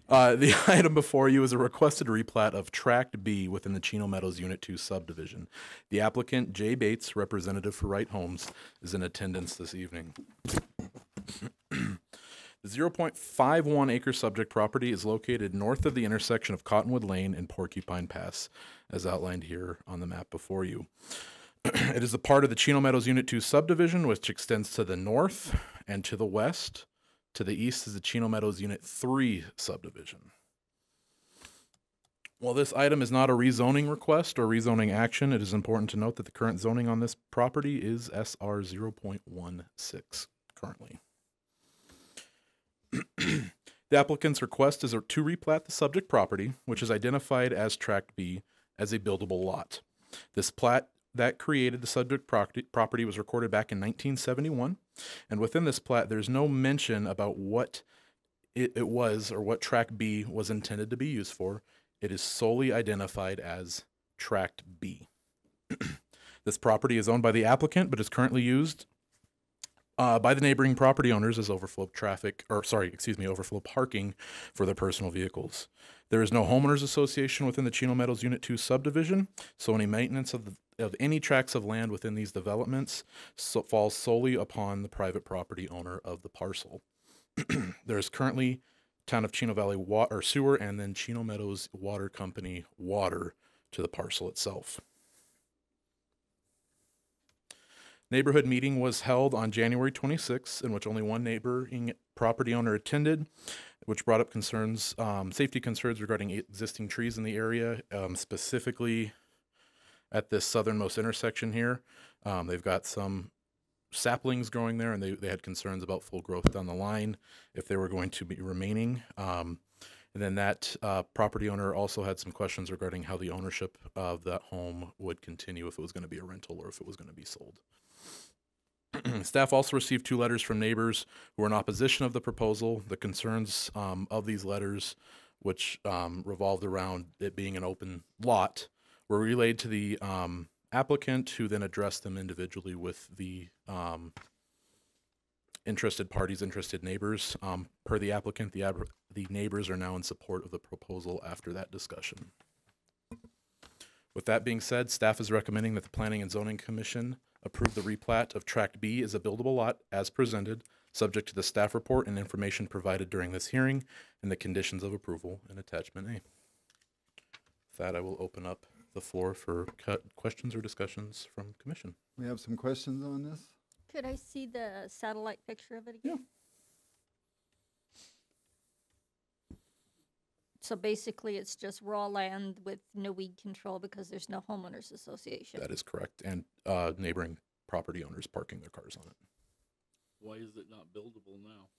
The item before you is a requested replat of Tract B within the Chino Meadows Unit 2 subdivision. The applicant, Jay Bates, representative for Right Homes, is in attendance this evening. The 0.51 acre subject property is located north of the intersection of Cottonwood Lane and Porcupine Pass, as outlined here on the map before you. It is a part of the Chino Meadows Unit 2 subdivision, which extends to the north and to the west. To the east is the Chino Meadows Unit 3 subdivision. While this item is not a rezoning request or rezoning action, it is important to note that the current zoning on this property is SR 0.16 currently. The applicant's request is to replat the subject property, which is identified as Tract B, as a buildable lot. This plat that created the subject property was recorded back in 1971, and within this plat, there's no mention about what it was or what Tract B was intended to be used for. It is solely identified as Tract B. This property is owned by the applicant, but is currently used by the neighboring property owners as overflow parking for their personal vehicles. There is no homeowners association within the Chino Meadows Unit 2 subdivision, so any maintenance of any tracts of land within these developments falls solely upon the private property owner of the parcel. There is currently Town of Chino Valley water, sewer, and then Chino Meadows Water Company water to the parcel itself. Neighborhood meeting was held on January 26th, in which only one neighboring property owner attended, which brought up concerns, safety concerns regarding existing trees in the area, specifically at this southernmost intersection here. They've got some saplings growing there, and they had concerns about full growth down the line if they were going to be remaining. And then that property owner also had some questions regarding how the ownership of that home would continue, if it was going to be a rental or if it was going to be sold. Staff also received 2 letters from neighbors who were in opposition of the proposal. The concerns of these letters, which revolved around it being an open lot, were relayed to the applicant, who then addressed them individually with the interested parties, interested neighbors. Per the applicant, the neighbors are now in support of the proposal after that discussion. With that being said, staff is recommending that the Planning and Zoning Commission approve the replat of Tract B as a buildable lot as presented, subject to the staff report and information provided during this hearing and the conditions of approval in Attachment A. With that, I will open up the floor for questions or discussions from Commission. We have some questions on this. Could I see the satellite picture of it again? So basically, it's just raw land with no weed control because there's no homeowners association. That is correct, and neighboring property owners parking their cars on it. Why is it not buildable now?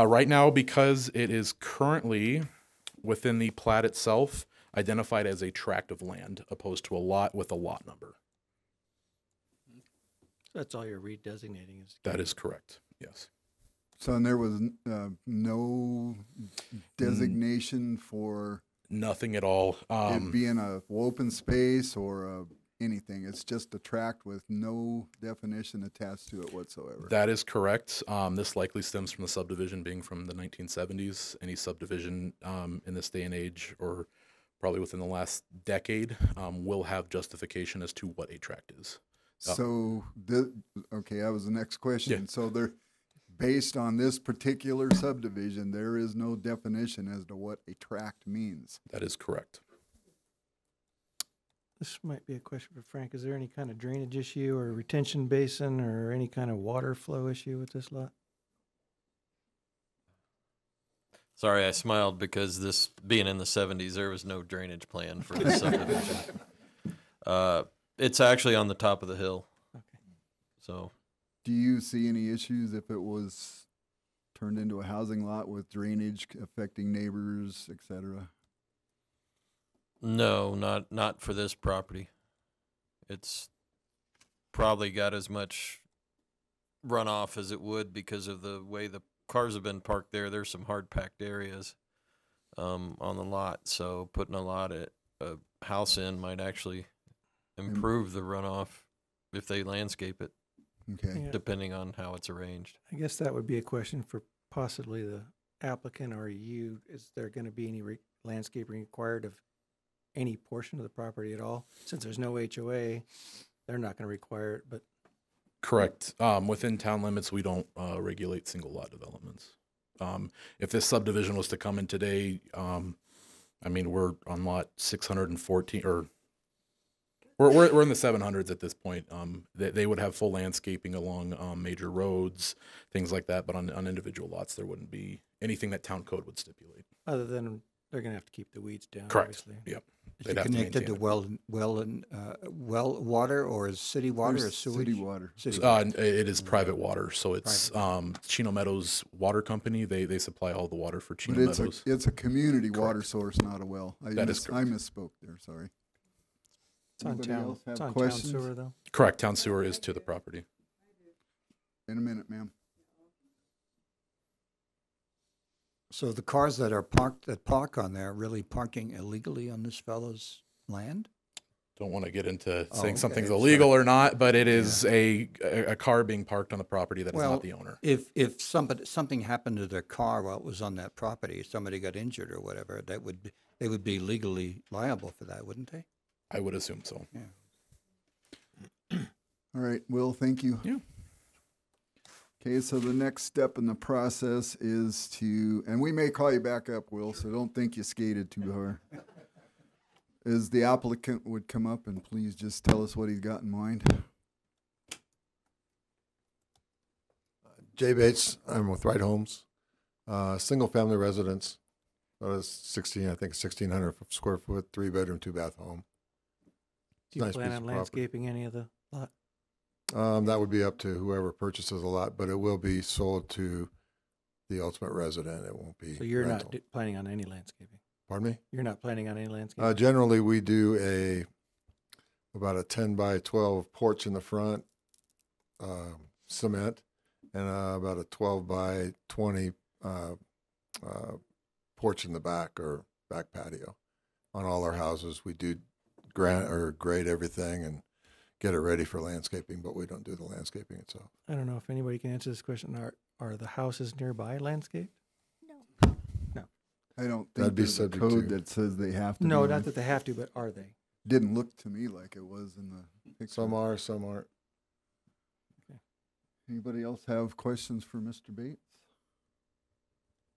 Right now, because it is currently within the plat itself identified as a tract of land, opposed to a lot with a lot number. That's all you're redesignating is. That is correct, yes. So, and there was no designation for Nothing at all. it being a open space or anything. It's just a tract with no definition attached to it whatsoever. That is correct. This likely stems from the subdivision being from the 1970s. Any subdivision in this day and age, or probably within the last decade, will have justification as to what a tract is. So, okay, that was the next question. Yeah. So there, based on this particular subdivision, there is no definition as to what a tract means. That is correct. This might be a question for Frank. Is there any kind of drainage issue or retention basin or any kind of water flow issue with this lot? Sorry, I smiled because this being in the 70s, there was no drainage plan for this subdivision. It's actually on the top of the hill. Okay. So, Do you see any issues if it was turned into a housing lot with drainage affecting neighbors, et cetera? no, not for this property. It's probably got as much runoff as it would because of the way the cars have been parked there. There's some hard packed areas on the lot, so putting a house in might actually improve the runoff if they landscape it. Okay. Yeah. Depending on how it's arranged. I guess that would be a question for possibly the applicant or you. Is there going to be any landscaping required of any portion of the property at all? Since there's no HOA, they're not going to require it, but Correct. Within town limits, we don't regulate single lot developments. If this subdivision was to come in today, I mean, we're on lot 614, or we're in the 700s at this point. They would have full landscaping along major roads, things like that. But on individual lots, there wouldn't be anything that town code would stipulate. other than they're going to have to keep the weeds down. Correct. Obviously. Yep. Is it connected to well water, or is city water or There's sewage? city water. City It is private water, so it's Chino Meadows Water Company. They supply all the water for Chino But Meadows. it's a community water source, not a well. I misspoke there, sorry. It's on Anybody town. else have It's on questions? town sewer though. Correct. Town sewer is to the property. In a minute, ma'am. So the cars that are park on there, are really parking illegally on this fellow's land? Don't want to get into saying okay, something's sorry. illegal or not, but it is a car being parked on the property that is Well, not the owner. If something happened to their car while it was on that property, somebody got injured or whatever, they would be legally liable for that, wouldn't they? I would assume so. Yeah. All right, Will, thank you. Yeah. Okay, so the next step in the process is and we may call you back up, Will, so don't think you skated too hard. Is the applicant would come up and please just tell us what he's got in mind. Jay Bates, I'm with Wright Homes, single-family residence, 1,600 square foot, 3-bedroom, 2-bath home. Do you Nice plan piece on of property. landscaping any of the lot? That would be up to whoever purchases a lot, but it will be sold to the ultimate resident. It won't be So you're rental. not planning on any landscaping? Pardon me? You're not planning on any landscaping? Generally, we do about a 10 by 12 porch in the front, cement, and about a 12 by 20 porch in the back, or back patio. On all our houses, we do grade everything and get it ready for landscaping, but we don't do the landscaping itself. I don't know if anybody can answer this question. Are the houses nearby landscaped? No. I don't That'd think be there's a subject code to- that says they have to. No, be not on. that they have to, but are they? Didn't look to me like it was in the picture. Some are, some aren't. Anybody else have questions for Mr. Bates?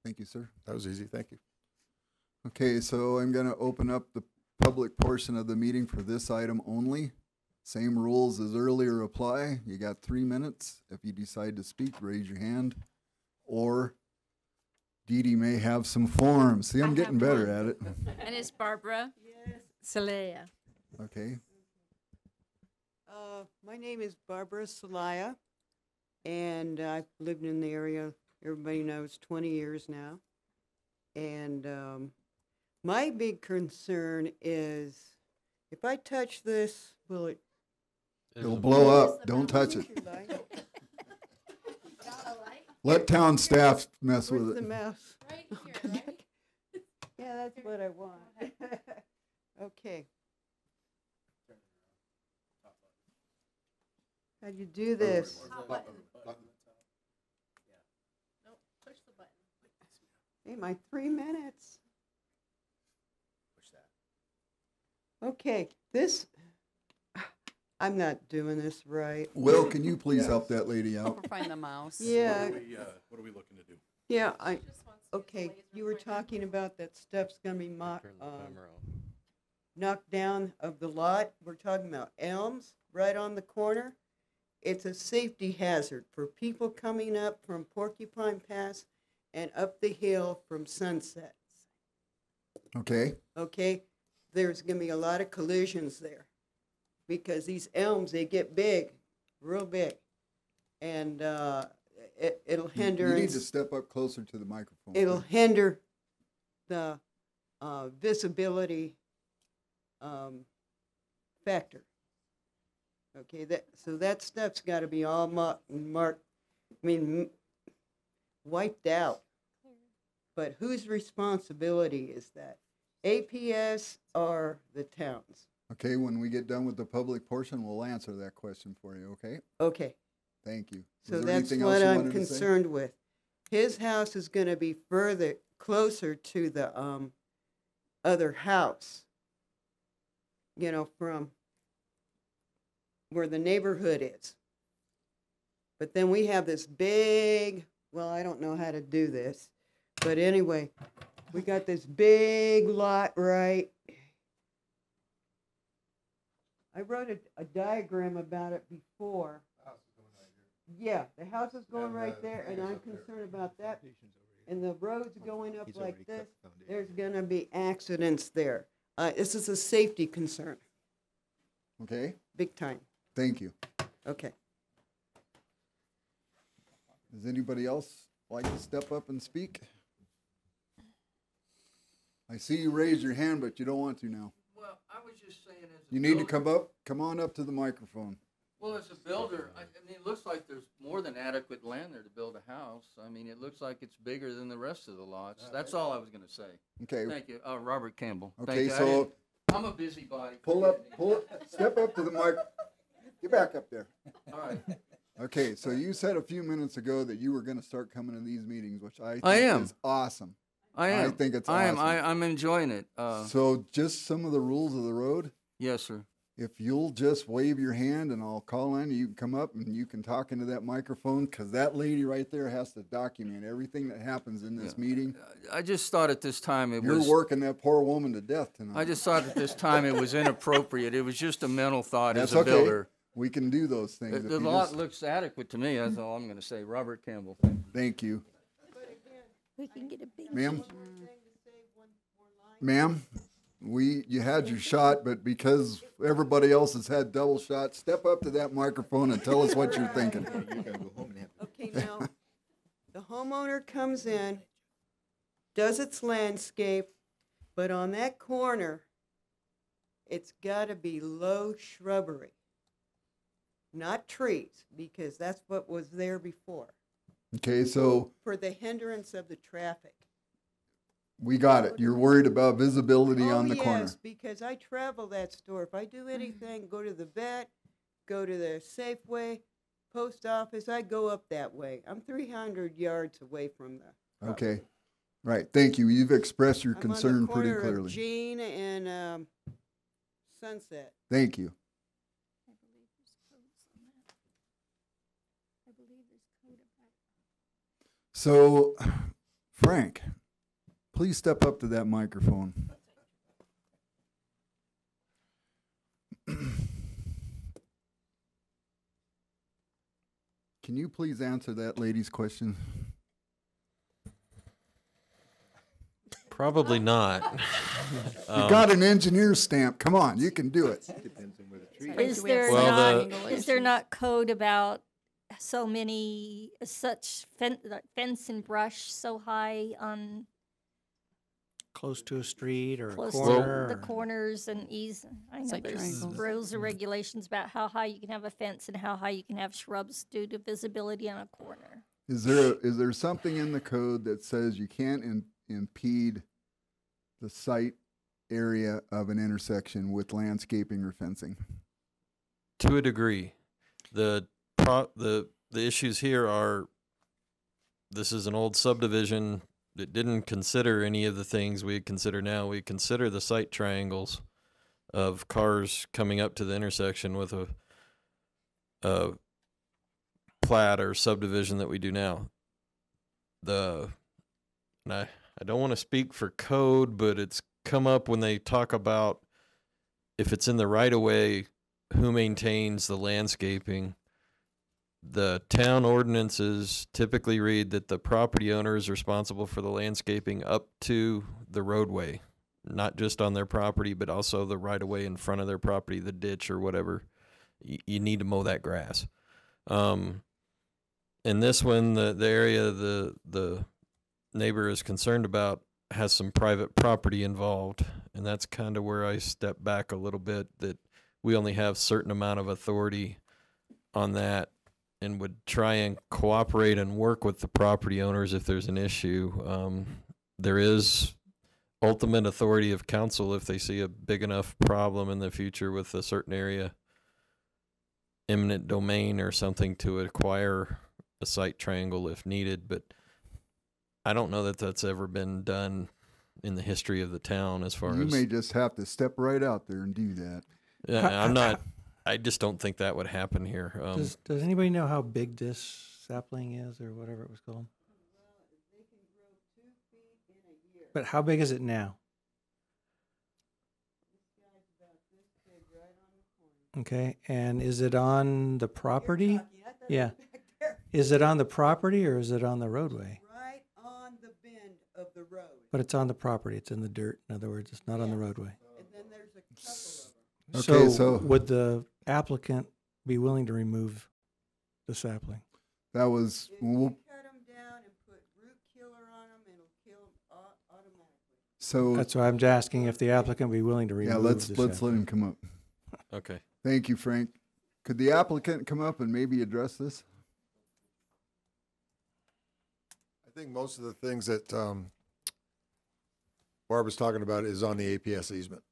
Thank you, sir. That was easy. Thank you. Okay, so I'm going to open up the public portion of the meeting for this item only. Same rules as earlier apply. You got 3 minutes. If you decide to speak, raise your hand. Or Dee Dee may have some forms. See, I'm getting better at it. And it's Barbara Salea. Okay. My name is Barbara Salaya, and I've lived in the area, everybody knows, 20 years now. And my big concern is, if I touch this, will it? It'll blow up. Don't touch it. Let town staff mess Where's with the it. mouse? Yeah, that's what I want. Okay. How do you do this? Hey, my 3 minutes. Okay, this, I'm not doing this right. Will, can you please help that lady out? Find the mouse. Yeah. What are we looking to do? Yeah, okay, you were talking about that stuff's gonna be knocked down of the lot. We're talking about elms right on the corner. It's a safety hazard for people coming up from Porcupine Pass and up the hill from Sunset. Okay. Okay, there's gonna be a lot of collisions there because these elms, they get big, real big. And it'll hinder. You need to step up closer to the microphone. It'll hinder the visibility factor. Okay, so that stuff's got to be all marked. I mean, wiped out. But whose responsibility is that? APS or the towns? Okay, when we get done with the public portion, we'll answer that question for you, okay? Okay. Thank you. So Was there that's anything else what you I'm wanted to say? concerned with. His house is going to be closer to the other house, you know, from where the neighborhood is. But then we have this big, well, I don't know how to do this, but anyway, we got this big lot, right? I wrote a diagram about it before. Yeah, the house is going right there, and I'm concerned about that. And the road's going up like this. There's going to be accidents there. This is a safety concern. Okay. Big time. Thank you. Okay. Does anybody else like to step up and speak? I see you raise your hand, but you don't want to now. Well, I was just saying as a You need to builder- come on up to the microphone. Well, as a builder, I mean, it looks like there's more than adequate land there to build a house. I mean, it looks like it's bigger than the rest of the lots. That's all I was gonna say. Okay. Thank you. Robert Campbell. Thank Okay, you. so I'm a busybody. pull up, step up to the mic. Get back up there. All right. Okay, so you said a few minutes ago that you were going to start coming to these meetings, which I think am. is awesome. I am. I think it's I awesome. am. I'm enjoying it. So just some of the rules of the road. Yes, sir. If you'll just wave your hand and I'll call on you, you can come up and you can talk into that microphone because that lady right there has to document everything that happens in this meeting. I just thought at this time You're working that poor woman to death tonight. I just thought at this time it was inappropriate. It was just a mental thought That's as a okay. builder. We can do those things. The if you lot just- looks adequate to me. That's all I'm going to say. Robert Campbell. Thank you. We can get a big. Ma'am? Ma'am, you had your shot, but because everybody else has had double shots, step up to that microphone and tell us what you're thinking. Okay, now, the homeowner comes in, does its landscape, but on that corner, it's got to be low shrubbery, not trees, because that's what was there before, Okay, so for the hindrance of the traffic. we got it. You're worried about visibility on the corner. Yes, because I travel that store. If I do anything, go to the vet, go to the Safeway, post office, I go up that way. I'm 300 yards away from the. Okay, right. Thank you. You've expressed your I'm concern on the pretty corner of clearly. Jean and Sunset. Thank you. So, Frank, please step up to that microphone. Can you please answer that lady's question? Probably not. You got an engineer's stamp. Come on, you can do it. Is there is there not code about so many such fence and brush so high on Close to a street or a close corner? to the corners and ease? I know like there's triangles. rules and regulations about how high you can have a fence and how high you can have shrubs due to visibility on a corner. Is there something in the code that says you can't impede the site area of an intersection with landscaping or fencing? To a degree. The issues here are, this is an old subdivision that didn't consider any of the things we consider now. We consider the site triangles of cars coming up to the intersection with a plat or subdivision that we do now. And I don't want to speak for code, but it's come up when they talk about if it's in the right of way, who maintains the landscaping. The town ordinances typically read that the property owner is responsible for the landscaping up to the roadway, not just on their property, but also the right of way in front of their property, the ditch or whatever. You need to mow that grass. In this one, the area the neighbor is concerned about has some private property involved, and that's kind of where I step back a little bit, that we only have certain amount of authority on that, and would try and cooperate and work with the property owners if there's an issue. There is ultimate authority of council if they see a big enough problem in the future with a certain area, eminent domain or something, to acquire a site triangle if needed, but I don't know that that's ever been done in the history of the town as far as... You may just have to step right out there and do that. Yeah, I just don't think that would happen here. Does anybody know how big this sapling is, or whatever it was called? But how big is it now? Okay, and is it on the property? Yeah. Is it on the property or is it on the roadway? Right on the bend of the road. But it's on the property. It's in the dirt. In other words, it's not on the roadway. And then there's a couple of them. Okay, so would the applicant be willing to remove the sapling? That was... If you cut them down and put root killer on them, it'll kill them automatically. So that's why I'm asking if the applicant would be willing to remove. Yeah, let's let him come up. Okay. Thank you, Frank. Could the applicant come up and maybe address this? I think most of the things that Barbara's talking about is on the APS easement.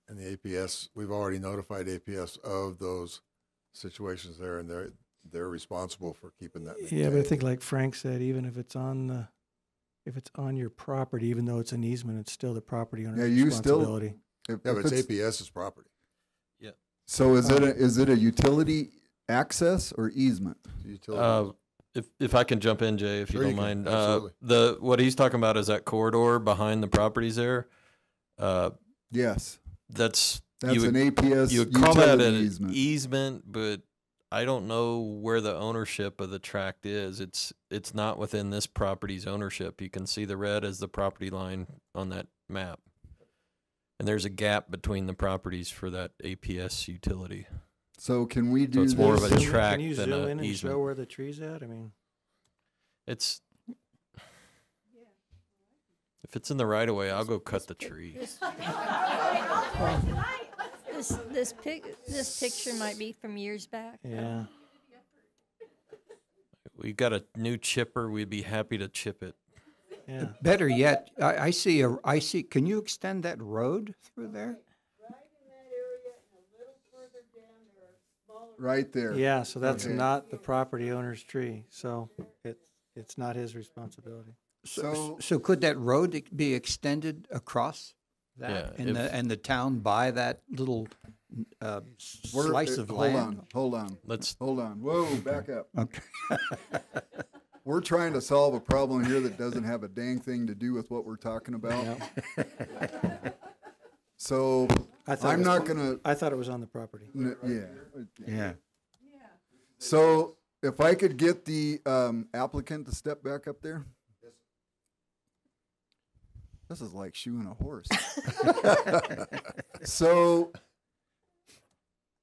And the APS, we've already notified APS of those situations there, and they're responsible for keeping that maintained. Yeah, but I think like Frank said, even if it's on your property, even though it's an easement, it's still the property owner's responsibility. But it's APS's property. Yeah. So is it a utility access or easement? Utility. If I can jump in, Jay, if Sure you you don't can. mind. Absolutely. What he's talking about is that corridor behind the properties there. Yes. That's an APS you would call that utility an easement, but I don't know where the ownership of the tract is. It's not within this property's ownership. You can see the red as the property line on that map. And there's a gap between the properties for that APS utility. So can we do it's more of a tract Can you than zoom an in and easement. show where the tree's at? I mean, If it's in the right of way, I'll go cut the tree. This picture might be from years back. yeah. We got a new chipper. We'd be happy to chip it. Yeah. Better yet, I see. Can you extend that road through there? right there? Yeah, so that's Okay. not the property owner's tree, so it's not his responsibility. So could that road be extended across that, Yeah, and the town buy that little slice of land? Hold on. Hold on. Whoa, back up. Okay. We're trying to solve a problem here that doesn't have a dang thing to do with what we're talking about. So I'm not gonna. I thought it was on the property. Yeah. So if I could get the applicant to step back up there. This is like shoeing a horse. So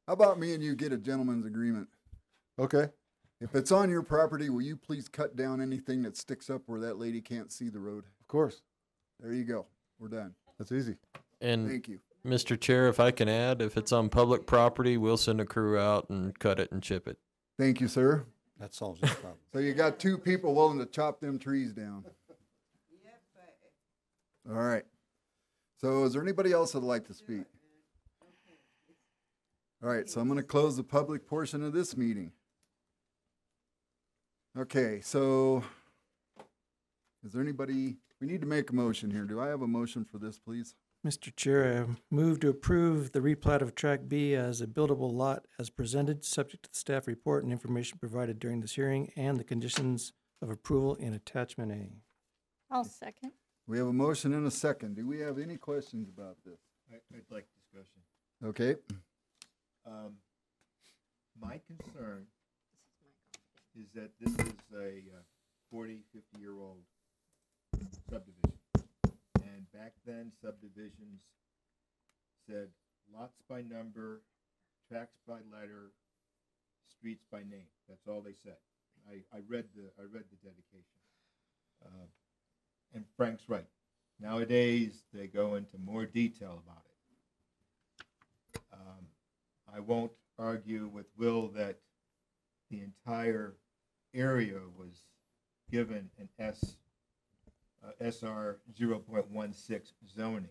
how about me and you get a gentleman's agreement? Okay. If it's on your property, will you please cut down anything that sticks up where that lady can't see the road? Of course. There you go. We're done. That's easy. And Thank you. Mr. Chair, if I can add, if it's on public property, we'll send a crew out and cut it and chip it. Thank you, sir. That solves the problem. So you got two people willing to chop them trees down. All right. So is there anybody else that'd like to speak? All right, so I'm going to close the public portion of this meeting. Okay, so is there anybody, we need to make a motion here. Do I have a motion for this, please? Mr. Chair, I move to approve the replat of Track B as a buildable lot as presented, subject to the staff report and information provided during this hearing and the conditions of approval in attachment A. I'll second. We have a motion and a second. Do we have any questions about this? I'd like discussion. Okay. My concern is that this is a 40, 50-year-old subdivision. And back then, subdivisions said lots by number, tracts by letter, streets by name. That's all they said. I read the dedication. And Frank's right. Nowadays, they go into more detail about it. I won't argue with Will that the entire area was given an SR 0.16 zoning.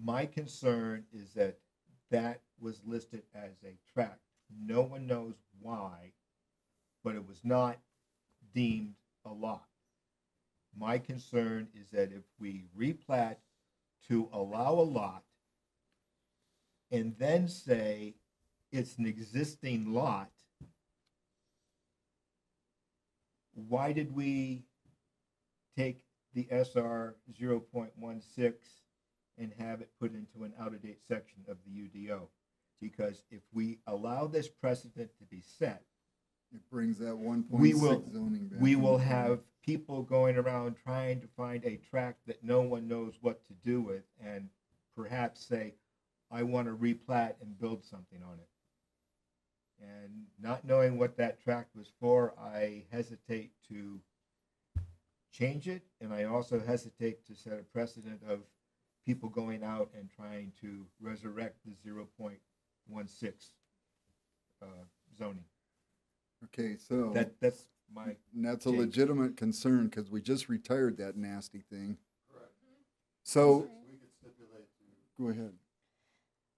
My concern is that that was listed as a tract. No one knows why, but it was not deemed a lot. My concern is that if we replat to allow a lot and then say it's an existing lot, why did we take the SR 0.16 and have it put into an out-of-date section of the UDO? Because if we allow this precedent to be set, it brings that 1.6 zoning back. We will have people going around trying to find a tract that no one knows what to do with and perhaps say, I want to replat and build something on it. And not knowing what that tract was for, I hesitate to change it, and I also hesitate to set a precedent of people going out and trying to resurrect the 0.16 zoning. Okay, so that's my. And that's a take. legitimate concern because we just retired that nasty thing. Correct. So, go ahead.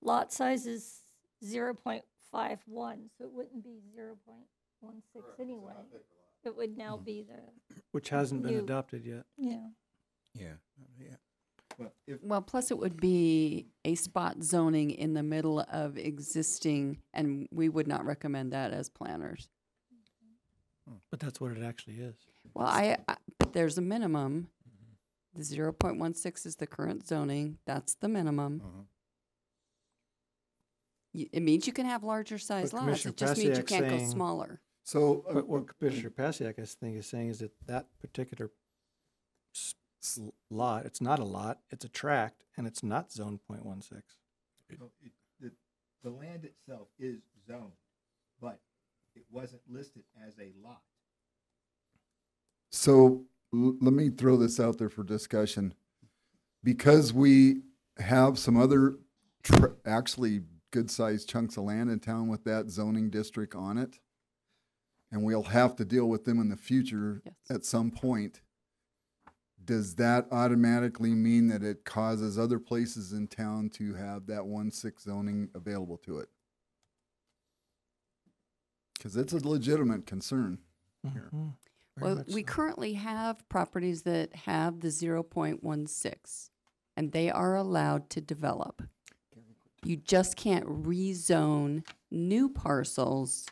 Lot size is 0.51, so it wouldn't be 0.16 anyway. It would now be the. Which hasn't been new- adopted yet. Yeah. Well, plus it would be a spot zoning in the middle of existing, and we would not recommend that as planners. But that's what it actually is. Well, there's a minimum. The 0.16 is the current zoning. That's the minimum. It means you can have larger size But lots. Commissioner It just means you Pasiak's can't go saying- smaller. So, But what Commissioner Pasiak, I think, is saying is that that particular lot, it's not a lot, it's a tract, and it's not zone .16. No, the land itself is zoned, but it wasn't listed as a lot. So let me throw this out there for discussion. Because we have some other actually good-sized chunks of land in town with that zoning district on it, and we'll have to deal with them in the future at some point, does that automatically mean that it causes other places in town to have that 1.6 zoning available to it? Because it's a legitimate concern here. Well, we currently have properties that have the 0.16, and they are allowed to develop. You just can't rezone new parcels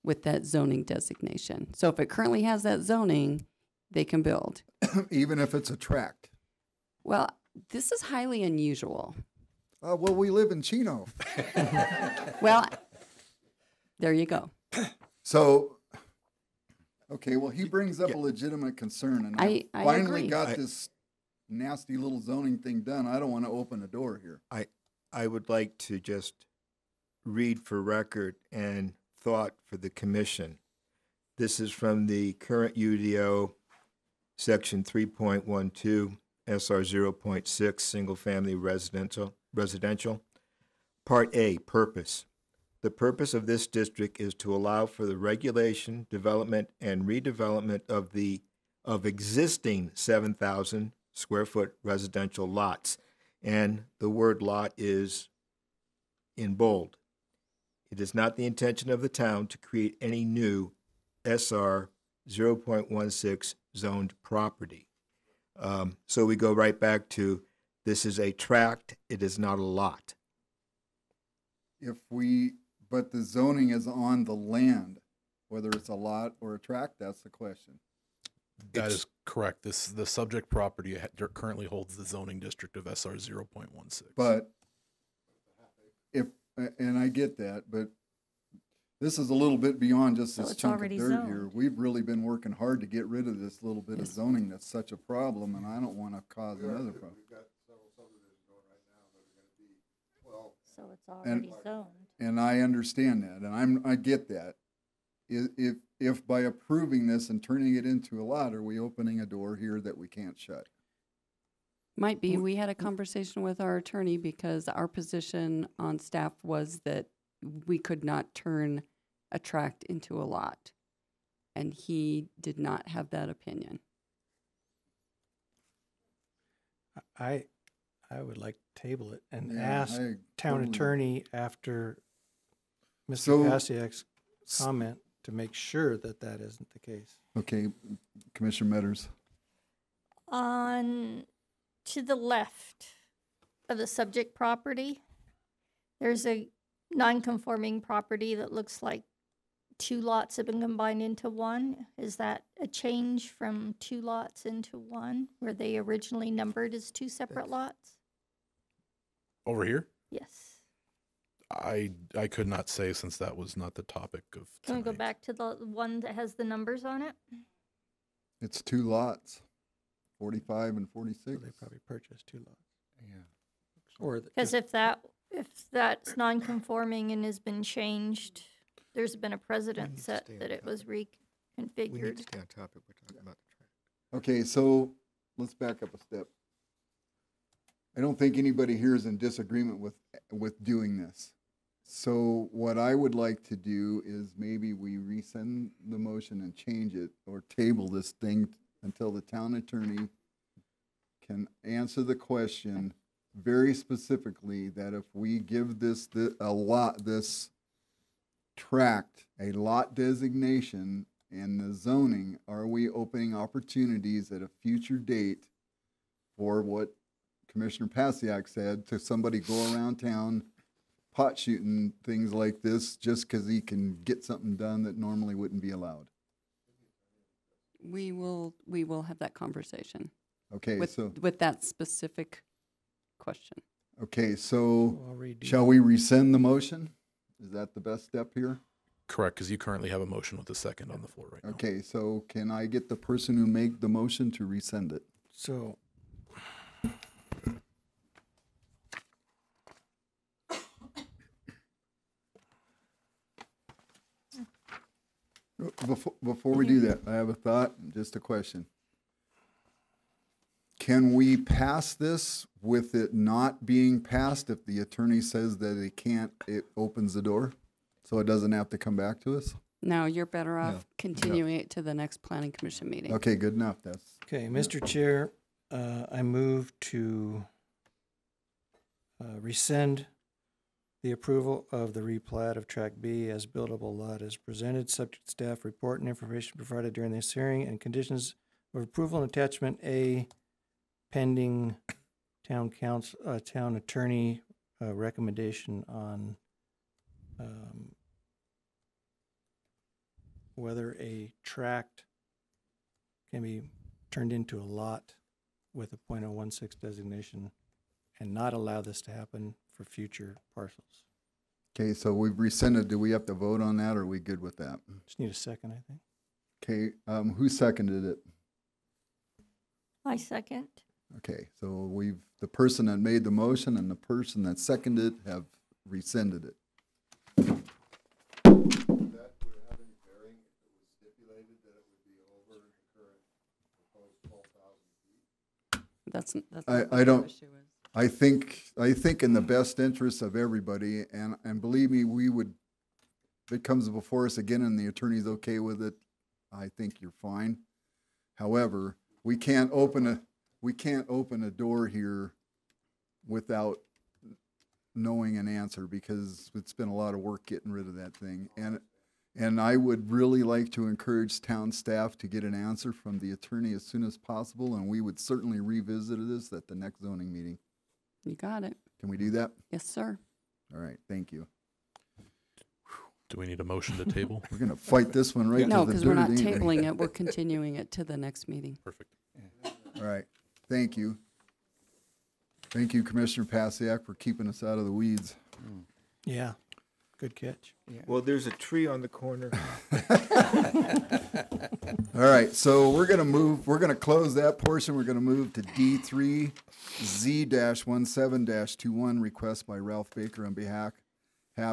with that zoning designation. So if it currently has that zoning, they can build. Even if it's a tract? Well, this is highly unusual. Well, we live in Chino. Well, there you go. So, okay, well, he brings up a legitimate concern, and I finally agree. got this nasty little zoning thing done. I don't want to open a door here. I would like to just read for record and thought for the commission. This is from the current UDO, section 3.12, SR 0.6, single family residential. Part A, purpose. The purpose of this district is to allow for the regulation, development, and redevelopment of existing 7,000 square foot residential lots. And the word lot is in bold. It is not the intention of the town to create any new SR 0.16 zoned property. So we go right back to, this is a tract, it is not a lot. But the zoning is on the land, whether it's a lot or a tract, that's the question. That is correct. The subject property currently holds the zoning district of SR 0.16. But and I get that, but this is a little bit beyond just So this it's chunk of already dirt here. zoned. We've really been working hard to get rid of this little bit of zoning that's such a problem, and I don't want to cause another problem. So it's already zoned. And I understand that, and I get that. If by approving this and turning it into a lot, are we opening a door here that we can't shut? Might be. We had a conversation with our attorney because our position on staff was that we could not turn a tract into a lot. And he did not have that opinion. I would like to table it and Yeah, ask I town totally- attorney after Mr. So- Pasiak's comment to make sure that that isn't the case. Okay, Commissioner Metters. On to the left of the subject property, there's a non-conforming property that looks like two lots have been combined into one. Is that a change from two lots into one, where they originally numbered as two separate lots? Over here? Yes. I could not say, since that was not the topic of Can we go back to the one that has the numbers on it? It's two lots, 45 and 46. They probably purchased two lots. Yeah. Or Because if that's non-conforming and has been changed, there's been a precedent set that it was We need reconfigured. to stay on topic, we're talking about the tract. Okay, so let's back up a step. I don't think anybody here is in disagreement with doing this. So what I would like to do is maybe we resend the motion and change it, or table this thing until the town attorney can answer the question very specifically, that if we give this tract a lot designation and the zoning, are we opening opportunities at a future date for what Commissioner Pasiak said, to somebody go around town pot shooting things like this just because he can get something done that normally wouldn't be allowed? We will have that conversation. Okay, with that specific question. Okay, so I'll redo shall we rescind the motion? Is that the best step here? Correct, because you currently have a motion with a second on the floor right now. Okay, so can I get the person who made the motion to rescind it? So Before we do that, I have a thought, just a question. Can we pass this with it not being passed if the attorney says that it can't, it opens the door? So it doesn't have to come back to us? No, you're better off No. continuing it to the next planning commission meeting. Okay, good enough, that's. okay, Mr. Chair, I move to rescind the approval of the replat of Tract B as buildable lot as presented, subject to staff report and information provided during this hearing, and conditions of approval and attachment A pending town attorney recommendation on whether a tract can be turned into a lot with a .016 designation and not allow this to happen for future parcels. Okay, so we've rescinded. Do we have to vote on that, or are we good with that? Just need a second, I think. Okay, who seconded it? I second. Okay, so the person that made the motion and the person that seconded it have rescinded it. That's I don't. I think in the best interest of everybody, and believe me, we would if it comes before us again and the attorney's okay with it, I think you're fine. However, we can't open a door here without knowing an answer, because it's been a lot of work getting rid of that thing. And I would really like to encourage town staff to get an answer from the attorney as soon as possible, and we would certainly revisit this at the next zoning meeting. You got it. Can we do that? Yes, sir. All right, thank you. Do we need a motion to table? We're going to fight this one right No, to the because we're not dirt, ain't we? tabling it. We're continuing it to the next meeting. Perfect. All right, thank you. Thank you, Commissioner Pasiak, for keeping us out of the weeds. Yeah, good catch. Well, there's a tree on the corner. All right, so we're gonna close that portion. We're gonna move to D3, Z-17-21, request by Ralph Baker on behalf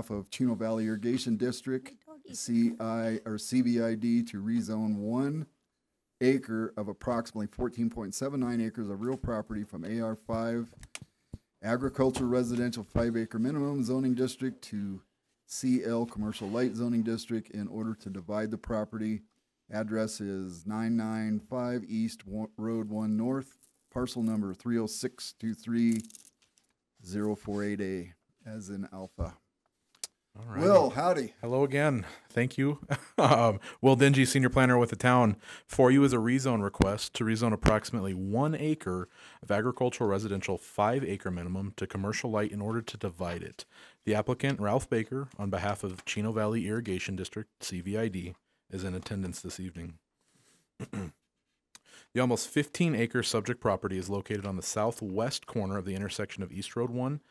of Chino Valley Irrigation District, CVID, to rezone 1 acre of approximately 14.79 acres of real property from AR5 agricultural residential 5 acre minimum zoning district to CL commercial light zoning district in order to divide the property. Address is 995 East Road 1 North, parcel number 30623-048A, as in Alpha. All right. Will, howdy. Hello again. Thank you. Will Dingy, Senior Planner with the town. For you is a rezone request to rezone approximately 1 acre of agricultural residential 5 acre minimum to commercial light in order to divide it. The applicant, Ralph Baker, on behalf of Chino Valley Irrigation District, CVID, is in attendance this evening. The almost 15 acre subject property is located on the southwest corner of the intersection of East Road 1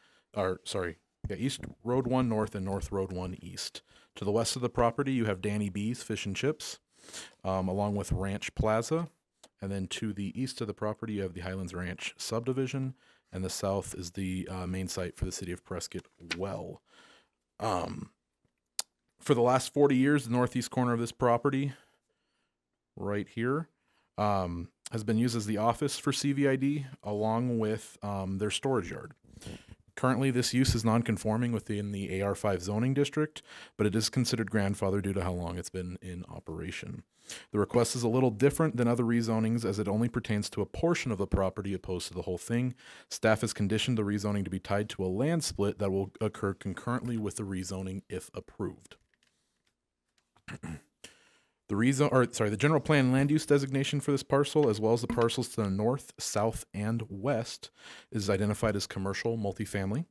North and North Road 1 East. To the west of the property, you have Danny B's Fish and Chips, along with Ranch Plaza. And then to the east of the property, you have the Highlands Ranch subdivision, and the south is the main site for the city of Prescott well. For the last 40 years, the northeast corner of this property, right here, has been used as the office for CVID, along with their storage yard. Currently, this use is non-conforming within the AR5 zoning district, but it is considered grandfathered due to how long it's been in operation. The request is a little different than other rezonings, as it only pertains to a portion of the property opposed to the whole thing. Staff has conditioned the rezoning to be tied to a land split that will occur concurrently with the rezoning if approved. The general plan land use designation for this parcel, as well as the parcels to the north, south, and west, is identified as commercial multifamily.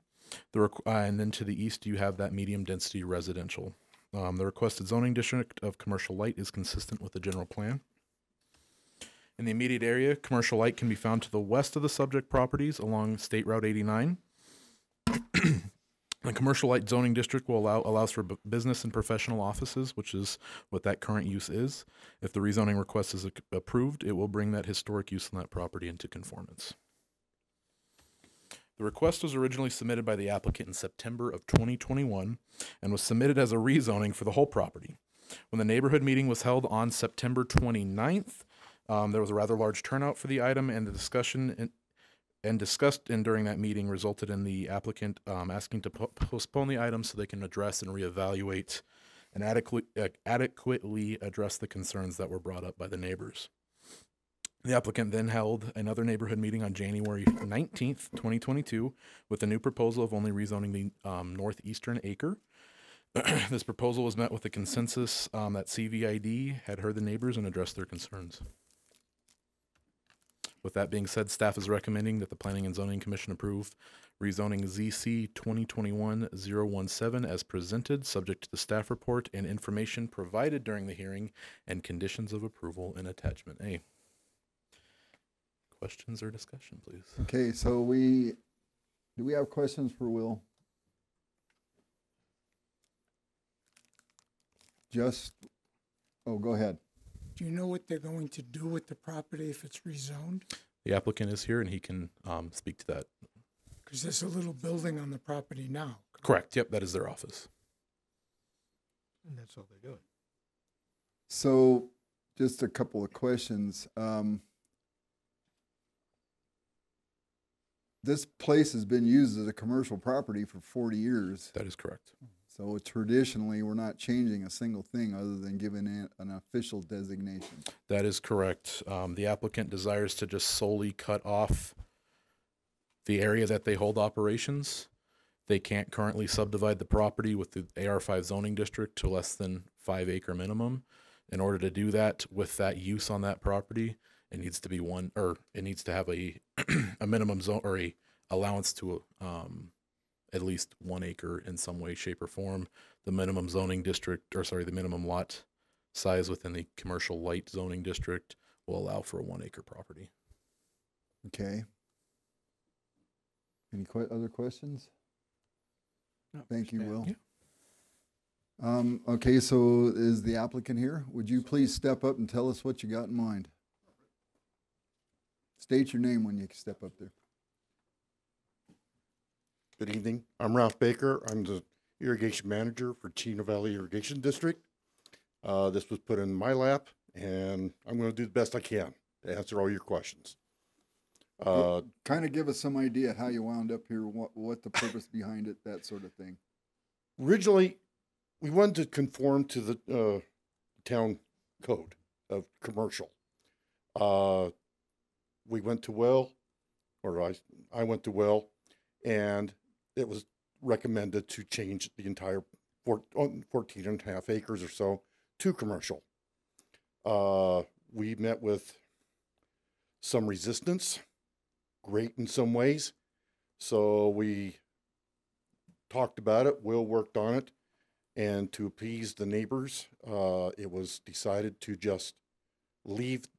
And then to the east, you have that medium density residential. The requested zoning district of commercial light is consistent with the general plan. In the immediate area, commercial light can be found to the west of the subject properties along State Route 89. The commercial light zoning district will allows for business and professional offices, which is what that current use is. If the rezoning request is approved, it will bring that historic use on that property into conformance. The request was originally submitted by the applicant in September of 2021 and was submitted as a rezoning for the whole property. When the neighborhood meeting was held on September 29th, there was a rather large turnout for the item, and the discussion discussed during that meeting resulted in the applicant asking to postpone the item so they can address and reevaluate and adequately address the concerns that were brought up by the neighbors. The applicant then held another neighborhood meeting on January 19th, 2022, with a new proposal of only rezoning the northeastern acre. This proposal was met with the consensus that CVID had heard the neighbors and addressed their concerns. With that being said, staff is recommending that the Planning and Zoning Commission approve rezoning ZC 2021-017 as presented, subject to the staff report and information provided during the hearing and conditions of approval in attachment A. Questions or discussion, please? Okay, so do we have questions for Will? Go ahead. Do you know what they're going to do with the property if it's rezoned? The applicant is here and he can speak to that. Because there's a little building on the property now. Correct. Yep, that is their office. And that's all they're doing. So, just a couple of questions. This place has been used as a commercial property for 40 years. That is correct. So traditionally, we're not changing a single thing other than giving it an official designation. That is correct. The applicant desires to just solely cut off the area that they hold operations. They can't currently subdivide the property with the AR5 zoning district to less than 5 acre minimum. In order to do that with that use on that property, it needs to be it needs to have a a minimum zone or a allowance to at least 1 acre in some way, shape, or form. The minimum zoning district, or sorry, the minimum lot size within the commercial light zoning district will allow for a 1 acre property. Okay. Any other questions? No, Thank you, Will. Yeah. Okay, so is the applicant here? Would you please step up and tell us what you got in mind? State your name when you step up there. Good evening. I'm Ralph Baker. I'm the irrigation manager for Chino Valley Irrigation District. This was put in my lap, and I'm going to do the best I can to answer all your questions. Kind of give us some idea how you wound up here, what the purpose behind it, that sort of thing. Originally, we wanted to conform to the town code of commercial. We went to Well, or I went to Well, and it was recommended to change the entire 14 and a half acres or so to commercial. We met with some resistance, great in some ways. So we talked about it, Will worked on it, and to appease the neighbors, it was decided to just leave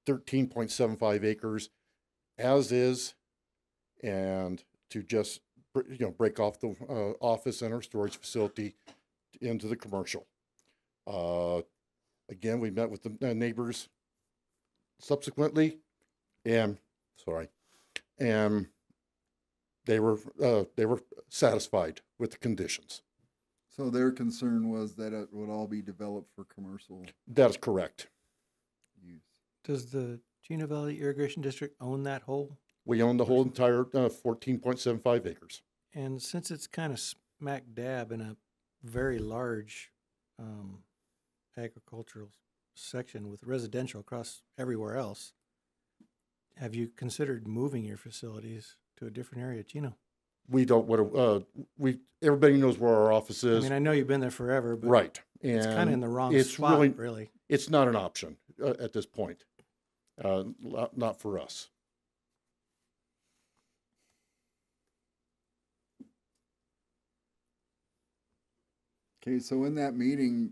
13.75 acres as is, and to just break off the office and our storage facility into the commercial. Again, we met with the neighbors subsequently, and they were satisfied with the conditions. So their concern was that it would all be developed for commercial That is correct. use. Does the Chino Valley Irrigation District own that whole? We own the whole entire 14.75 acres. And since it's kind of smack dab in a very large agricultural section with residential across everywhere else, have you considered moving your facilities to a different area, Chino? We don't want to. Everybody knows where our office is. I mean, I know you've been there forever, but right, and it's kind of in the wrong spot, really. It's not an option at this point. Not for us. Okay, so in that meeting,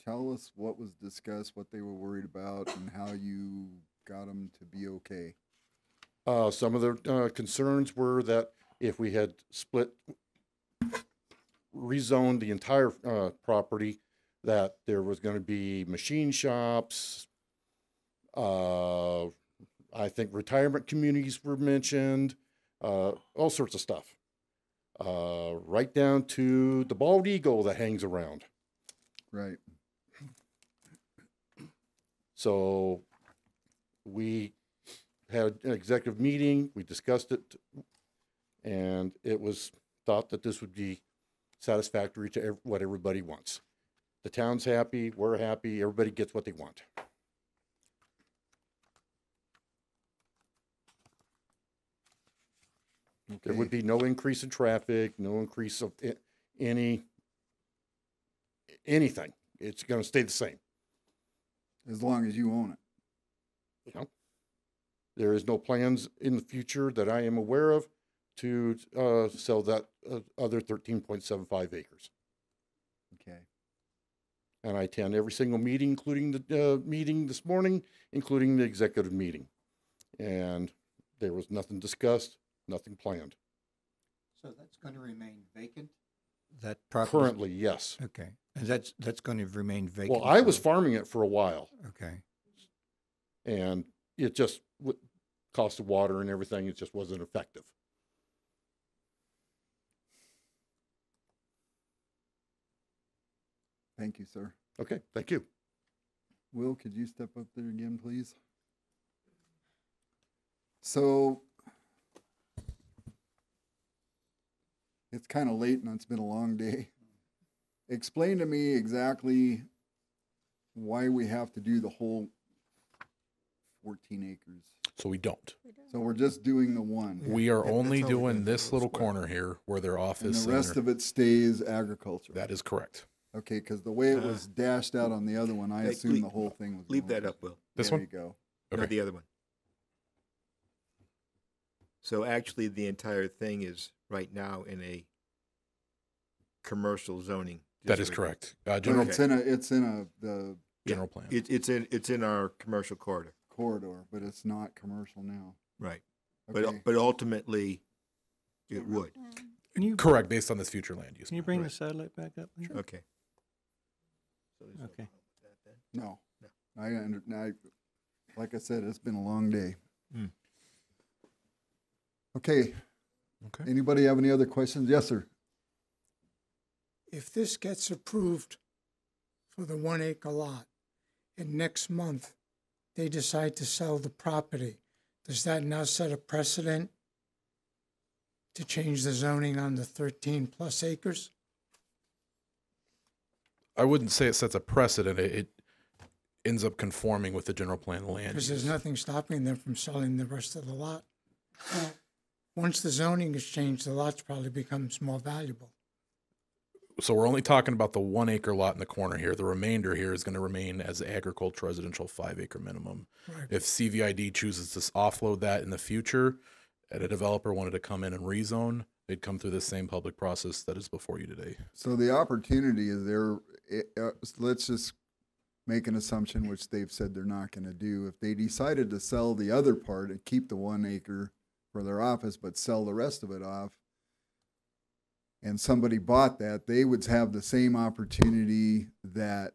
tell us what was discussed, what they were worried about, and how you got them to be okay. Some of the concerns were that if we had rezoned the entire property, that there was going to be machine shops. I think retirement communities were mentioned, all sorts of stuff. Right down to the bald eagle that hangs around. Right. So we had an executive meeting, we discussed it, and it was thought that this would be satisfactory to what everybody wants. The town's happy, we're happy, everybody gets what they want. Okay. There would be no increase in traffic, no increase of anything. It's going to stay the same. As long as you own it. Yeah. There is no plans in the future that I am aware of to sell that other 13.75 acres. Okay. And I attend every single meeting, including the meeting this morning, including the executive meeting. And there was nothing discussed, nothing planned. So that's going to remain vacant? That property? Currently, yes. Okay. And that's going to remain vacant? Well, I was farming it for a while. Okay. And it just, cost of water and everything, it just wasn't effective. Thank you, sir. Okay, thank you. Will, could you step up there again, please? So it's kind of late and it's been a long day. explain to me exactly why we have to do the whole 14 acres. So we don't. So we're just doing the one. We are only doing this little corner here where their And office. the rest of it stays agriculture. That is correct. Okay, because the way it was dashed out on the other one, I assumed the whole thing was. Leave going that up, Will. This there one? you go. Not the other one. So actually, the entire thing is right now in a commercial zoning. That is correct. General, it's in the general plan. It's in our commercial corridor. But it's not commercial now. Right. Okay. But ultimately, it would. Correct, based on this future land use. Can you bring the satellite back up? Please? Okay. Okay. No. Like I said, it's been a long day. Okay. Anybody have any other questions? Yes, sir. If this gets approved for the 1 acre lot, and next month they decide to sell the property, does that now set a precedent to change the zoning on the 13 plus acres? I wouldn't say it sets a precedent. It ends up conforming with the general plan land Because use. there's nothing stopping them from selling the rest of the lot. Once the zoning is changed, the lot probably becomes more valuable. So we're only talking about the 1 acre lot in the corner here. The remainder here is going to remain as agricultural residential 5 acre minimum. Right. If CVID chooses to offload that in the future, and a developer wanted to come in and rezone, they'd come through the same public process that is before you today. So the opportunity is there. Let's just make an assumption, which they've said they're not going to do. If they decided to sell the other part and keep the 1 acre for their office, but sell the rest of it off, and somebody bought that, they would have the same opportunity that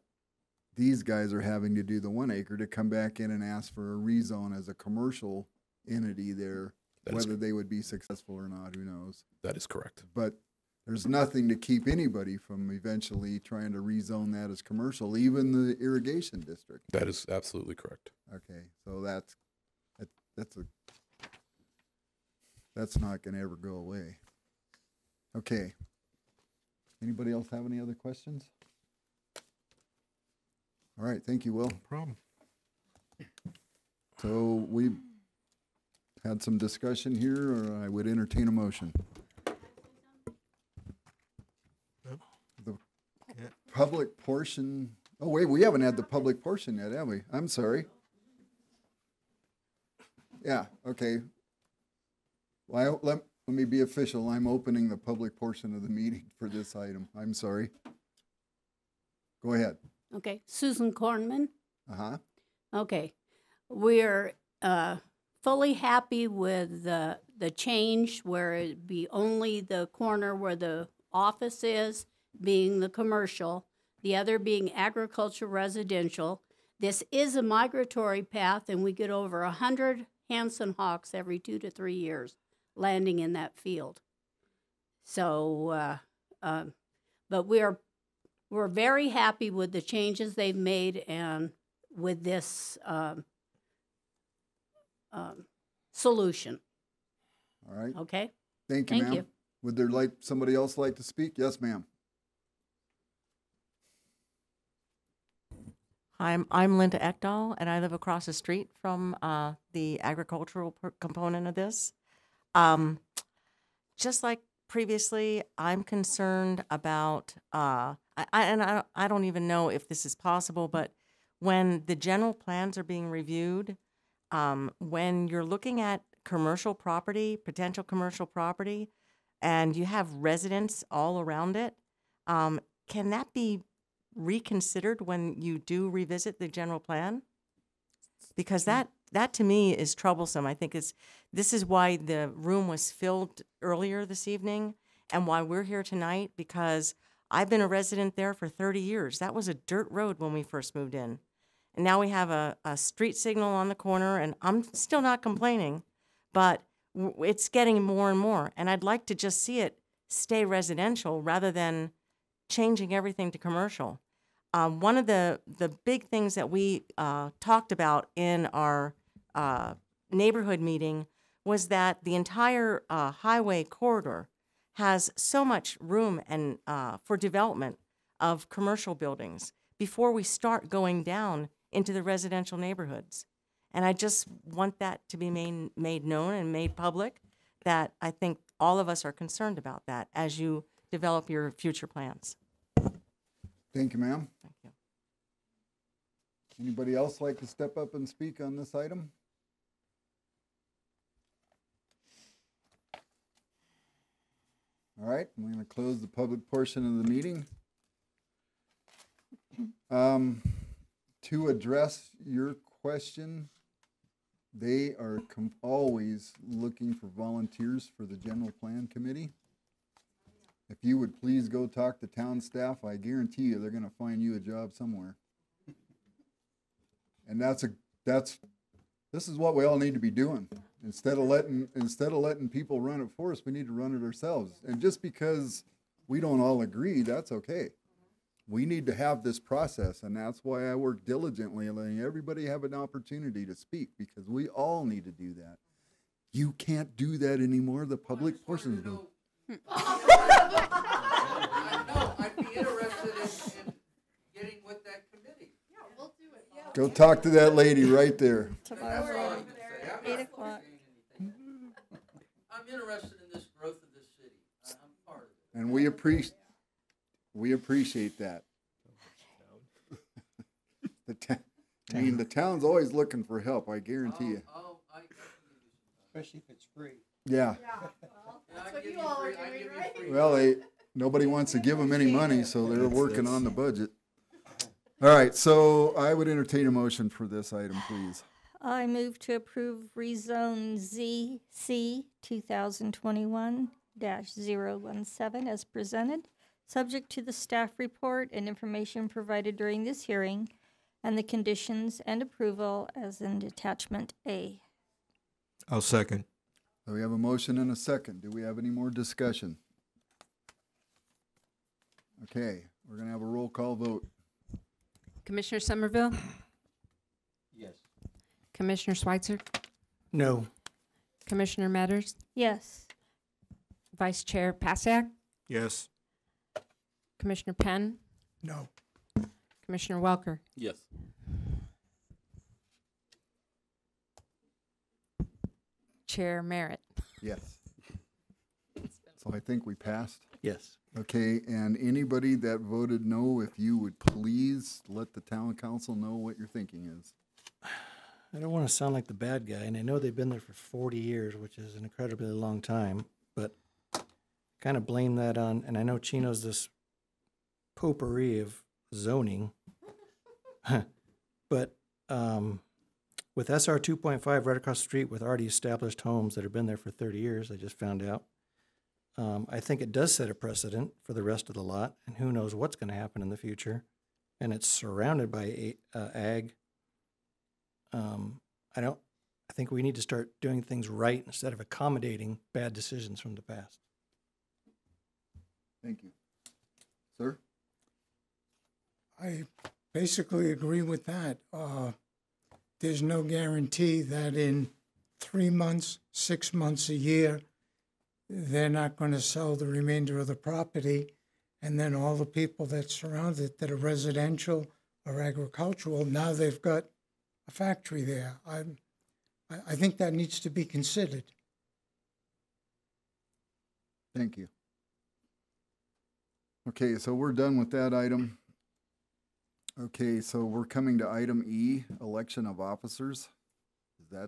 these guys are having to do the 1 acre, to come back in and ask for a rezone as a commercial entity there. Whether they would be successful or not, who knows? That is correct. But there's nothing to keep anybody from eventually trying to rezone that as commercial, even the irrigation district. That is absolutely correct. Okay, so that's not going to ever go away. Okay. Anybody else have any other questions? All right, thank you, Will. No problem. So we had some discussion here, or I would entertain a motion. The public portion, oh wait, we haven't had the public portion yet, have we? I'm sorry. Yeah, okay. Well, let me be official. I'm opening the public portion of the meeting for this item. I'm sorry. Go ahead. Okay, Susan Kornman. Uh-huh. Okay, we're fully happy with the change where it be only the corner where the office is being the commercial, the other being agriculture residential. This is a migratory path, and we get over 100 Hanson hawks every 2 to 3 years landing in that field. So, but we're very happy with the changes they've made and with this solution. All right. Okay. Thank you, Thank ma'am. you. Would there somebody else like to speak? Yes, ma'am. I'm Linda Ekdahl, and I live across the street from the agricultural component of this. Just like previously, I'm concerned about, I don't even know if this is possible, but when the general plans are being reviewed, when you're looking at commercial property, potential commercial property, and you have residents all around it, can that be reconsidered when you do revisit the general plan? Because that to me is troublesome. I think this is why the room was filled earlier this evening and why we're here tonight, because I've been a resident there for 30 years. That was a dirt road when we first moved in. And now we have a street signal on the corner, and I'm still not complaining, but it's getting more and more. And I'd like to just see it stay residential rather than changing everything to commercial. One of the big things that we talked about in our neighborhood meeting was that the entire highway corridor has so much room and for development of commercial buildings before we start going down into the residential neighborhoods. And I just want that to be made known and made public, that I think all of us are concerned about that as you develop your future plans. Thank you, ma'am. Thank you. Anybody else like to step up and speak on this item? All right, I'm going to close the public portion of the meeting. To address your question, they are always looking for volunteers for the general plan committee. If you would please go talk to town staff, I guarantee you they're going to find you a job somewhere. And this is what we all need to be doing. Instead of letting people run it for us, we need to run it ourselves. And just because we don't all agree, that's okay. We need to have this process, and that's why I work diligently and letting everybody have an opportunity to speak, because we all need to do that. You can't do that anymore. The public portions do. No, I'd be interested in getting with that committee. Yeah, we'll do it. Yeah, Go talk to that lady right there. Tomorrow, 8 o'clock. I'm interested in this growth of this city. I'm part of it. And we appreciate that. The town's always looking for help, I guarantee you. Especially if it's free. Yeah. That's what you all are doing, right? Well, nobody wants to give them any money, so they're working on the budget. All right, so I would entertain a motion for this item, please. I move to approve Rezone ZC 2021-017 as presented, subject to the staff report and information provided during this hearing, and the conditions and approval as in attachment A. I'll second. So we have a motion and a second. Do we have any more discussion? Okay, we're going to have a roll call vote. Commissioner Somerville? Yes. Commissioner Schweitzer? No. Commissioner Matters? Yes. Vice Chair Pasak? Yes. Commissioner Penn? No. Commissioner Welker? Yes. Chair Merritt? Yes. So I think we passed. Yes. Okay, and anybody that voted no, if you would please let the town council know what your thinking is. I don't want to sound like the bad guy, and I know they've been there for 40 years, which is an incredibly long time, but kind of blame that on, and I know Chino's this potpourri of zoning, but with SR 2.5 right across the street with already established homes that have been there for 30 years, I just found out, I think it does set a precedent for the rest of the lot, and who knows what's going to happen in the future, and it's surrounded by ag. I think we need to start doing things right instead of accommodating bad decisions from the past. Thank you. Sir? I basically agree with that. There's no guarantee that in 3 months, 6 months, a year, they're not going to sell the remainder of the property, and then all the people that surround it that are residential or agricultural, now they've got a factory there. I think that needs to be considered. Thank you. Okay, so we're done with that item. Okay, so we're coming to item E, election of officers. Do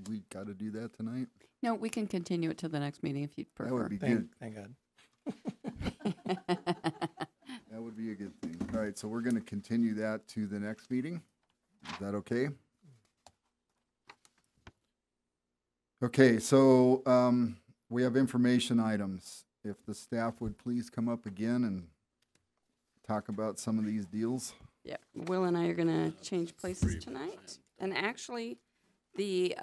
we got to do that tonight? No, we can continue it to the next meeting if you'd prefer. That would be good. Thank God. That would be a good thing. All right, so we're going to continue that to the next meeting. Is that okay? Okay, so we have information items. If the staff would please come up again and talk about some of these deals. Yeah, Will and I are going to change places tonight. And actually, the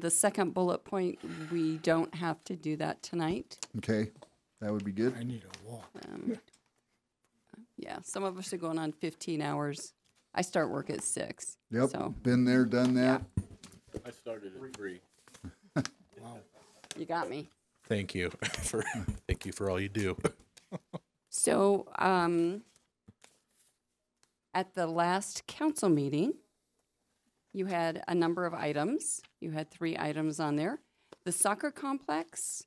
second bullet point, we don't have to do that tonight. Okay, that would be good. I need a walk. Yeah, some of us are going on 15 hours. I start work at 6. Yep, So been there, done that. I started at 3. Wow. you got me. Thank you for all you do. So At the last council meeting, you had a number of items. You had 3 items on there. The soccer complex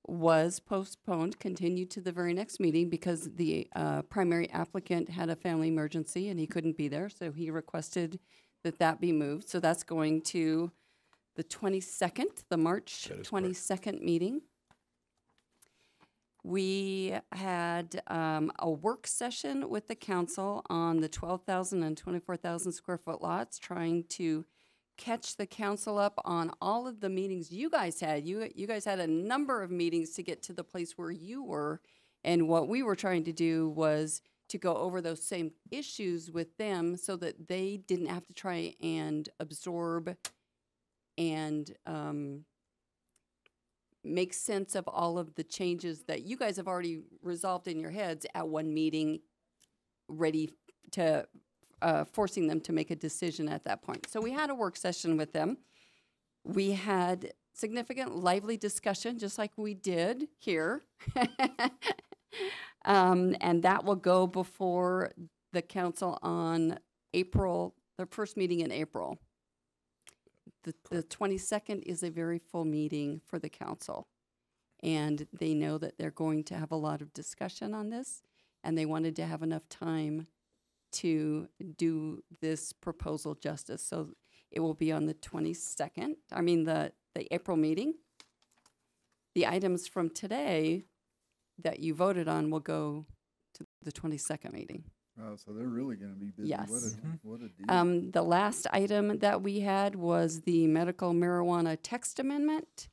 was postponed, continued to the very next meeting because the primary applicant had a family emergency and he couldn't be there, so he requested that that be moved. So that's going to the 22nd, the March 22nd meeting. We had a work session with the council on the 12,000 and 24,000 square foot lots, trying to catch the council up on all of the meetings you guys had. You guys had a number of meetings to get to the place where you were, and what we were trying to do was to go over those same issues with them so that they didn't have to try and absorb and make sense of all of the changes that you guys have already resolved in your heads at one meeting, ready to forcing them to make a decision at that point. So we had a work session with them. We had significant, lively discussion, just like we did here. And that will go before the council on April, the first meeting in April. The 22nd is a very full meeting for the council, and they know that they're going to have a lot of discussion on this, and they wanted to have enough time to do this proposal justice. So it will be on the 22nd, the April meeting. The items from today that you voted on will go to the 22nd meeting. Wow, so they're really going to be busy. Yes. What a deal. The last item that we had was the medical marijuana text amendment.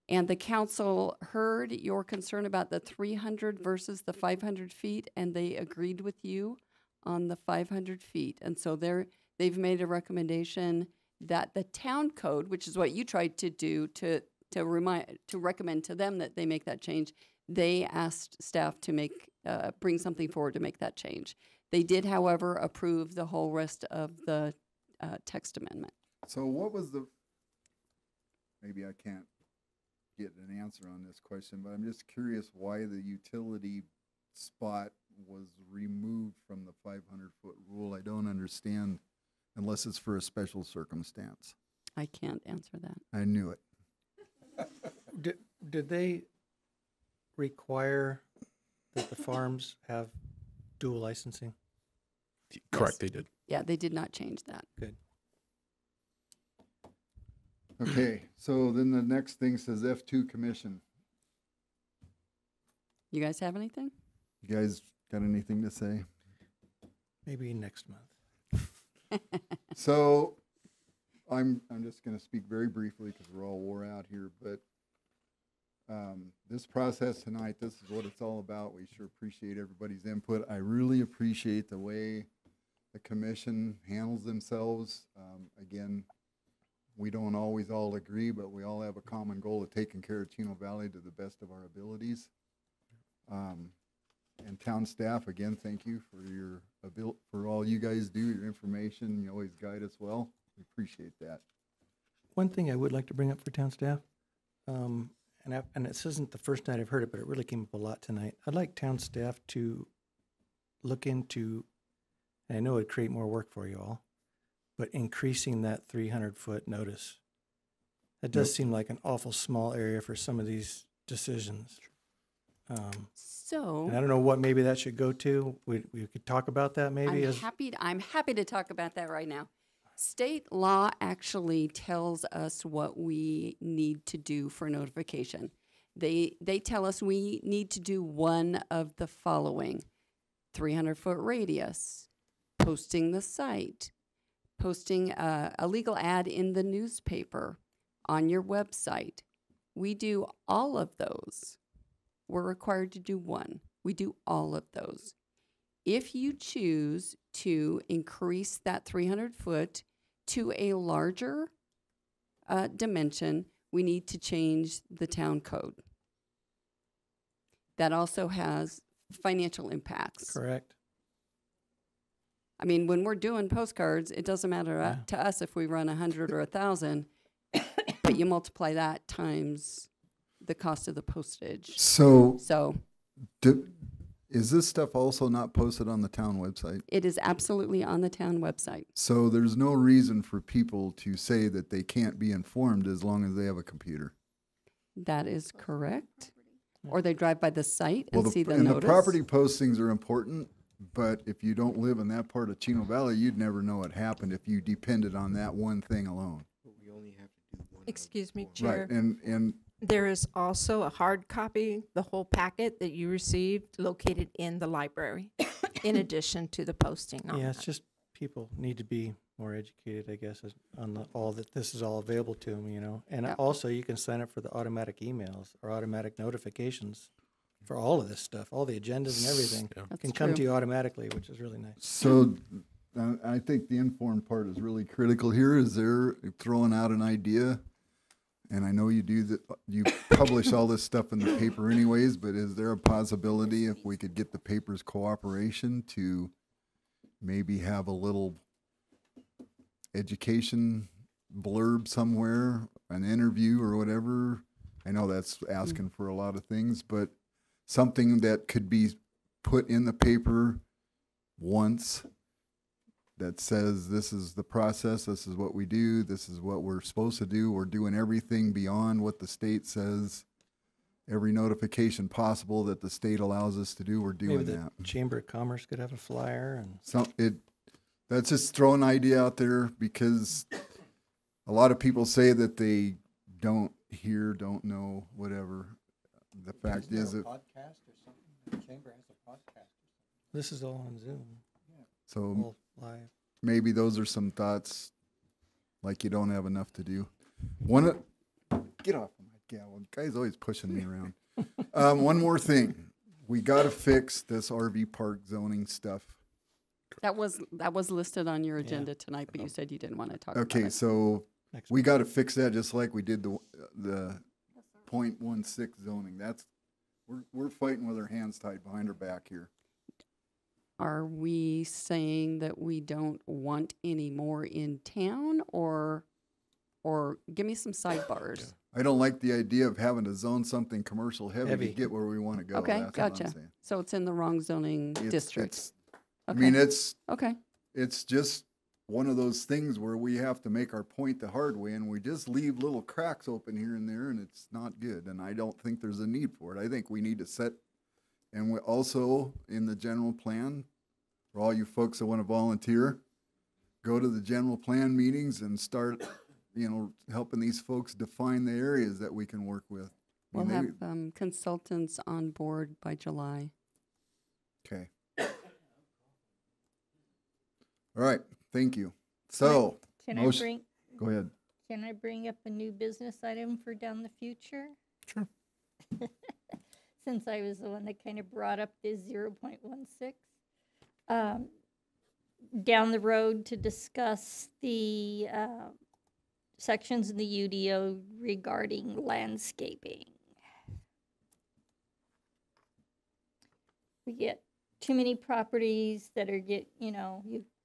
And the council heard your concern about the 300 versus the 500 feet, and they agreed with you on the 500 feet. And so they've made a recommendation that the town code, which is what you tried to do to recommend to them that they make that change, they asked staff to bring something forward to make that change. They did, however, approve the whole rest of the text amendment. So what was maybe I can't get an answer on this question, but I'm just curious why the utility spot was removed from the 500-foot rule. I don't understand unless it's for a special circumstance. I can't answer that. I knew it. Did they require that the farms have dual licensing? Correct, Yes. they did. Yeah, they did not change that. Good. Okay, so then the next thing says F2 commission. You guys have anything? You guys got anything to say? Maybe next month. So I'm just going to speak very briefly because we're all wore out here, but this process tonight, this is what it's all about. We sure appreciate everybody's input. I really appreciate the way the commission handles themselves. Again, we don't always all agree, but we all have a common goal of taking care of Chino Valley to the best of our abilities. And town staff, again, thank you for all you guys do, your information. You always guide us well. We appreciate that. One thing I would like to bring up for town staff, and this isn't the first night I've heard it, but it really came up a lot tonight. I'd like town staff to look into, and I know it'd create more work for you all, but increasing that 300-foot notice. That does seem like an awful small area for some of these decisions. So and I don't know what maybe that should go to. We could talk about that maybe. I'm happy to talk about that right now. State law actually tells us what we need to do for notification. They tell us we need to do one of the following: 300-foot radius, posting the site, posting a legal ad in the newspaper, on your website. We do all of those. We're required to do one. We do all of those. If you choose to increase that 300 foot to a larger dimension, we need to change the town code. That also has financial impacts. Correct. I mean, when we're doing postcards, it doesn't matter to us if we run 100 or 1,000, but you multiply that times the cost of the postage. So Is this stuff also not posted on the town website? It is absolutely on the town website. So there's no reason for people to say that they can't be informed as long as they have a computer. That is correct. Or they drive by the site Well, and see the and notice. the property postings are important, but if you don't live in that part of Chino Valley, you'd never know what happened if you depended on that one thing alone. Excuse me, Chair. Right, and There is also a hard copy, the whole packet that you received, located in the library, in addition to the posting on Yeah, it. it's just people need to be more educated, I guess, on all that this is all available to them, you know. And also, you can sign up for the automatic emails or automatic notifications for all of this stuff, all the agendas and everything. That's can come true. to you automatically, which is really nice. so I think the informed part is really critical here. Is they're throwing out an idea, and I know you do that. You publish all this stuff in the paper anyways, but is there a possibility if we could get the paper's cooperation to maybe have a little education blurb somewhere, an interview or whatever? I know that's asking for a lot of things, but something that could be put in the paper once that says this is the process, this is what we do, this is what we're supposed to do, we're doing everything beyond what the state says, every notification possible that the state allows us to do, we're doing Maybe that. the Chamber of Commerce could have a flyer and So that's just throwing an idea out there because a lot of people say that they don't hear, don't know, whatever. The fact is that podcast or something? The chamber has a podcast. this is all on Zoom. so All live. maybe those are some thoughts like you don't have enough to do. Get off of my gavel. Guy's always pushing me around. One more thing. We got to fix this RV park zoning stuff. That was listed on your agenda tonight, but you said you didn't want to talk about Okay, it. so we got to fix that just like we did the .16 zoning. That's we're fighting with our hands tied behind our back here. Are we saying that we don't want any more in town, or give me some sidebars? I don't like the idea of having to zone something commercial heavy to get where we want to go. Okay, That's what I'm gotcha. saying. So it's in the wrong zoning district. I mean, it's okay. It's just one of those things where we have to make our point the hard way, and we just leave little cracks open here and there, and it's not good. And I don't think there's a need for it. I think we need to set, and we also in the general plan, for all you folks that want to volunteer, go to the general plan meetings and start, helping these folks define the areas that we can work with. We'll have consultants on board by July. Okay. All right, thank you. So, Can I bring? Go ahead. Can I bring up a new business item for down the future? Sure. Since I was the one that kind of brought up this 0.16. Down the road to discuss the sections in the UDO regarding landscaping. We get too many properties that are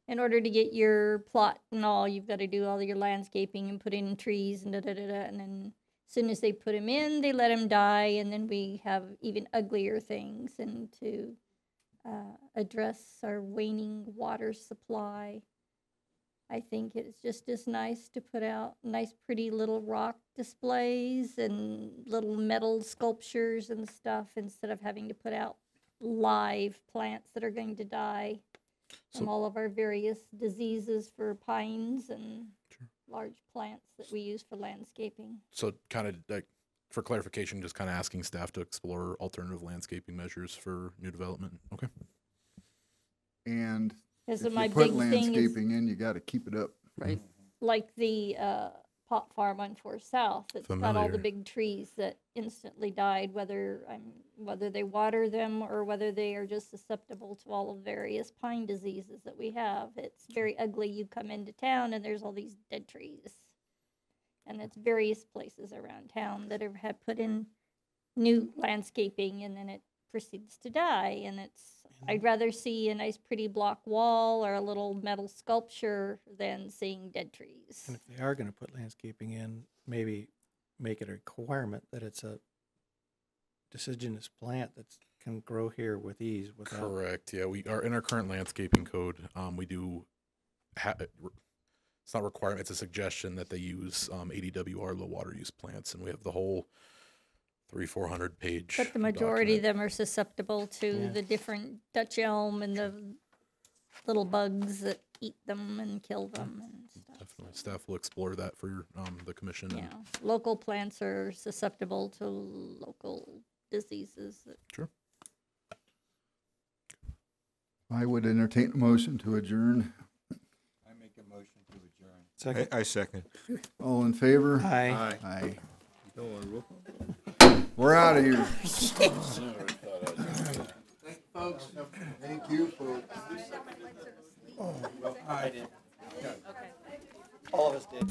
in order to get your plot and all, you've got to do all your landscaping and put in trees and and then as soon as they put them in, they let them die, and then we have even uglier things. And to address our waning water supply, I think it's just as nice to put out nice, pretty little rock displays and little metal sculptures and stuff instead of having to put out live plants that are going to die from all of our various diseases for pines and large plants that we use for landscaping. So kind of like for clarification, just kind of asking staff to explore alternative landscaping measures for new development. Okay. And Because if my you put big thing is landscaping in, you got to keep it up. Right. like the pot farm on 4 South. It's got all Familiar. the big trees that instantly died, whether they water them or whether they are just susceptible to all of various pine diseases that we have. It's very ugly. You come into town and there's all these dead trees. And it's various places around town that have had put in new landscaping and then it proceeds to die. And I'd rather see a nice pretty block wall or a little metal sculpture than seeing dead trees. And if they are going to put landscaping in, maybe make it a requirement that it's a deciduous plant that's can grow here with ease without. Correct. Yeah, we are in our current landscaping code. We do. It's not requirement. It's a suggestion that they use 80WR low water use plants, and we have the whole 300-400 page. But the majority document. of them are susceptible to Yeah. the different Dutch elm and the little bugs that eat them and kill them and stuff. Definitely, staff will explore that for the commission. Yeah, local plants are susceptible to local diseases. Sure. I would entertain a motion to adjourn. I make a motion to adjourn. Second. I second. All in favor? Aye. Aye. Don't want to roll call? We're out of here. Thank you, folks. Thank you for. I did. All of us did.